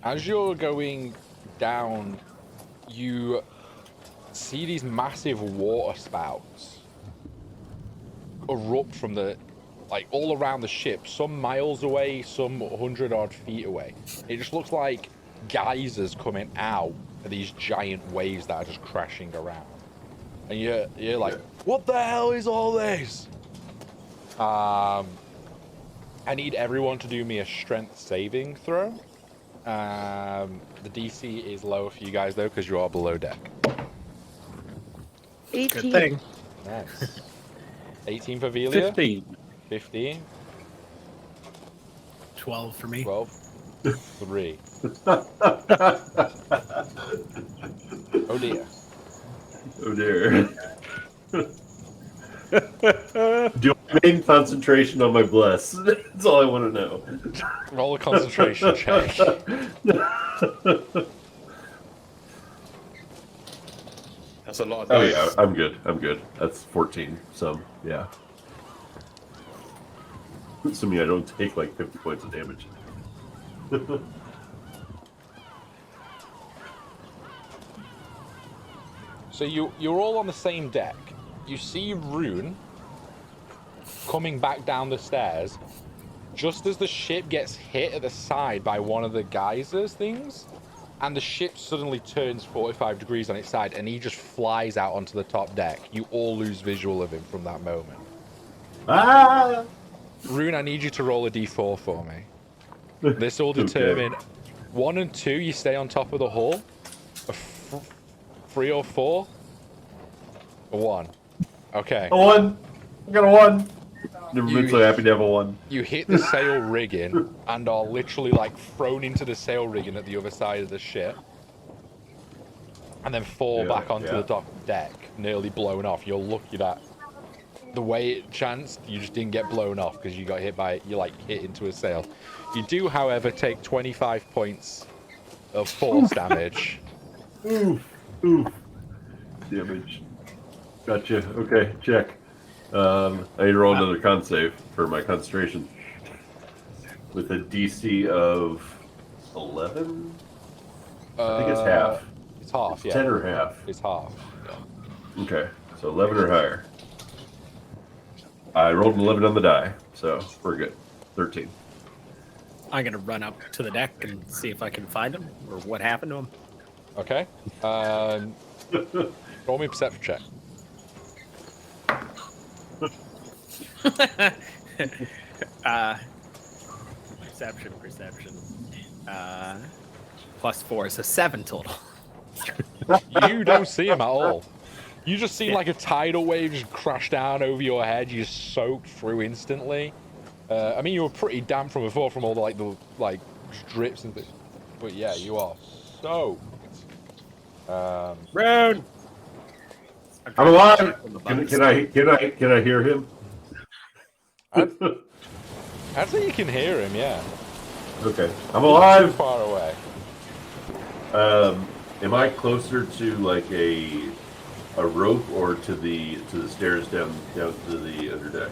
Speaker 1: As you're going down, you see these massive water spouts erupt from the, like, all around the ship, some miles away, some 100-odd feet away. It just looks like geysers coming out of these giant waves that are just crashing around. And you're like, what the hell is all this? I need everyone to do me a strength saving throw. The DC is lower for you guys though, because you are below deck.
Speaker 3: Good
Speaker 6: 18.
Speaker 3: thing.
Speaker 1: Nice. 18 for Velia.
Speaker 4: 15.
Speaker 1: 15.
Speaker 5: 12 for me.
Speaker 1: 12. 3. Oh dear.
Speaker 2: Oh dear. Do I maintain concentration on my bless? That's all I want to know.
Speaker 1: Roll a concentration check.
Speaker 7: That's a lot of
Speaker 2: Oh
Speaker 7: dice.
Speaker 2: yeah, I'm good. I'm good. That's 14. So yeah. Assuming I don't take like 50 points of damage.
Speaker 1: So you're all on the same deck. You see Rune coming back down the stairs just as the ship gets hit at the side by one of the geysers things, and the ship suddenly turns 45 degrees on its side and he just flies out onto the top deck. You all lose visual of him from that moment.
Speaker 2: Ah!
Speaker 1: Rune, I need you to roll a d4 for me. This will determine 1 and 2, you stay on top of the hull. 3 or 4, or 1. Okay.
Speaker 2: A 1. I got a 1. Never been so happy to have a 1.
Speaker 1: You hit the sail rigging and are literally like thrown into the sail rigging at the other side of the ship, and then fall back onto the top deck, nearly blown off. You're lucky that the way it chanced, you just didn't get blown off because you got hit by you like hit into a sail. You do, however, take 25 points of force damage.
Speaker 2: Oof. Damage. Gotcha. Okay, check. I need to roll another con save for my concentration. With a DC of 11? I think it's half.
Speaker 1: It's half, yeah.
Speaker 2: 10 or half.
Speaker 1: It's half. Yeah.
Speaker 2: Okay, so 11 or higher. I rolled an 11 on the die, so we're good. 13.
Speaker 3: I'm gonna run up to the deck and see if I can find him or what happened to him.
Speaker 1: Okay. Roll me a perception check.
Speaker 3: Perception. +4, so 7 total.
Speaker 1: You don't see him at all. You just see like a tidal wave just crash down over your head. You just soaked through instantly. I mean, you were pretty damp from before from all the drips and things. But yeah, you are soaked.
Speaker 3: Rune!
Speaker 2: I'm alive! Can I hear him?
Speaker 1: I'd say you can hear him, yeah.
Speaker 2: Okay. I'm
Speaker 1: Too
Speaker 2: alive!
Speaker 1: far away.
Speaker 2: Am I closer to like a rope or to the stairs down to the underdeck?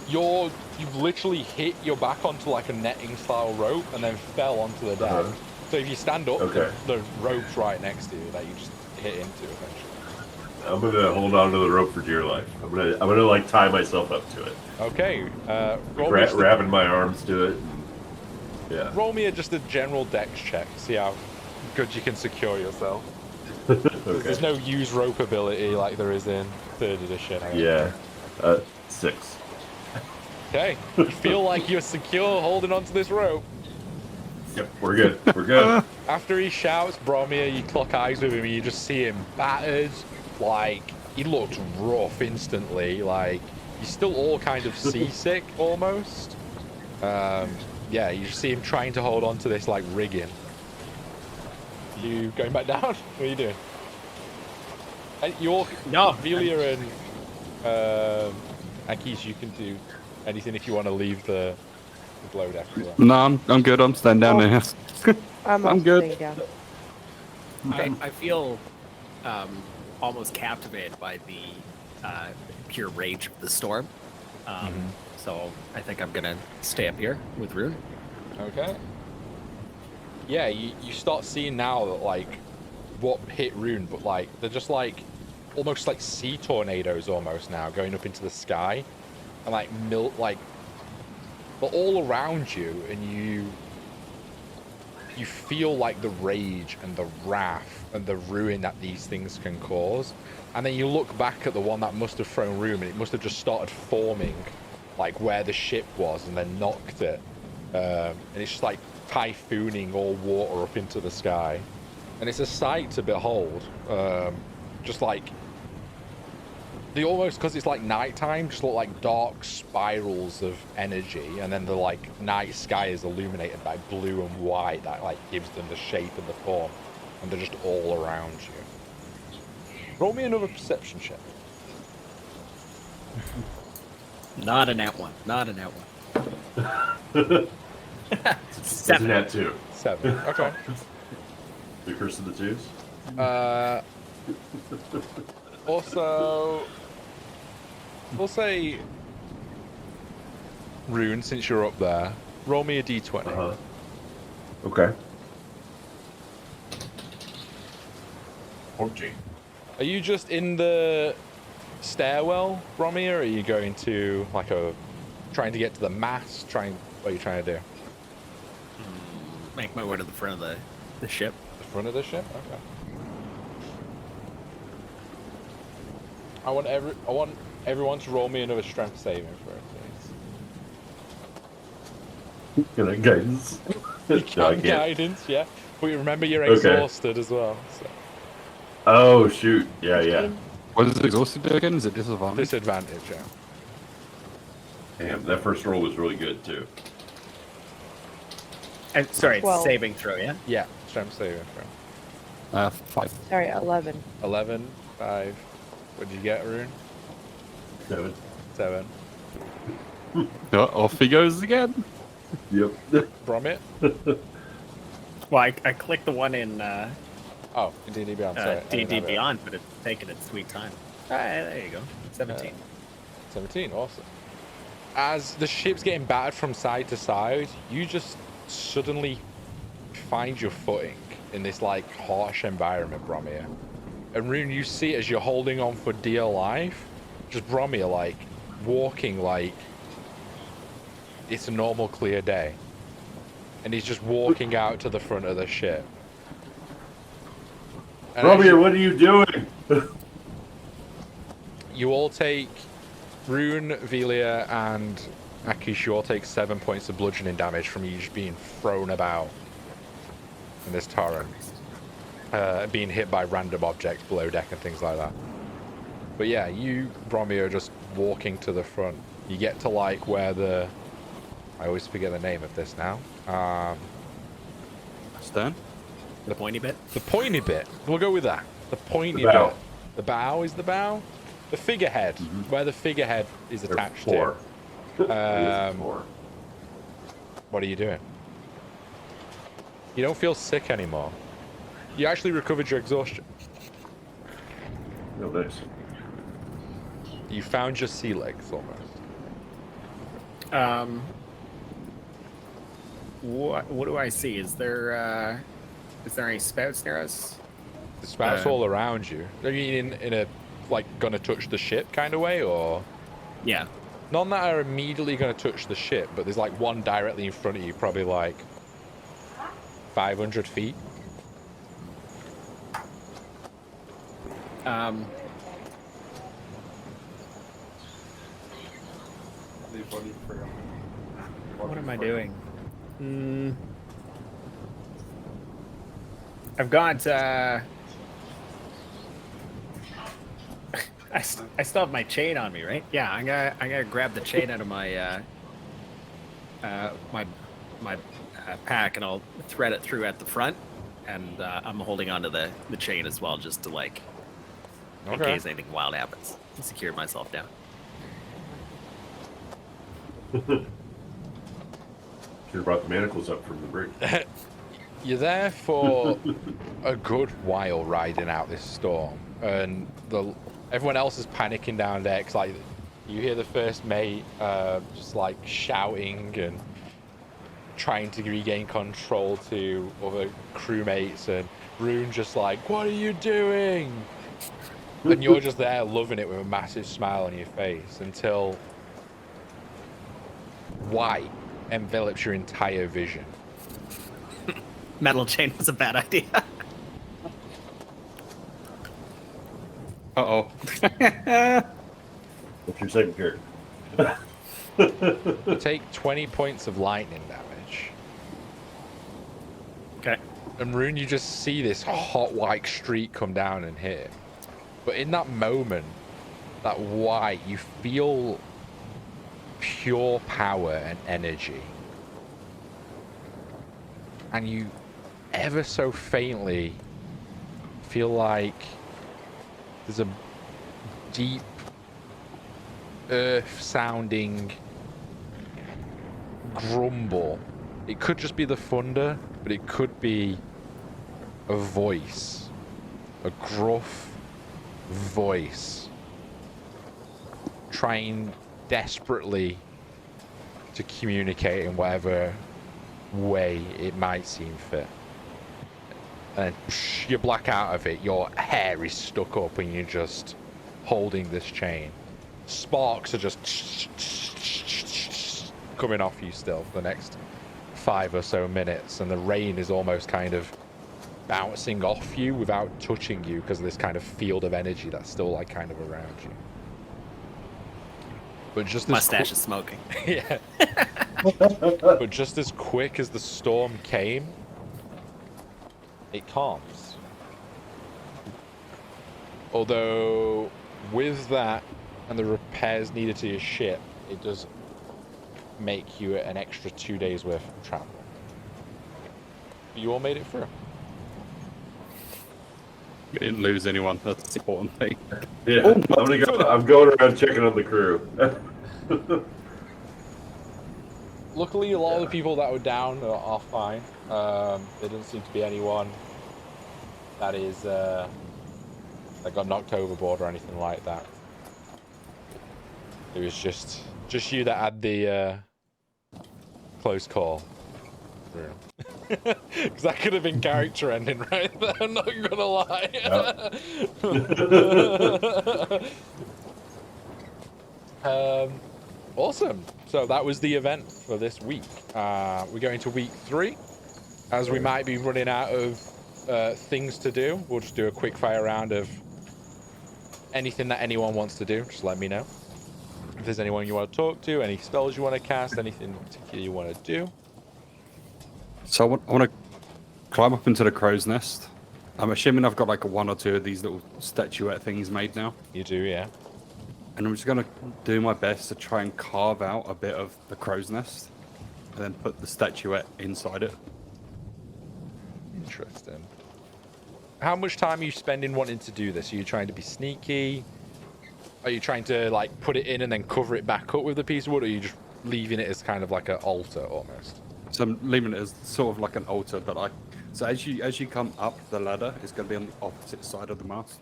Speaker 1: You've literally hit your back onto like a netting style rope and then fell onto the deck. So if you stand up, the rope's right next to you that you just hit into eventually.
Speaker 2: I'm gonna hold on to the rope for dear life. I'm gonna like tie myself up to it.
Speaker 1: Okay.
Speaker 2: Wrapping my arms to it. Yeah.
Speaker 1: Roll me just a general dex check. See how good you can secure yourself.
Speaker 2: Okay.
Speaker 1: There's no use rope ability like there is in 3rd edition.
Speaker 2: Yeah. 6.
Speaker 1: Okay. You feel like you're secure holding onto this rope.
Speaker 2: Yep, we're good. We're good.
Speaker 1: After he shouts, Bromir, you clock eyes with him and you just see him battered. Like, he looked rough instantly. Like, he's still all kind of seasick almost. Yeah, you just see him trying to hold on to this, like, rigging. You going back down? What are you doing? And Velia and Akis, you can do anything if you want to leave the below deck as well.
Speaker 4: No, I'm good. I'm standing down there.
Speaker 6: I'm
Speaker 4: good.
Speaker 6: staying down.
Speaker 3: I feel almost captivated by the pure rage of the storm. So I think I'm gonna stay up here with Rune.
Speaker 1: Okay. Yeah, you start seeing now that like what hit Rune, but like they're just like almost like sea tornadoes almost now going up into the sky, and like but all around you, and you feel like the rage and the wrath and the ruin that these things can cause. And then you look back at the one that must have thrown Rune, and it must have just started forming like where the ship was and then knocked it. And it's just like typhooning all water up into the sky. And it's a sight to behold. Just like they almost, because it's like nighttime, just look like dark spirals of energy, and then the like night sky is illuminated by blue and white that like gives them the shape and the form, and they're just all around you. Roll me another perception check.
Speaker 3: Not an at one. Not an at one.
Speaker 2: It's an at 2.
Speaker 1: 7. Okay.
Speaker 2: The curse of the twos.
Speaker 1: Also, we'll say, Rune, since you're up there, roll me a d20.
Speaker 2: Okay. 14.
Speaker 1: Are you just in the stairwell, Bromir, or are you going to, like, trying to get to the mast? What are you trying to do?
Speaker 3: Make my way to the front of the ship.
Speaker 1: The front of the ship? Okay. I want everyone to roll me another strength saving throw, please.
Speaker 2: Can I guidance?
Speaker 1: You can
Speaker 2: I can't.
Speaker 1: guidance, yeah. But you remember you're
Speaker 2: Okay.
Speaker 1: exhausted as well. So.
Speaker 2: Oh shoot! Yeah.
Speaker 4: What does exhausted do again? Is it disadvantage?
Speaker 1: Disadvantage, yeah.
Speaker 2: Damn, that first roll was really good too.
Speaker 3: And sorry, it's
Speaker 6: 12.
Speaker 3: saving throw, yeah?
Speaker 1: Yeah, strength saving throw.
Speaker 4: 5.
Speaker 6: Sorry, 11.
Speaker 1: 11, 5. What did you get, Rune?
Speaker 2: 7.
Speaker 1: 7.
Speaker 4: Off he goes again.
Speaker 2: Yep.
Speaker 1: Bromit?
Speaker 3: Well, I clicked the one in
Speaker 1: Oh, in D&D Beyond. Sorry, I didn't
Speaker 3: D&D
Speaker 1: have it.
Speaker 3: Beyond, but it's taking its sweet time. All right, there you go. 17.
Speaker 1: 17, awesome. As the ship's getting battered from side to side, you just suddenly find your footing in this like harsh environment, Bromir. And Rune, you see it as you're holding on for dear life, just Bromir like walking like it's a normal clear day. And he's just walking out to the front of the ship. And as
Speaker 2: Romeo, what are you doing?
Speaker 1: you all take, Rune, Velia, and Akish, you all take 7 points of bludgeoning damage from you just being thrown about in this torrent. Being hit by random objects below deck and things like that. But yeah, you, Bromir, are just walking to the front. You get to like where the... I always forget the name of this now.
Speaker 4: Stern?
Speaker 3: The pointy bit?
Speaker 1: The pointy bit. We'll go with that. The pointy
Speaker 2: The bow.
Speaker 1: bit. The bow is the bow? The figurehead. Where the figurehead is
Speaker 2: There are
Speaker 1: attached
Speaker 2: 4.
Speaker 1: to.
Speaker 2: 4.
Speaker 1: What are you doing? You don't feel sick anymore. You actually recovered your exhaustion.
Speaker 2: Oh, nice.
Speaker 1: You found your sea legs almost.
Speaker 3: What do I see? Is there any spouts near us?
Speaker 1: The spouts all around you. Are you in a like gonna touch the ship kind of way, or
Speaker 3: Yeah.
Speaker 1: none that are immediately gonna touch the ship, but there's like one directly in front of you, probably like 500 feet.
Speaker 3: What am I doing? I've got I still have my chain on me, right? Yeah, I gotta grab the chain out of my my pack, and I'll thread it through at the front, and I'm holding onto the chain as well, just to like in
Speaker 1: Okay.
Speaker 3: case anything wild happens, to secure myself down.
Speaker 2: Should have brought the manacles up from the brig.
Speaker 1: You're there for a good while riding out this storm, and everyone else is panicking down there. 'Cause like you hear the first mate just like shouting and trying to regain control to other crewmates, and Rune just like, "What are you doing?" And you're just there loving it with a massive smile on your face until white envelops your entire vision.
Speaker 3: Metal chain was a bad idea.
Speaker 4: Uh-oh.
Speaker 2: What's your second character?
Speaker 1: You take 20 points of lightning damage.
Speaker 3: Okay.
Speaker 1: And Rune, you just see this hot white streak come down and hit him. But in that moment, that white, you feel pure power and energy. And you ever so faintly feel like there's a deep earth sounding grumble. It could just be the thunder, but it could be a voice, a gruff voice trying desperately to communicate in whatever way it might seem fit. And you black out of it, your hair is stuck up and you're just holding this chain. Sparks are just coming off you still for the next 5 or so minutes, and the rain is almost kind of bouncing off you without touching you because of this kind of field of energy that's still like kind of around you. But just
Speaker 3: Mustache is smoking.
Speaker 1: yeah. But just as quick as the storm came, it calms. Although with that and the repairs needed to your ship, it does make you an extra 2 days worth of travel. But you all made it through.
Speaker 4: We didn't lose anyone. That's the important thing.
Speaker 2: Yeah, I'm going around checking on the crew.
Speaker 1: Luckily, a lot of the people that were down are fine. There doesn't seem to be anyone that is that got knocked overboard or anything like that. It was just you that had the close call. Because that could have been character ending right there, I'm not gonna lie. Awesome. So that was the event for this week. We're going to week 3. As we might be running out of things to do, we'll just do a quick fire round of anything that anyone wants to do. Just let me know. If there's anyone you want to talk to, any spells you want to cast, anything particular you want to do.
Speaker 4: So I want to climb up into the crow's nest. I'm assuming I've got like 1 or 2 of these little statuette things made now.
Speaker 1: You do, yeah.
Speaker 4: And I'm just going to do my best to try and carve out a bit of the crow's nest and then put the statuette inside it.
Speaker 1: Interesting. How much time are you spending wanting to do this? Are you trying to be sneaky? Are you trying to like put it in and then cover it back up with a piece of wood, or are you just leaving it as kind of like an altar almost?
Speaker 4: So I'm leaving it as sort of like an altar, but so as you come up the ladder, it's going to be on the opposite side of the mast.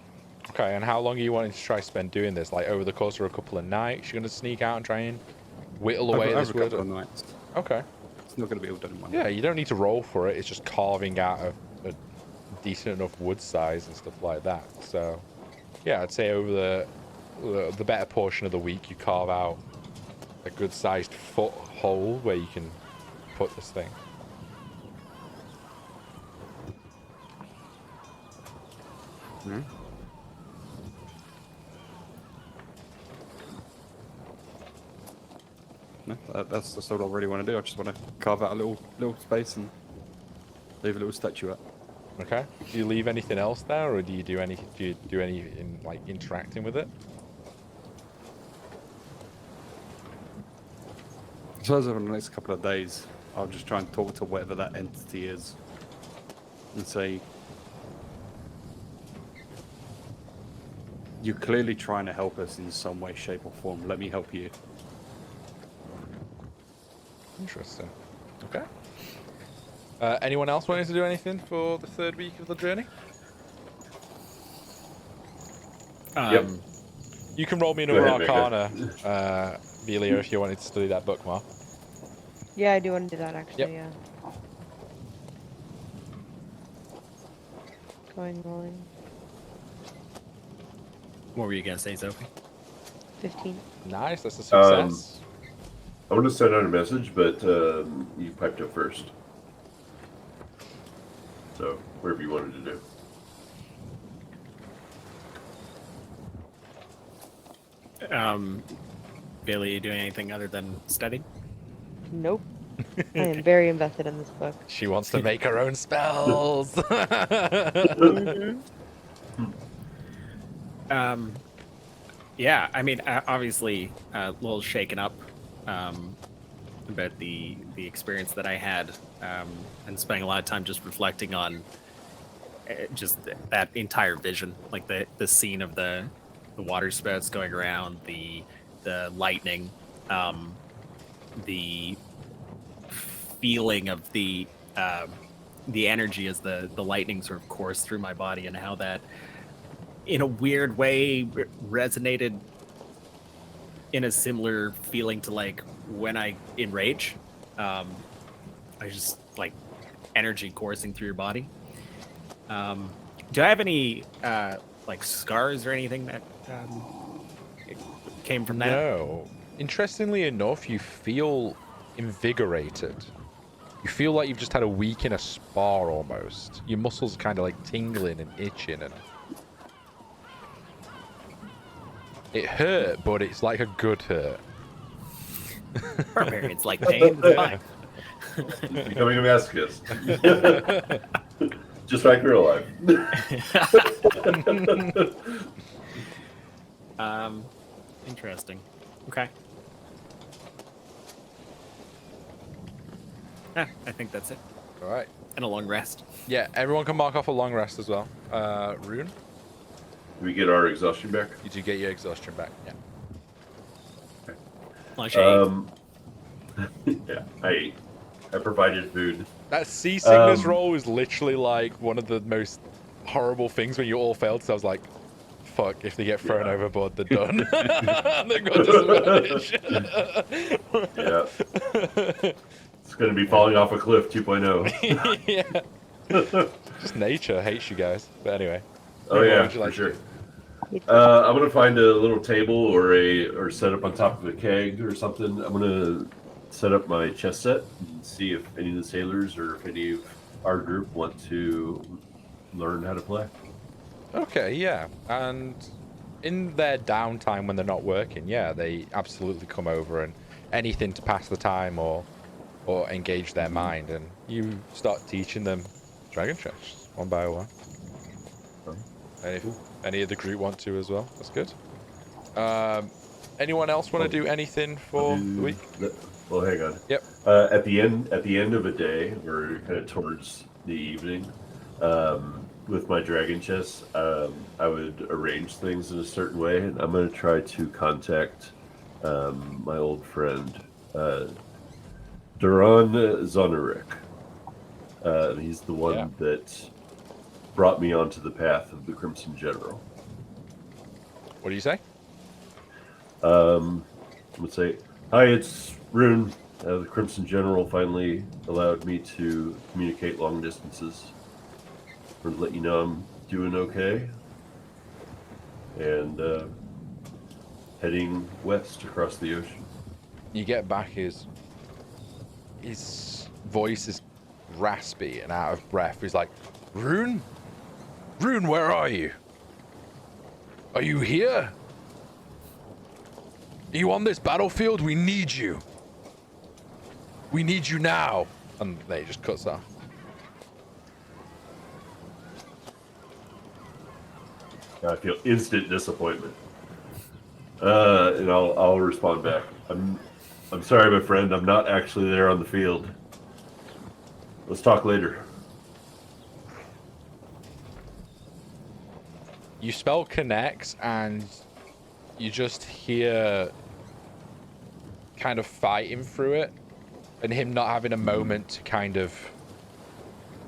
Speaker 1: Okay, and how long are you wanting to try spend doing this? Like over the course of a couple of nights, you're going to sneak out and try and whittle away at this
Speaker 4: over a
Speaker 1: wood?
Speaker 4: couple of nights.
Speaker 1: Okay.
Speaker 4: It's not going to be all done in one
Speaker 1: Yeah,
Speaker 4: night.
Speaker 1: you don't need to roll for it. It's just carving out a decent enough wood size and stuff like that. So, yeah, I'd say over the better portion of the week, you carve out a good-sized foot hole where you can put this thing.
Speaker 4: Mm-hmm. No, that's all I really want to do. I just want to carve out a little space and leave a little statuette.
Speaker 1: Okay. Do you leave anything else there, or do you do any in like interacting with it?
Speaker 4: I suppose over the next couple of days, I'll just try and talk to whatever that entity is and say, you're clearly trying to help us in some way, shape, or form. Let me help you.
Speaker 1: Interesting. Okay. Anyone else wanting to do anything for the 3rd week of the journey?
Speaker 2: Yep.
Speaker 1: You can roll me
Speaker 2: Go
Speaker 1: another
Speaker 2: ahead,
Speaker 1: Arcana, Velia, if you wanted to study that book more.
Speaker 6: Yeah, I do want to do that actually.
Speaker 1: Yep.
Speaker 6: Yeah. Rolling.
Speaker 3: What were you gonna say, Sophie?
Speaker 6: 15.
Speaker 1: Nice, that's a success.
Speaker 2: I want to send out a message, but you piped up first. So, whatever you wanted to do.
Speaker 3: Billy, you doing anything other than studying?
Speaker 6: Nope. I am very invested in this book.
Speaker 1: She wants to make her own spells.
Speaker 6: Mhm.
Speaker 3: Yeah, I mean, obviously, a little shaken up about the experience that I had, and spending a lot of time just reflecting on just that entire vision, like the scene of the water spouts going around, the lightning, the feeling of the energy as the lightning sort of coursed through my body, and how that, in a weird way, resonated in a similar feeling to like when I enrage. I just like energy coursing through your body. Do I have any like scars or anything that came from that?
Speaker 1: No. Interestingly enough, you feel invigorated. You feel like you've just had a week in a spa almost. Your muscles kind of like tingling and itching, and it hurt, but it's like a good hurt.
Speaker 3: Barbarians like pain. It's fine.
Speaker 2: Becoming a masochist. Just like real life.
Speaker 3: Interesting. Okay. Yeah, I think that's it.
Speaker 1: All right.
Speaker 3: And a long rest.
Speaker 1: Yeah, everyone can mark off a long rest as well. Rune,
Speaker 2: Do we get our exhaustion back?
Speaker 1: you do get your exhaustion back. Yeah.
Speaker 3: Lunch ate.
Speaker 2: Yeah, I ate. I provided food.
Speaker 1: That seasickness roll is literally like one of the most horrible things when you all failed. So I was like, fuck, if they get thrown overboard, they're done. They've got disadvantage.
Speaker 2: Yeah. It's going to be falling off a cliff 2.0.
Speaker 1: Yeah. Just nature hates you guys. But anyway.
Speaker 2: Oh
Speaker 1: What
Speaker 2: yeah,
Speaker 1: would you like
Speaker 2: for sure.
Speaker 1: to do?
Speaker 2: I'm gonna find a little table or set up on top of a keg or something. I'm gonna set up my chess set and see if any of the sailors or if any of our group want to learn how to play.
Speaker 1: Okay, yeah. And in their downtime when they're not working, yeah, they absolutely come over, and anything to pass the time or engage their mind, and you start teaching them dragon chess one by one. And if any of the group want to as well, that's good. Anyone else want to do anything for the week?
Speaker 2: Well, hang on.
Speaker 1: Yep.
Speaker 2: At the end of a day, or kind of towards the evening, with my dragon chess, I would arrange things in a certain way, and I'm going to try to contact my old friend Duran Zonarik. He's the one that brought me onto the path of the Crimson General.
Speaker 1: What do you say?
Speaker 2: I'm gonna say, hi, it's Rune. The Crimson General finally allowed me to communicate long distances. I'm gonna let you know I'm doing okay. And heading west across the ocean.
Speaker 1: You get back, his voice is raspy and out of breath. He's like, Rune? Rune, where are you? Are you here? Are you on this battlefield? We need you. We need you now. And then he just cuts off.
Speaker 2: I feel instant disappointment. And I'll respond back. I'm sorry, my friend. I'm not actually there on the field. Let's talk later.
Speaker 1: You spell connects and you just hear kind of fighting through it, and him not having a moment to kind of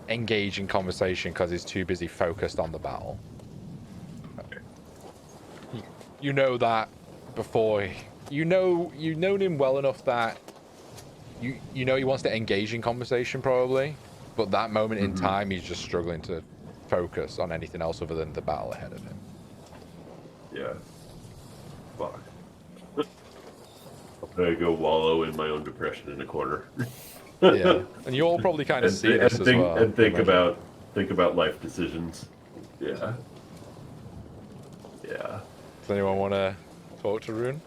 Speaker 1: engage in conversation because he's too busy focused on the battle. You know that before. You've known him well enough that you know he wants to engage in conversation probably, but that moment in time he's just struggling to focus on anything else other than the battle ahead of him.
Speaker 2: Yeah. Fuck. I'm gonna go wallow in my own depression in a corner.
Speaker 1: Yeah, and you all probably kind of see this as well.
Speaker 2: And think about life decisions. Yeah. Yeah.
Speaker 1: Does anyone want to talk to Rune?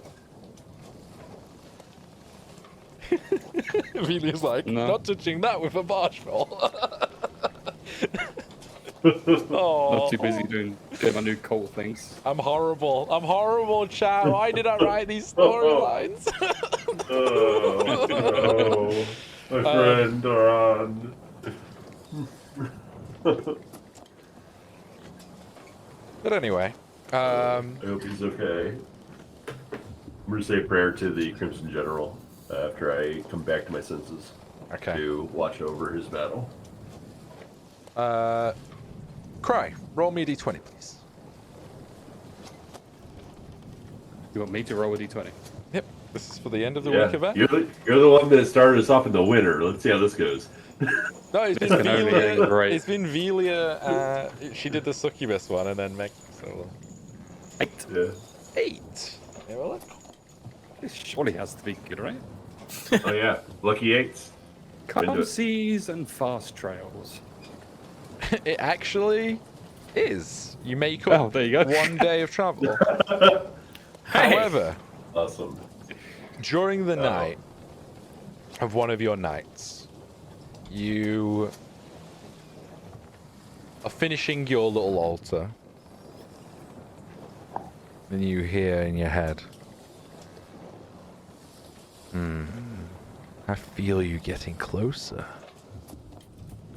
Speaker 1: Amelia's like,
Speaker 4: No.
Speaker 1: not touching that with a barge roll. Oh,
Speaker 4: Not too busy doing my new cult things.
Speaker 1: I'm horrible. I'm horrible, chat. Why did I write these storylines?
Speaker 2: Oh, no. My friend Doran.
Speaker 1: But anyway,
Speaker 2: I hope he's okay. I'm going to say a prayer to the Crimson General after I come back to my senses
Speaker 1: okay.
Speaker 2: to watch over his battle.
Speaker 1: Cry, roll me a d20, please.
Speaker 4: You want me to roll a d20?
Speaker 1: Yep, this is for the end of the week event.
Speaker 2: You're the one that started us off in the winter. Let's see how this goes.
Speaker 1: No, it's been
Speaker 4: This can only end
Speaker 1: Velia.
Speaker 4: great.
Speaker 1: It's been Velia. She did the Succubus one, and then Meg. So
Speaker 4: 8.
Speaker 2: Yeah.
Speaker 1: 8. Yeah, well,
Speaker 4: This surely has to be good, right?
Speaker 2: Oh yeah, lucky eights. Into
Speaker 4: Calm
Speaker 2: it.
Speaker 4: seas and fast trails.
Speaker 1: it actually is. You make
Speaker 4: Oh,
Speaker 1: up
Speaker 4: there you go.
Speaker 1: 1 day of travel. However,
Speaker 2: Awesome.
Speaker 1: during the night of one of your nights, you are finishing your little altar, and you hear in your head, I feel you getting closer.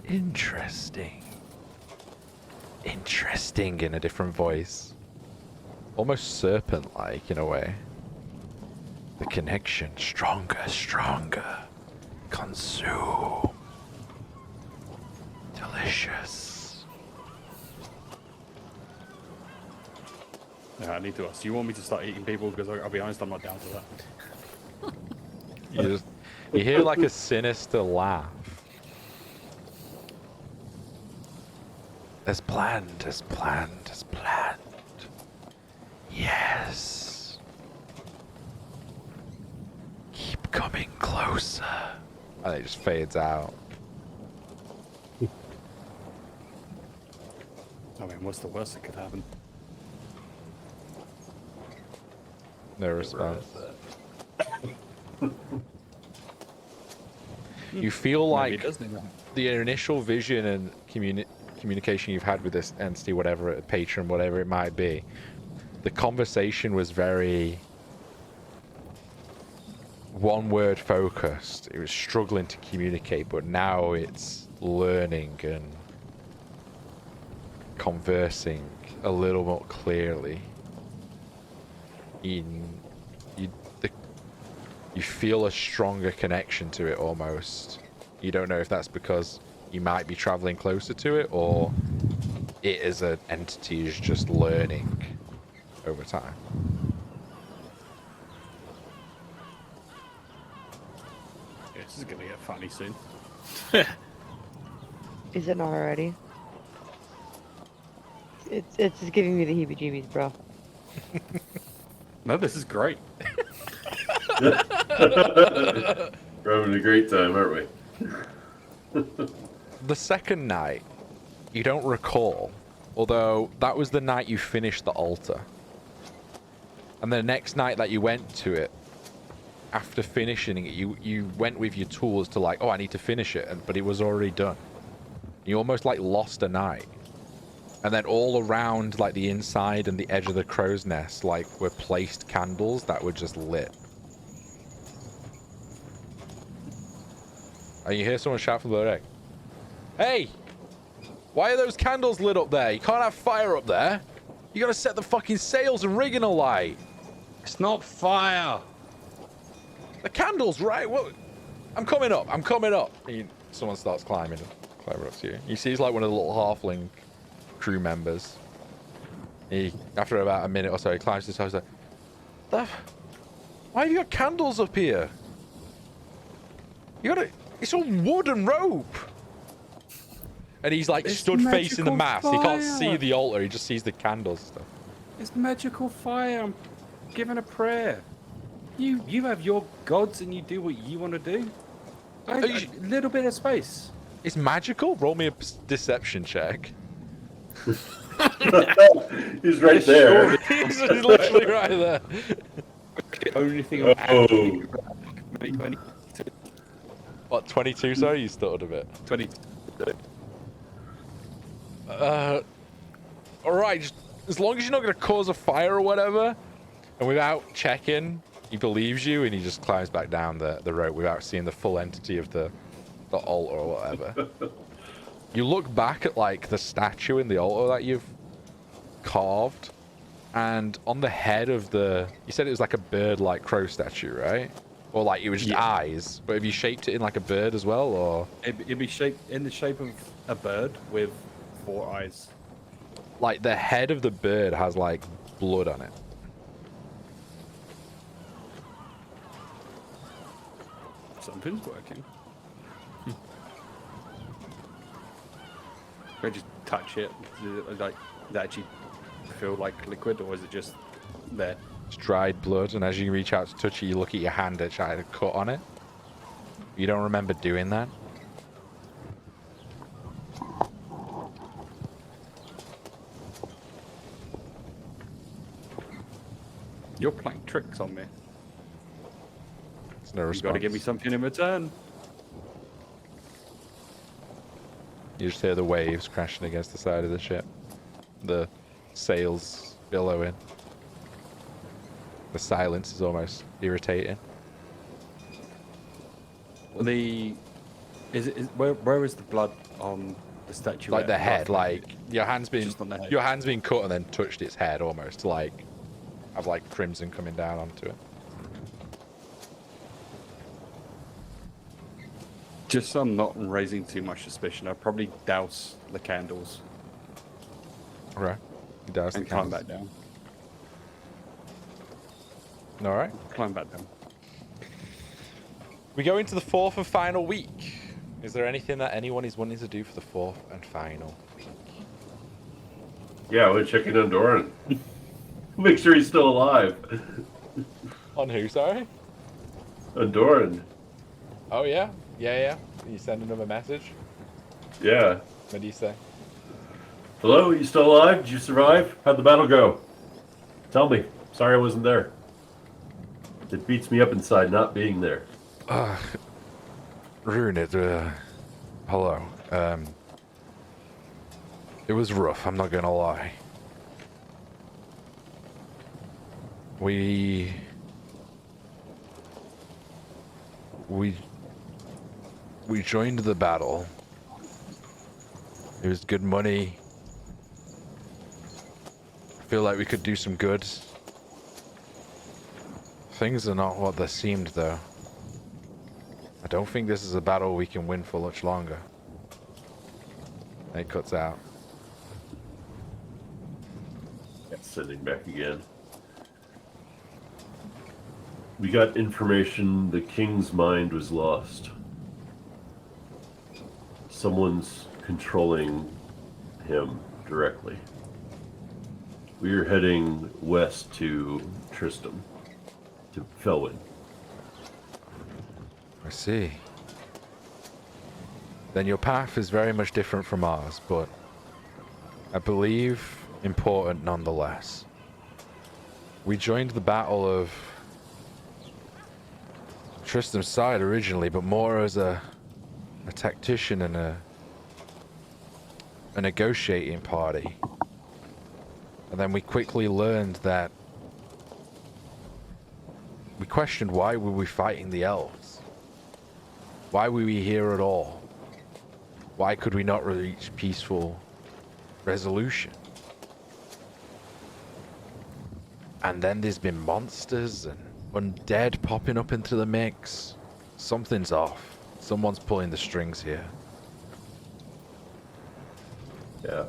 Speaker 1: Interesting. Interesting in a different voice. Almost serpent-like in a way. The connection stronger, stronger. Consume. Delicious.
Speaker 4: Yeah, I need to ask. You want me to start eating people? Because I'll be honest, I'm not down to that.
Speaker 1: You hear like a sinister laugh. As planned, as planned, as planned. Yes. Keep coming closer. And it just fades out.
Speaker 4: I mean, what's the worst that could happen?
Speaker 1: No response. You feel
Speaker 4: Maybe
Speaker 1: like
Speaker 4: it does need that.
Speaker 1: the initial vision and communication you've had with this entity, whatever, patron, whatever it might be, the conversation was very one-word focused. It was struggling to communicate, but now it's learning and conversing a little more clearly. You feel a stronger connection to it almost. You don't know if that's because you might be traveling closer to it, or it as an entity is just learning over time.
Speaker 4: Yeah, this is gonna get funny soon.
Speaker 6: Is it not already? It's just giving me the heebie-jeebies, bro.
Speaker 4: No, this is great.
Speaker 2: We're having a great time, aren't we?
Speaker 1: The second night, you don't recall, although that was the night you finished the altar. And the next night that you went to it, after finishing it, you went with your tools to like, oh, I need to finish it, but it was already done. You almost like lost a night. And then all around like the inside and the edge of the crow's nest like were placed candles that were just lit. And you hear someone shout from the deck, "Hey! Why are those candles lit up there? You can't have fire up there. You gotta set the fucking sails and rigging alight.
Speaker 4: It's not fire.
Speaker 1: The candles, right? What? I'm coming up. I'm coming up." And someone starts climbing up to you. You see he's like one of the little halfling crew members. After about a minute or so, he climbs to the top. He's like, "Why have you got candles up here? It's all wood and rope." And he's like stood facing the mast. He can't see the altar. He just sees the candles and stuff.
Speaker 4: It's magical fire. I'm giving a prayer. You have your gods and you do what you want to do. A little bit of space.
Speaker 1: It's magical? Roll me a deception check.
Speaker 2: He's right there.
Speaker 1: He's literally right there.
Speaker 4: The only thing
Speaker 2: Oh.
Speaker 1: What, 22, sorry? You stuttered a bit.
Speaker 4: 20.
Speaker 1: All right, just as long as you're not going to cause a fire or whatever, and without checking, he believes you, and he just climbs back down the rope without seeing the full entity of the altar or whatever. You look back at like the statue in the altar that you've carved, and on the head of the, you said it was like a bird like crow statue, right? Or like it was just eyes, but have you shaped it in like a bird as well, or
Speaker 4: It'd be shaped in the shape of a bird with 4 eyes.
Speaker 1: like the head of the bird has like blood on it?
Speaker 4: Something's working. Can I just touch it? Does it actually feel like liquid, or is it just there?
Speaker 1: It's dried blood, and as you reach out to touch it, you look at your hand and try to cut on it. You don't remember doing that?
Speaker 4: You're playing tricks on me.
Speaker 1: It's no
Speaker 4: You
Speaker 1: response.
Speaker 4: got to give me something in return.
Speaker 1: You just hear the waves crashing against the side of the ship. The sails billowing. The silence is almost irritating.
Speaker 4: Where is the blood on the statue?
Speaker 1: Like the head, like your hand's been
Speaker 4: Just on the head.
Speaker 1: your hand's been cut and then touched its head almost to like have like crimson coming down onto it.
Speaker 4: Just so I'm not raising too much suspicion, I'll probably douse the candles
Speaker 1: Right. You douse the
Speaker 4: and climb
Speaker 1: candles.
Speaker 4: back down.
Speaker 1: All right.
Speaker 4: Climb back down.
Speaker 1: We go into the 4th and final week. Is there anything that anyone is wanting to do for the 4th and final week?
Speaker 2: Yeah, we're checking on Doran. Make sure he's still alive.
Speaker 1: On who, sorry?
Speaker 2: On Doran.
Speaker 1: Oh, yeah? Yeah. You sending him a message?
Speaker 2: Yeah.
Speaker 1: What do you say?
Speaker 2: Hello, you still alive? Did you survive? How'd the battle go? Tell me. Sorry I wasn't there. It beats me up inside not being there.
Speaker 1: Ruin it. Hello. It was rough, I'm not gonna lie. We joined the battle. It was good money. I feel like we could do some good. Things are not what they seemed, though. I don't think this is a battle we can win for much longer. And it cuts out.
Speaker 2: Sending back again. We got information the king's mind was lost. Someone's controlling him directly. We are heading west to Tristram, to Felwyn.
Speaker 1: I see. Then your path is very much different from ours, but I believe important nonetheless. We joined the battle of Tristram's side originally, but more as a tactician and a negotiating party. And then we quickly learned that we questioned why were we fighting the elves? Why were we here at all? Why could we not reach peaceful resolution? And then there's been monsters and undead popping up into the mix. Something's off. Someone's pulling the strings here.
Speaker 2: Yeah.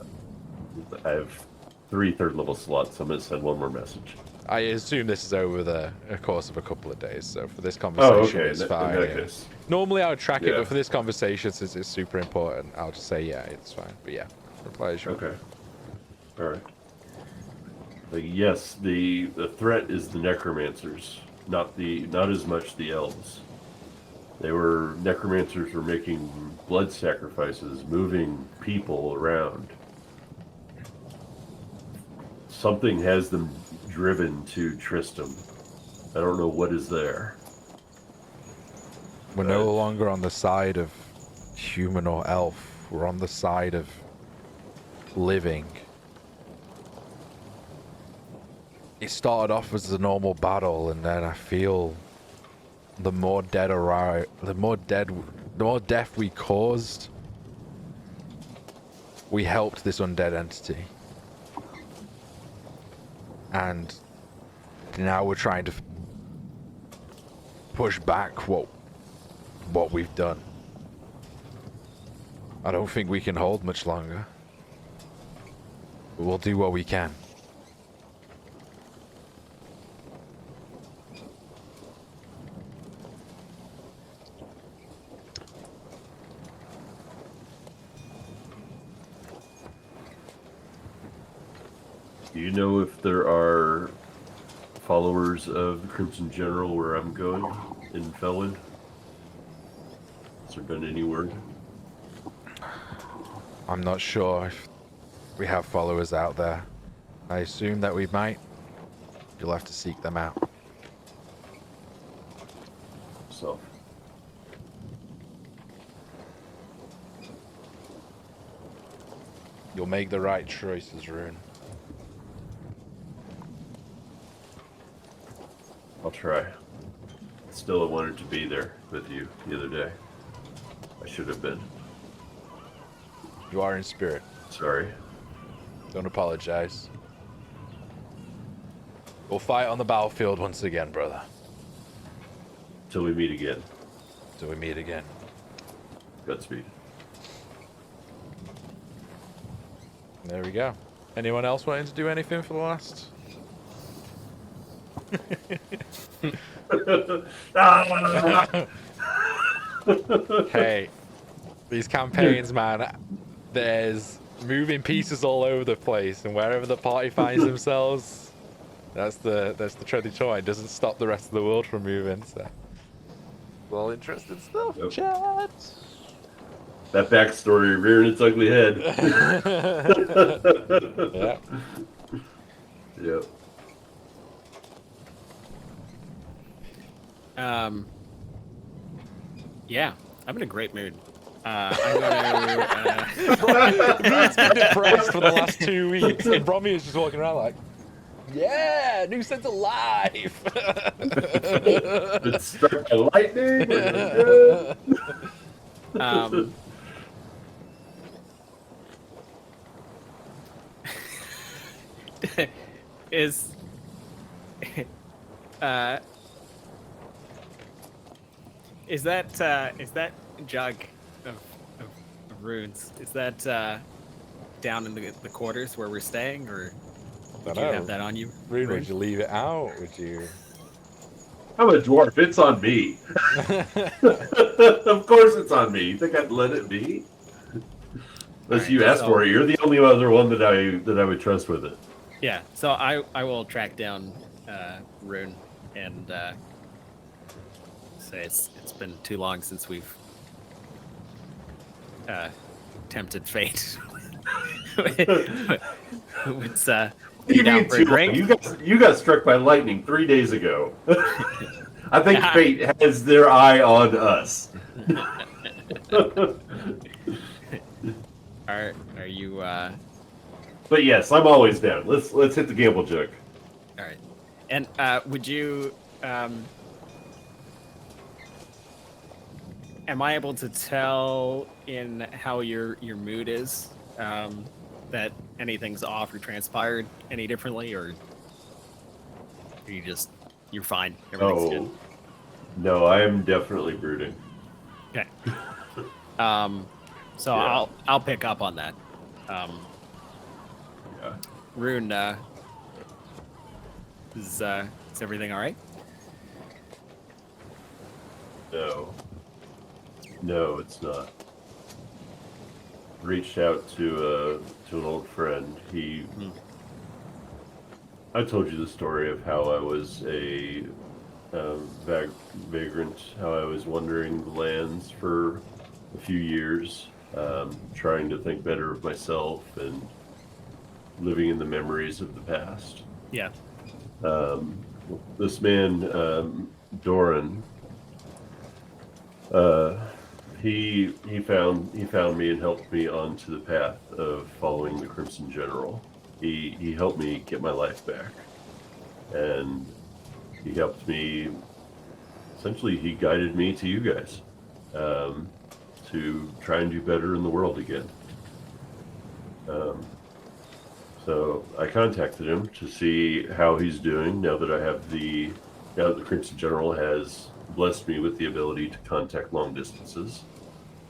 Speaker 2: I have 3 third-level slots, so I'm going to send one more message.
Speaker 1: I assume this is over the course of a couple of days, so for this conversation it's fine.
Speaker 2: In that
Speaker 1: Yeah.
Speaker 2: case.
Speaker 1: Normally I would track it,
Speaker 2: Yeah.
Speaker 1: but for this conversation, since it's super important, I'll just say, yeah, it's fine. But yeah, reply as usual.
Speaker 2: Okay. Alright. Yes, the threat is the necromancers, not as much the elves. Necromancers were making blood sacrifices, moving people around. Something has them driven to Tristram. I don't know what is there.
Speaker 1: We're no longer on the side of human or elf. We're on the side of living. It started off as a normal battle, and then I feel the more death we caused, we helped this undead entity. And now we're trying to push back what we've done. I don't think we can hold much longer. But we'll do what we can.
Speaker 2: Do you know if there are followers of the Crimson General where I'm going in Felwyn? Has there been any word?
Speaker 1: I'm not sure if we have followers out there. I assume that we might. You'll have to seek them out.
Speaker 2: So,
Speaker 1: You'll make the right choices, Rune.
Speaker 2: I'll try. Still, I wanted to be there with you the other day. I should have been.
Speaker 1: You are in spirit.
Speaker 2: Sorry.
Speaker 1: Don't apologize. We'll fight on the battlefield once again, brother.
Speaker 2: Till we meet again.
Speaker 1: Till we meet again.
Speaker 2: Godspeed.
Speaker 1: There we go. Anyone else wanting to do anything for the last? Hey, these campaigns, man, there's moving pieces all over the place, and wherever the party finds themselves, that's the treading toy. It doesn't stop the rest of the world from moving. So, well, interesting stuff,
Speaker 2: Yep.
Speaker 1: chat.
Speaker 2: That backstory rearing its ugly head.
Speaker 1: Yeah.
Speaker 2: Yep.
Speaker 3: Yeah, I'm in a great mood. I'm gonna.
Speaker 1: Rune's been depressed for the last 2 weeks, and Brommy is just walking around like, yeah, new sense of life.
Speaker 2: It's struck by lightning. We're good.
Speaker 3: Is that jug of runes? Is that down in the quarters where we're staying, or do you have that on you?
Speaker 1: Rune, would you leave it out? Would you?
Speaker 2: I'm a dwarf. It's on me. Of course it's on me. You think I'd let it be? Unless you asked for it. You're the only other one that I would trust with it.
Speaker 3: Yeah, so I will track down Rune and say it's been too long since we've tempted fate. It's
Speaker 2: You
Speaker 3: down
Speaker 2: mean
Speaker 3: for a
Speaker 2: too
Speaker 3: drink?
Speaker 2: long? You got struck by lightning 3 days ago. I think fate has their eye on us.
Speaker 3: Are you
Speaker 2: But yes, I'm always down. Let's hit the gamble jug.
Speaker 3: all right? And would you am I able to tell in how your mood is that anything's off or transpired any differently, or are you're fine? Everything's good.
Speaker 2: No, I am definitely brooding.
Speaker 3: Okay. So
Speaker 2: Yeah.
Speaker 3: I'll pick up on that.
Speaker 2: Yeah.
Speaker 3: Rune, is everything all right?
Speaker 2: No, it's not. Reached out to an old friend. I told you the story of how I was a vagrant, how I was wandering the lands for a few years, trying to think better of myself and living in the memories of the past.
Speaker 3: Yeah.
Speaker 2: This man, Doran, he found me and helped me onto the path of following the Crimson General. He helped me get my life back, and he helped me. Essentially, he guided me to you guys, to try and do better in the world again. So I contacted him to see how he's doing now that now that the Crimson General has blessed me with the ability to contact long distances.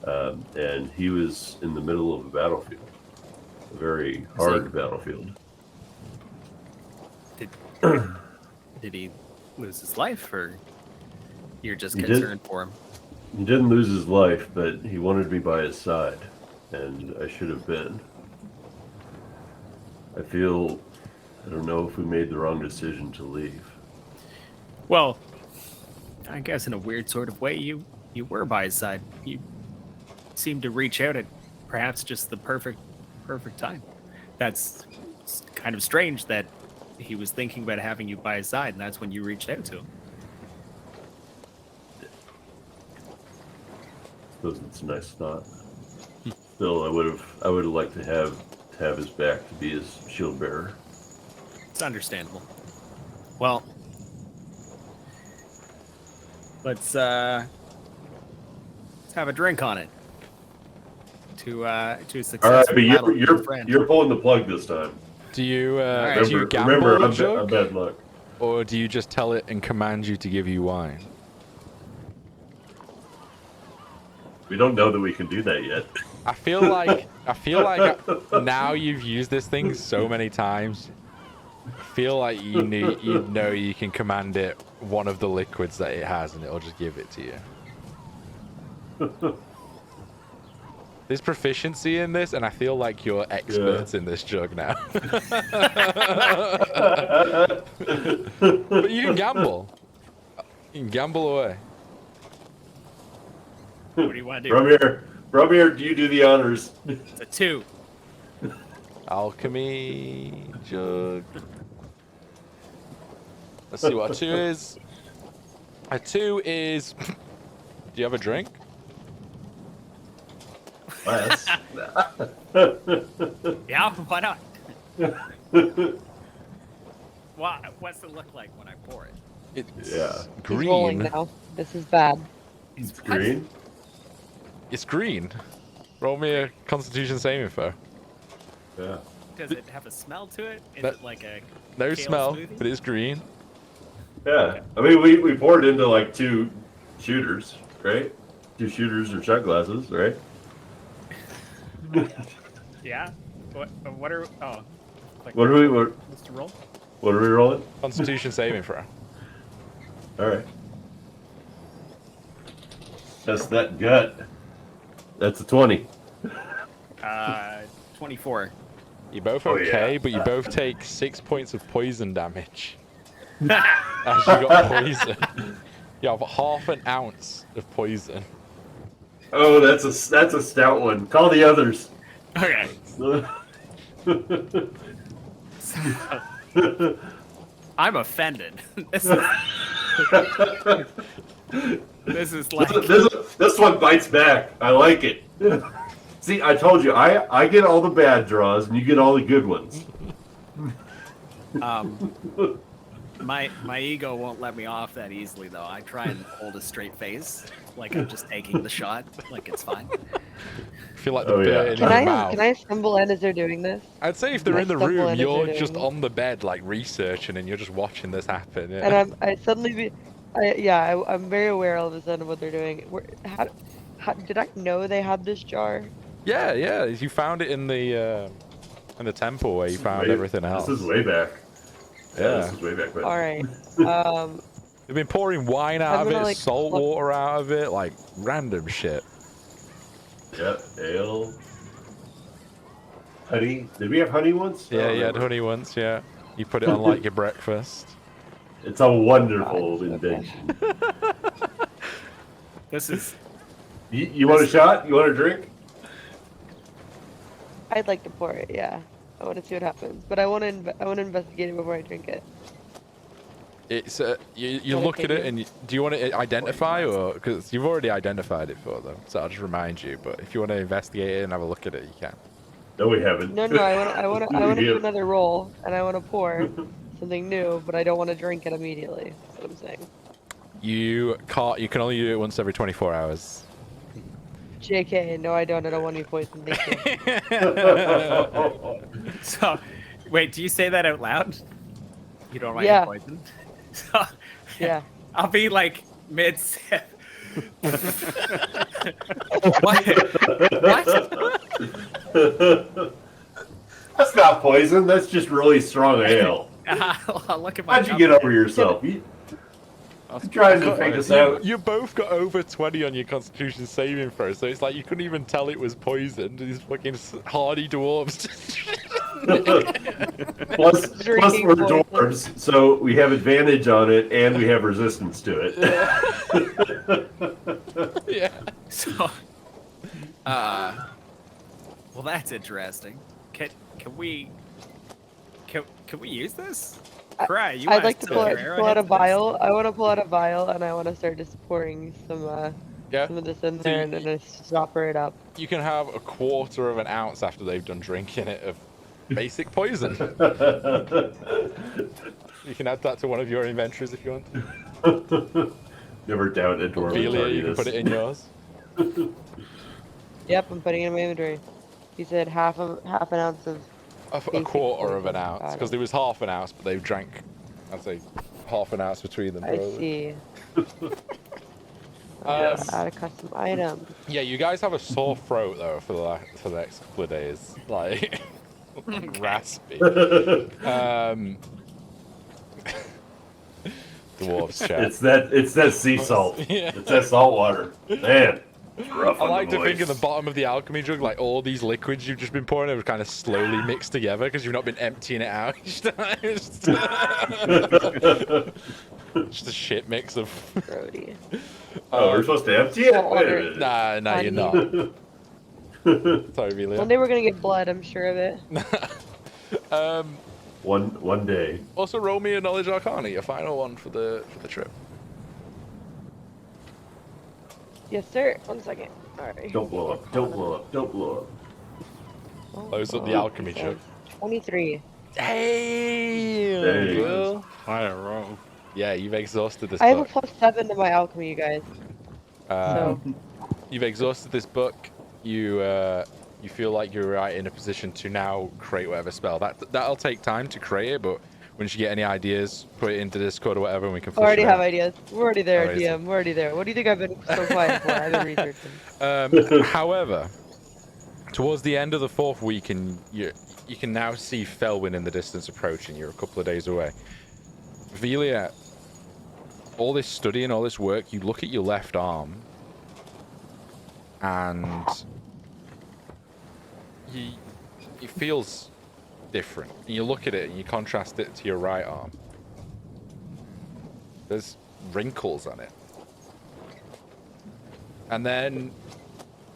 Speaker 2: And he was in the middle of a battlefield, a very hard battlefield.
Speaker 3: Did he lose his life, or you're just concerned for him?
Speaker 2: He didn't lose his life, but he wanted me by his side, and I should have been. I don't know if we made the wrong decision to leave.
Speaker 3: Well, I guess in a weird sort of way, you were by his side. You seemed to reach out at perhaps just the perfect time. That's kind of strange that he was thinking about having you by his side, and that's when you reached out to him.
Speaker 2: Suppose it's a nice thought. Still, I would have liked to have his back to be his shield bearer.
Speaker 3: It's understandable. Well, let's have a drink on it. To a successful
Speaker 2: All right, but
Speaker 3: battle with your friend.
Speaker 2: you're pulling the plug this time.
Speaker 1: Do you
Speaker 3: right.
Speaker 1: do you gamble,
Speaker 2: Remember, I'm
Speaker 1: Jug?
Speaker 2: bad luck.
Speaker 1: Or do you just tell it and command you to give you wine?
Speaker 2: We don't know that we can do that yet.
Speaker 1: I feel like now you've used this thing so many times. I feel like you know you can command it one of the liquids that it has, and it'll just give it to you. There's proficiency in this, and I feel like you're experts in this, Jug, now. But you can gamble. You can gamble away.
Speaker 3: What do you want to do?
Speaker 2: From here, do you do the honors?
Speaker 3: It's a 2.
Speaker 1: Alchemy, Jug. Let's see what a 2 is. A 2 is... Do you have a drink?
Speaker 2: Yes.
Speaker 3: Yeah, why not? What's it look like when I pour it?
Speaker 1: It's
Speaker 6: He's rolling
Speaker 1: green.
Speaker 6: now. This is bad.
Speaker 2: It's green.
Speaker 1: It's green. Roll me a Constitution saving throw.
Speaker 2: Yeah.
Speaker 3: Does it have a smell to it? Is
Speaker 1: That-
Speaker 3: it like a
Speaker 1: No
Speaker 3: kale
Speaker 1: smell,
Speaker 3: smoothie?
Speaker 1: but it's green.
Speaker 2: Yeah. I mean, we poured into like 2 shooters, right? 2 shooters or shot glasses, right?
Speaker 3: Yeah. What are like
Speaker 2: What are we
Speaker 3: Mr. Roll?
Speaker 2: What are we rolling?
Speaker 1: Constitution saving throw.
Speaker 2: All right. Test that gut. That's a 20.
Speaker 3: 24.
Speaker 1: You're both
Speaker 2: Oh,
Speaker 1: okay,
Speaker 2: yeah.
Speaker 1: but you both take 6 points of poison damage. As you got poison. You have half an ounce of poison.
Speaker 2: Oh, that's a stout one. Call the others.
Speaker 3: Okay. I'm offended. This is like
Speaker 2: This one bites back. I like it. See, I told you, I get all the bad draws and you get all the good ones.
Speaker 3: my ego won't let me off that easily though. I try and hold a straight face, like I'm just taking the shot, like it's fine.
Speaker 1: I feel like the bit in
Speaker 6: Can
Speaker 1: your
Speaker 6: I
Speaker 1: mouth.
Speaker 6: can I stumble in as they're doing this?
Speaker 1: I'd say if they're
Speaker 6: Can I
Speaker 1: in the
Speaker 6: stumble in
Speaker 1: room,
Speaker 6: as
Speaker 1: you're
Speaker 6: they're
Speaker 1: just
Speaker 6: doing
Speaker 1: on the bed, like researching, and you're just watching this happen. Yeah.
Speaker 6: And I suddenly I'm very aware all of a sudden of what they're doing. How did I know they had this jar?
Speaker 1: Yeah. You found it in the temple where you found everything else.
Speaker 2: This is way back.
Speaker 1: Yeah.
Speaker 2: This is way back.
Speaker 6: All right.
Speaker 1: They've been pouring wine out
Speaker 6: I'm
Speaker 1: of it,
Speaker 6: gonna, like,
Speaker 1: salt
Speaker 6: look-
Speaker 1: water out of it, like random shit.
Speaker 2: Yep, ale. Honey. Did we have honey once? I
Speaker 1: Yeah,
Speaker 2: don't
Speaker 1: you had
Speaker 2: remember.
Speaker 1: honey once, yeah. You put it on like your breakfast.
Speaker 2: It's a wonderful
Speaker 6: God,
Speaker 2: invention.
Speaker 3: This is
Speaker 2: You want a shot? You want a drink?
Speaker 6: I'd like to pour it. Yeah, I want to see what happens, but I want to investigate it before I drink it.
Speaker 2: All right.
Speaker 3: this is.
Speaker 6: I want to investigate it before I drink it.
Speaker 3: This is.
Speaker 6: I want to see what happens. But I want to investigate it before I drink it.
Speaker 1: It's you
Speaker 6: Wanna
Speaker 1: look at
Speaker 6: take
Speaker 1: it and do you want to identify or because you've already identified it for them, so I'll just remind you. But if you want to investigate it and have a look at it, you can.
Speaker 2: No, we haven't.
Speaker 6: No, I want to do
Speaker 2: Yeah.
Speaker 6: another roll, and I want to pour something new, but I don't want to drink it immediately. That's what I'm saying.
Speaker 1: You can't. You can only do it once every 24 hours.
Speaker 6: JK, no, I don't. I don't want to be poisoned. Thank you.
Speaker 3: So, wait, do you say that out loud? You don't want
Speaker 6: Yeah.
Speaker 3: your poison? So,
Speaker 6: Yeah.
Speaker 3: I'll be like mid sip. What?
Speaker 2: That's not poison. That's just really strong ale.
Speaker 3: I'll look at my.
Speaker 2: How'd you get over yourself? You trying to fake us out?
Speaker 1: You both got over 20 on your Constitution saving throw, so it's like you couldn't even tell it was poisoned. These fucking hardy dwarves.
Speaker 2: Plus
Speaker 6: Drinking
Speaker 2: we're
Speaker 6: poison.
Speaker 2: dwarves, so we have advantage on it, and we have resistance to it.
Speaker 1: Yeah.
Speaker 3: So, well, that's interesting. Can we use this? Cry, you
Speaker 6: I'd like to
Speaker 3: still
Speaker 6: pull
Speaker 3: here.
Speaker 6: out a vial. I want to pull out a vial, and I want to start just pouring some
Speaker 1: Yeah.
Speaker 6: of this in
Speaker 1: So
Speaker 6: there,
Speaker 1: you-
Speaker 6: and then just stopper it up.
Speaker 1: You can have a quarter of an ounce after they've done drinking it of basic poison. You can add that to one of your inventories if you want.
Speaker 2: Never doubt a dwarf.
Speaker 1: Ophelia, you can put it in yours.
Speaker 6: Yep, I'm putting it in my inventory. He said half an ounce of.
Speaker 1: A
Speaker 6: Basic
Speaker 1: quarter of an
Speaker 6: poison.
Speaker 1: ounce,
Speaker 6: Got
Speaker 1: because
Speaker 6: it.
Speaker 1: there was half an ounce, but they've drank, I'd say, half an ounce between them.
Speaker 6: I
Speaker 1: probably.
Speaker 6: see.
Speaker 2: Yes.
Speaker 6: Add a custom item.
Speaker 1: Yeah, you guys have a sore throat though for the next couple of days, like raspy. Dwarves chat.
Speaker 2: It's that sea salt.
Speaker 1: Yeah.
Speaker 2: It's that salt water. Man, it's rough
Speaker 1: I
Speaker 2: on
Speaker 1: like
Speaker 2: the
Speaker 1: to think
Speaker 2: voice.
Speaker 1: in the bottom of the alchemy jug, like all these liquids you've just been pouring have kind of slowly mixed together because you've not been emptying it out each time. It's just a shit mix of.
Speaker 6: Brody.
Speaker 2: Oh, we're supposed to empty it?
Speaker 6: Salt
Speaker 2: Wait a
Speaker 6: water.
Speaker 2: minute.
Speaker 1: Nah, you're
Speaker 6: Honey.
Speaker 1: not. Sorry, Amelia.
Speaker 6: One day we're gonna get blood. I'm sure of it.
Speaker 2: One day.
Speaker 1: Also, roll me a knowledge arcana, your final one for the trip.
Speaker 6: Yes, sir. 1 second. All right.
Speaker 2: Don't blow up. Don't blow up. Don't blow up.
Speaker 1: Close up the alchemy jug.
Speaker 6: 23.
Speaker 1: Damn,
Speaker 2: Dang.
Speaker 1: Will.
Speaker 4: Higher roll.
Speaker 1: Yeah, you've exhausted this
Speaker 6: I have a
Speaker 1: book.
Speaker 6: +7 to my alchemy, you guys. So
Speaker 1: You've exhausted this book. You feel like you're right in a position to now create whatever spell. That'll take time to create it, but once you get any ideas, put it into Discord or whatever, and we can.
Speaker 6: I already
Speaker 1: flush it
Speaker 6: have
Speaker 1: out.
Speaker 6: ideas. We're already there,
Speaker 1: Alright, so-
Speaker 6: DM. We're already there. What do you think I've been so quiet for? I've been researching.
Speaker 1: However, towards the end of the 4th week, and you can now see Felwyn in the distance approaching. You're a couple of days away. Velia, all this study and all this work, you look at your left arm, and it feels different. And you look at it and you contrast it to your right arm. There's wrinkles on it. And then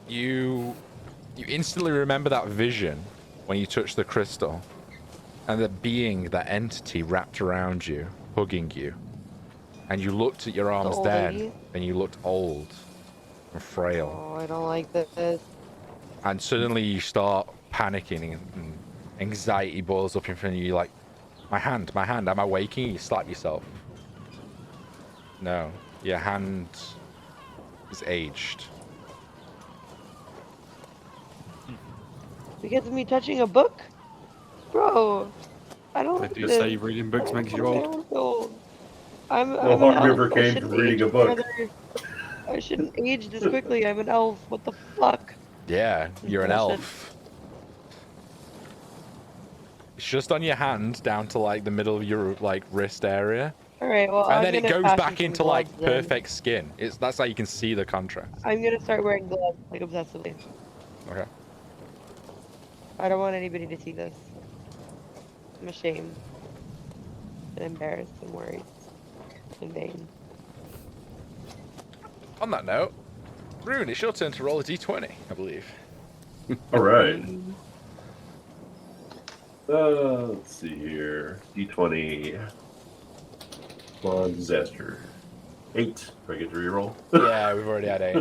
Speaker 1: you instantly remember that vision when you touch the crystal, and the being, that entity wrapped around you, hugging you. And you looked at your arms
Speaker 6: old
Speaker 1: then,
Speaker 6: lady?
Speaker 1: and you looked old and frail.
Speaker 6: Oh, I don't like this.
Speaker 1: And suddenly you start panicking, and anxiety boils up in front of you. You're like, my hand, am I waking? You slap yourself. No, your hand is aged.
Speaker 6: Because of me touching a book? Bro, I don't
Speaker 4: They
Speaker 6: like
Speaker 4: do
Speaker 6: this.
Speaker 4: say reading books makes you
Speaker 6: I
Speaker 4: old.
Speaker 6: don't feel old. I'm
Speaker 2: No
Speaker 6: an
Speaker 2: harm
Speaker 6: elf.
Speaker 2: ever
Speaker 6: I
Speaker 2: came
Speaker 6: shouldn't
Speaker 2: from reading
Speaker 6: age
Speaker 2: a book.
Speaker 6: further. I shouldn't age this quickly. I'm an elf. What the fuck?
Speaker 1: Yeah, you're an
Speaker 6: Bullshit.
Speaker 1: elf. It's just on your hand down to like the middle of your like wrist area,
Speaker 6: All right. Well,
Speaker 1: and
Speaker 6: I'm
Speaker 1: then it
Speaker 6: gonna
Speaker 1: goes
Speaker 6: fashion
Speaker 1: back
Speaker 6: some
Speaker 1: into like
Speaker 6: gloves then.
Speaker 1: perfect skin. That's how you can see the contrast.
Speaker 6: I'm gonna start wearing gloves like obsessively.
Speaker 1: Okay.
Speaker 6: I don't want anybody to see this. I'm ashamed and embarrassed and worried and vain.
Speaker 1: On that note, Rune, it's your turn to roll a d20, I believe.
Speaker 2: All right. Let's see here. D20. Come on, disaster. 8. Do I get to reroll?
Speaker 1: Yeah, we've already had 8.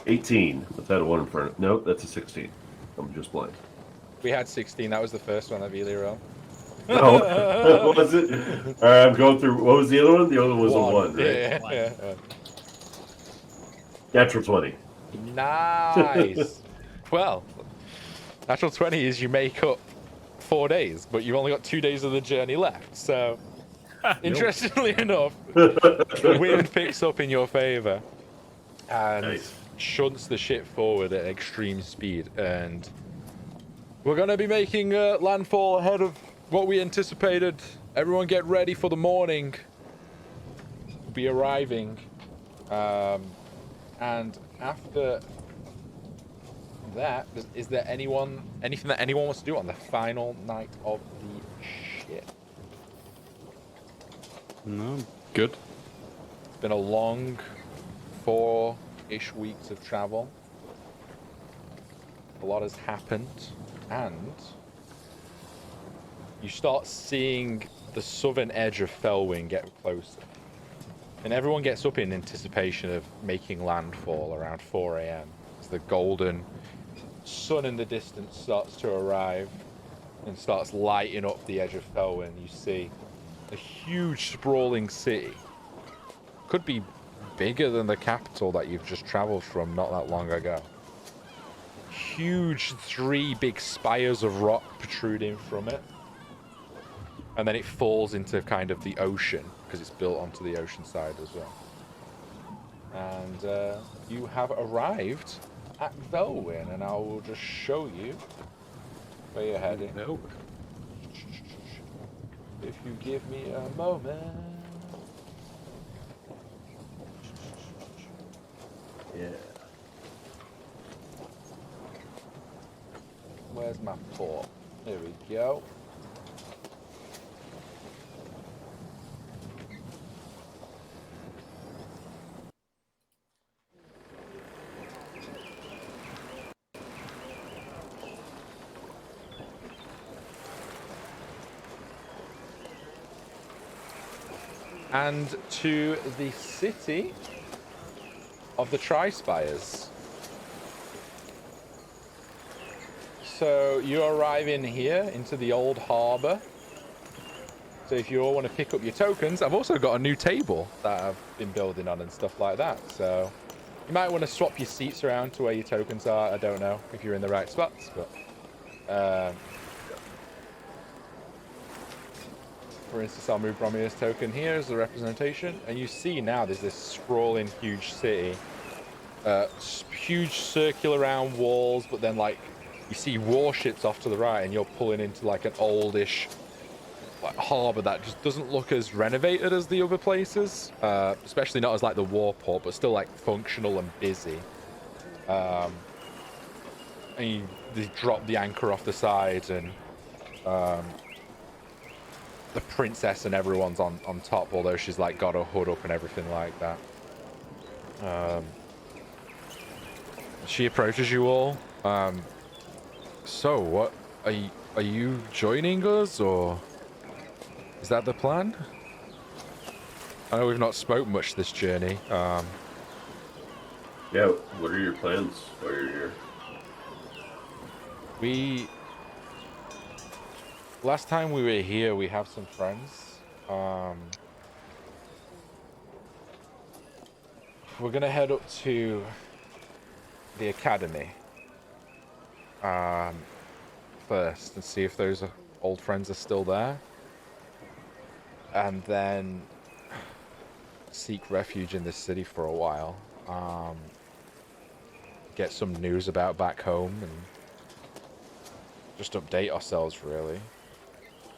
Speaker 2: 18. Let's add a 1 in front. Nope, that's a 16. I'm just blind.
Speaker 1: We had 16. That was the first one that Vili rolled.
Speaker 2: Oh, what was it? All right, I'm going through. What was the other one? The other one was a 1, right?
Speaker 1: Yeah.
Speaker 2: Natural 20.
Speaker 1: Nice. Well, natural 20 is you make up 4 days, but you've only got 2 days of the journey left. So, interestingly enough, the wind picks up in your favor and
Speaker 2: Nice.
Speaker 1: shunts the ship forward at extreme speed. And we're going to be making landfall ahead of what we anticipated. Everyone get ready for the morning. We'll be arriving. And after that, is there anything that anyone wants to do on the final night of the ship?
Speaker 4: No, good.
Speaker 1: It's been a long 4-ish weeks of travel. A lot has happened, and you start seeing the southern edge of Felwyn get closer. And everyone gets up in anticipation of making landfall around 4 a.m. as the golden sun in the distance starts to arrive and starts lighting up the edge of Felwyn. You see a huge sprawling city. Could be bigger than the capital that you've just traveled from not that long ago. Huge 3 big spires of rock protruding from it. And then it falls into kind of the ocean because it's built onto the ocean side as well. And you have arrived at Velwyn, and I will just show you where you're heading.
Speaker 4: No.
Speaker 1: If you give me a moment.
Speaker 2: Yeah.
Speaker 1: Where's my port? There we go. And to the city of the Tri-Spires. So you arrive in here into the old harbour. So if you all want to pick up your tokens, I've also got a new table that I've been building on and stuff like that. So you might want to swap your seats around to where your tokens are. I don't know if you're in the right spots, but for instance, I'll move Bromir's token here as the representation, and you see now there's this sprawling huge city, huge circular round walls, but then like you see warships off to the right, and you're pulling into like an oldish like harbour that just doesn't look as renovated as the other places, especially not as like the warport, but still like functional and busy. And they drop the anchor off the side, and the princess and everyone's on top, although she's like got her hood up and everything like that. She approaches you all. So what are you joining us, or is that the plan? I know we've not spoke much this journey.
Speaker 2: Yeah, what are your plans while you're here?
Speaker 1: Last time we were here, we have some friends. We're gonna head up to the academy first and see if those old friends are still there, and then seek refuge in this city for a while. Get some news about back home and just update ourselves, really.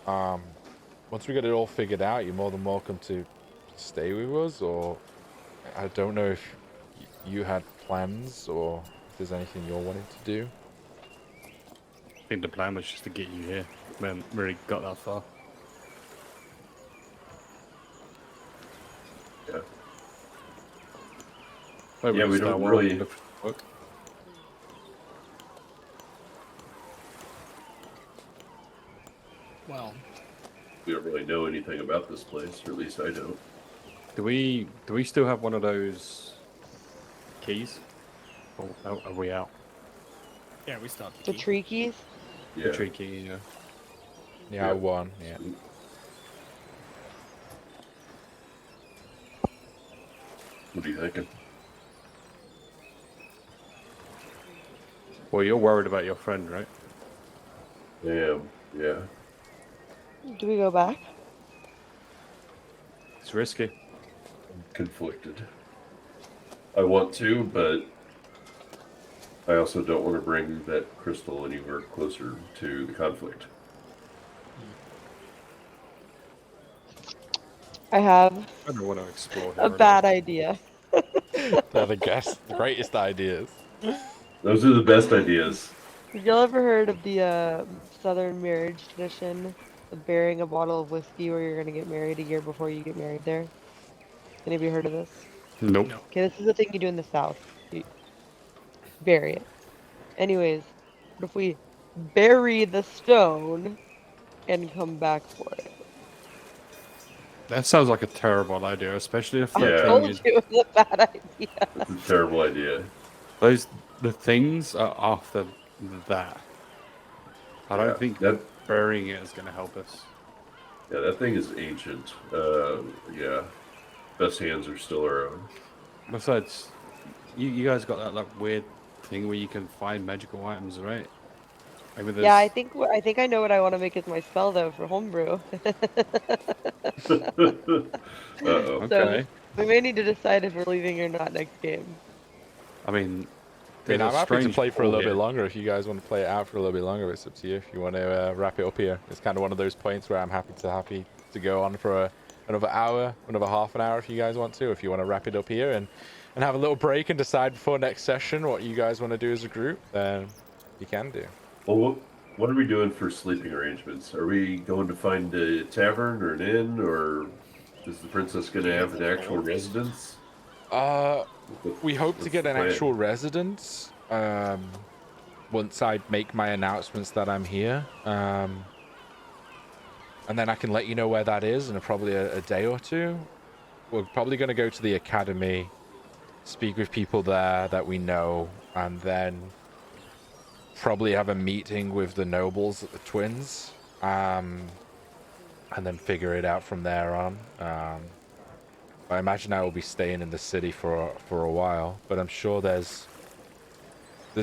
Speaker 1: Once we get it all figured out, you're more than welcome to stay with us, or I don't know if you had plans or if there's anything you're wanting to do.
Speaker 4: I think the plan was just to get you here. We haven't really got that far.
Speaker 2: Yeah.
Speaker 4: Maybe
Speaker 2: Yeah, we
Speaker 4: start
Speaker 2: don't
Speaker 4: while
Speaker 2: really-
Speaker 4: we look for work.
Speaker 3: Well,
Speaker 2: We don't really know anything about this place, or at least I don't.
Speaker 4: Do we still have one of those keys? Or are we out?
Speaker 3: Yeah, we still have
Speaker 6: The
Speaker 3: key.
Speaker 6: tree keys?
Speaker 2: Yeah.
Speaker 4: The tree key, yeah.
Speaker 1: Yeah, one. Yeah.
Speaker 2: Sweet. What are you thinking?
Speaker 4: Well, you're worried about your friend, right?
Speaker 2: Yeah.
Speaker 6: Do we go back?
Speaker 4: It's risky.
Speaker 2: I'm conflicted. I want to, but I also don't want to bring that crystal anywhere closer to the conflict.
Speaker 6: I have
Speaker 4: I don't want to explore
Speaker 6: a
Speaker 4: here.
Speaker 6: bad idea.
Speaker 1: They're the greatest ideas.
Speaker 2: Those are the best ideas.
Speaker 6: Have y'all ever heard of the Southern marriage tradition of burying a bottle of whiskey where you're gonna get married a year before you get married there? Any of you heard of this?
Speaker 4: Nope.
Speaker 3: No.
Speaker 6: Okay, this is the thing you do in the South. You bury it. Anyways, what if we bury the stone and come back for it?
Speaker 4: That sounds like a terrible idea, especially if
Speaker 6: I
Speaker 2: Yeah.
Speaker 4: the
Speaker 6: told
Speaker 4: thing is
Speaker 6: you it was a bad idea.
Speaker 2: That's a terrible idea.
Speaker 4: the things are after that. I don't
Speaker 2: Yeah,
Speaker 4: think
Speaker 2: that
Speaker 4: burying it is going to help us.
Speaker 2: yeah, that thing is ancient. Yeah. Best hands are still our own.
Speaker 4: Besides, you guys got that like weird thing where you can find magical items, right? Maybe there's...
Speaker 6: Yeah, I think I know what I want to make as my spell though for homebrew.
Speaker 2: Uh-oh.
Speaker 4: Okay.
Speaker 6: We may need to decide if we're leaving or not next game.
Speaker 4: I mean,
Speaker 1: I mean,
Speaker 4: there's
Speaker 1: I'm happy to
Speaker 4: strange
Speaker 1: play for a
Speaker 4: pull
Speaker 1: little bit
Speaker 4: here.
Speaker 1: longer if you guys want to play it out for a little bit longer. It's up to you if you want to wrap it up here. It's kind of one of those points where I'm happy to go on for another hour, another half an hour if you guys want to. If you want to wrap it up here and have a little break and decide before next session what you guys want to do as a group, then you can do.
Speaker 2: Well, what are we doing for sleeping arrangements? Are we going to find a tavern or an inn, or is the princess going to have an actual residence?
Speaker 1: We hope to
Speaker 2: What's
Speaker 1: get
Speaker 2: the
Speaker 1: an
Speaker 2: plan?
Speaker 1: actual residence once I make my announcements that I'm here. And then I can let you know where that is in probably a day or two. We're probably going to go to the academy, speak with people there that we know, and then probably have a meeting with the nobles at the twins, and then figure it out from there on. I imagine I will be staying in the city for a while, but I'm sure there's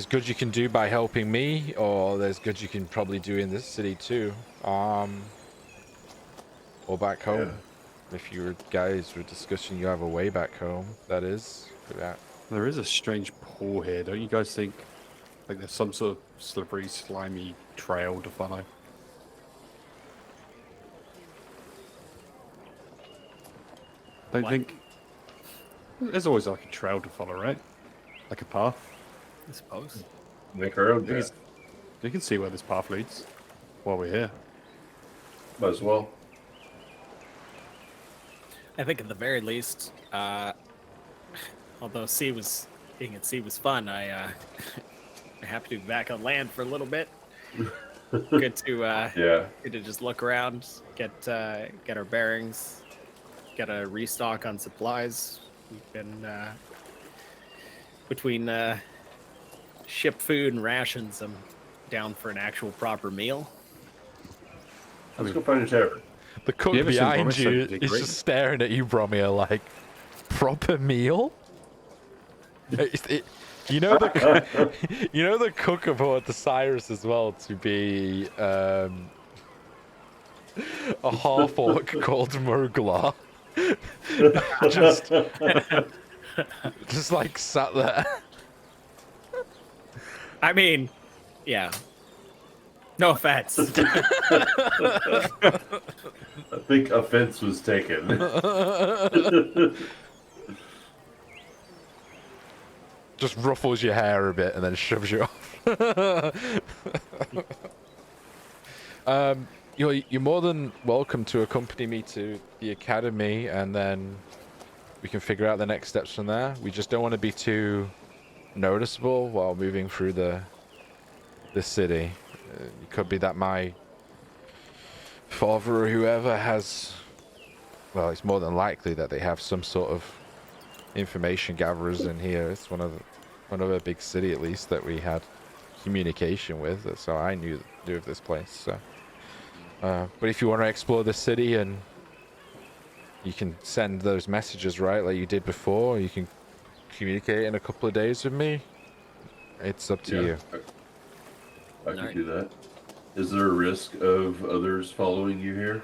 Speaker 1: good you can do by helping me, or there's good you can probably do in this city too, or back home.
Speaker 2: Yeah.
Speaker 1: If you guys were discussing you have a way back home, that is. For that.
Speaker 4: There is a strange pull here, don't you guys think? Like there's some sort of slippery, slimy trail to follow. Don't
Speaker 3: What?
Speaker 4: think there's always like a trail to follow, right? Like a path.
Speaker 3: I suppose.
Speaker 2: Make our own
Speaker 4: You
Speaker 2: path.
Speaker 4: can see where this path leads while we're here.
Speaker 2: Might as well.
Speaker 3: I think at the very least, although being at sea was fun, I'm happy to be back on land for a little bit. Good to
Speaker 2: Yeah.
Speaker 3: good to just look around, get our bearings, get a restock on supplies. We've been between ship food and rations. I'm down for an actual proper meal.
Speaker 2: Let's go find a tavern.
Speaker 1: The cook
Speaker 4: You ever seen
Speaker 1: behind
Speaker 4: Boris
Speaker 1: you
Speaker 4: Like
Speaker 1: is
Speaker 4: Great?
Speaker 1: just staring at you, Bromir, like, proper meal? You know the cook aboard the Cyrus as well to be a half orc called Murglar. just like sat there.
Speaker 3: I mean, yeah. No offense.
Speaker 2: I think offense was taken.
Speaker 1: Just ruffles your hair a bit and then shoves you off. You're more than welcome to accompany me to the academy, and then we can figure out the next steps from there. We just don't want to be too noticeable while moving through the city. It could be that my father or whoever has, well, it's more than likely that they have some sort of information gatherers in here. It's one of a big city, at least, that we had communication with, so I knew of this place. So, but if you want to explore the city, and you can send those messages, right, like you did before, you can communicate in a couple of days with me. It's up to you.
Speaker 2: I can do that. Is there a risk of others following you here?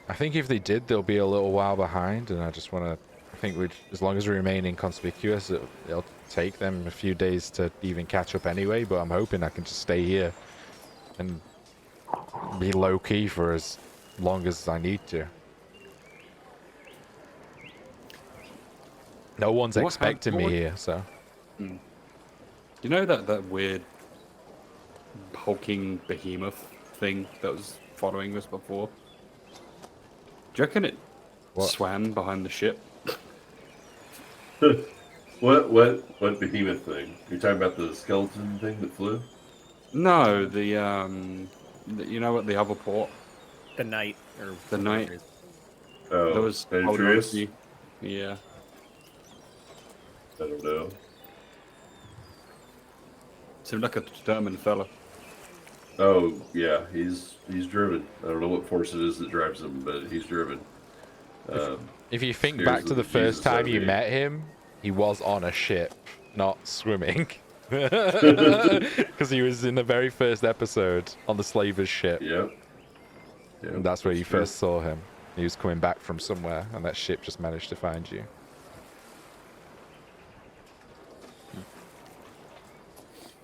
Speaker 1: I think if they did, they'll be a little while behind, and I just want to. I think as long as we remain inconspicuous, it'll take them a few days to even catch up anyway. But I'm hoping I can just stay here and be low key for as long as I need to. No one's expecting me here, so.
Speaker 4: You know that weird hulking behemoth thing that was following us before? Do you reckon it swam behind the ship?
Speaker 2: What behemoth thing? You're talking about the skeleton thing that flew?
Speaker 4: No, you know what, the other port?
Speaker 3: The knight or
Speaker 4: The knight.
Speaker 2: Oh,
Speaker 4: That was holding on
Speaker 2: Demetrius?
Speaker 4: to you. Yeah.
Speaker 2: I don't know.
Speaker 4: Seemed like a determined fella.
Speaker 2: Oh yeah, he's driven. I don't know what force it is that drives him, but he's driven.
Speaker 1: If you think
Speaker 2: Here's
Speaker 1: back to the first
Speaker 2: Jesus
Speaker 1: time
Speaker 2: out
Speaker 1: you
Speaker 2: here.
Speaker 1: met him, he was on a ship, not swimming. Because he was in the very first episode on the slaver's ship.
Speaker 2: Yep.
Speaker 1: And that's where you
Speaker 2: true.
Speaker 1: first saw him. He was coming back from somewhere, and that ship just managed to find you.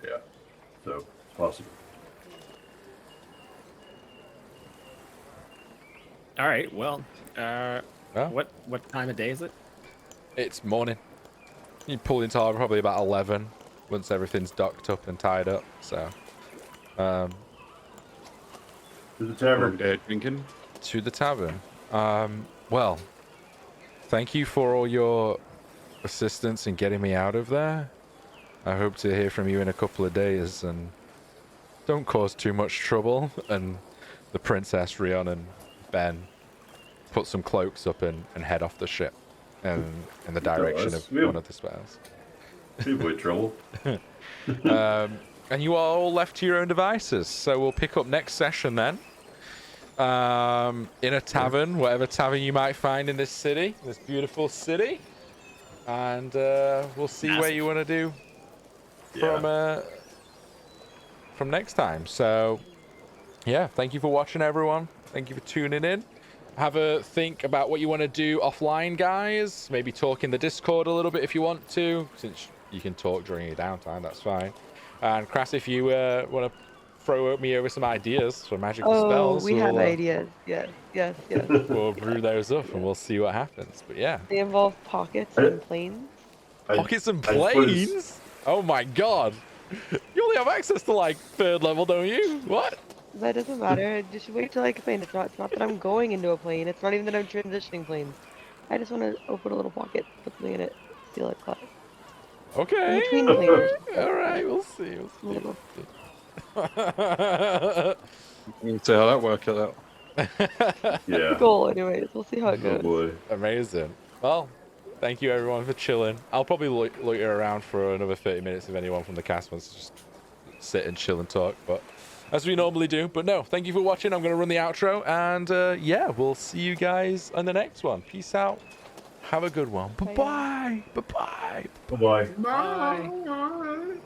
Speaker 2: Yeah. So it's possible.
Speaker 3: All right. Well,
Speaker 1: Well,
Speaker 3: what time of day is it?
Speaker 1: it's morning. You pull into harbor probably about 11, once everything's docked up and tied up. So,
Speaker 2: To the
Speaker 4: Over
Speaker 2: tavern.
Speaker 4: there drinking.
Speaker 1: to the tavern. Well, thank you for all your assistance in getting me out of there. I hope to hear from you in a couple of days, and don't cause too much trouble. And the Princess, Rion, and Ben put some cloaks up and head off the ship and in the direction of
Speaker 2: Yeah.
Speaker 1: one of the spells.
Speaker 2: We avoid trouble.
Speaker 1: And you are all left to your own devices. So we'll pick up next session then. In a tavern, whatever tavern you might find in this city, this beautiful city. And we'll see where you want to do from next time. So yeah, thank you for watching, everyone. Thank you for tuning in. Have a think about what you want to do offline, guys. Maybe talk in the Discord a little bit if you want to, since you can talk during your downtime. That's fine. And Crass, if you want to throw me over some ideas for magical spells,
Speaker 6: we have
Speaker 1: we'll,
Speaker 6: ideas. Yes.
Speaker 1: we'll brew those up and we'll see what happens. But yeah,
Speaker 6: They involve pockets and planes.
Speaker 1: pockets and
Speaker 2: I suppose-
Speaker 1: planes. Oh my god, you only have access to like 3rd level, don't you? What?
Speaker 6: That doesn't matter. Just wait till I can plane. It's not that I'm going into a plane. It's not even that I'm transitioning planes. I just want to open a little pocket, put something in it, seal it, cut.
Speaker 1: Okay.
Speaker 6: between players.
Speaker 1: All right, we'll see.
Speaker 6: Little.
Speaker 4: We'll see how that works out.
Speaker 2: Yeah.
Speaker 6: Goal, anyways. We'll see how it
Speaker 2: Oh
Speaker 6: goes.
Speaker 2: boy.
Speaker 1: Amazing. Well, thank you everyone for chilling. I'll probably loiter around for another 30 minutes if anyone from the cast wants to just sit and chill and talk, but as we normally do. But no, thank you for watching. I'm going to run the outro, and yeah, we'll see you guys on the next one. Peace out. Have a good one. Bye-bye. Bye-bye.
Speaker 2: Bye bye.
Speaker 3: Bye.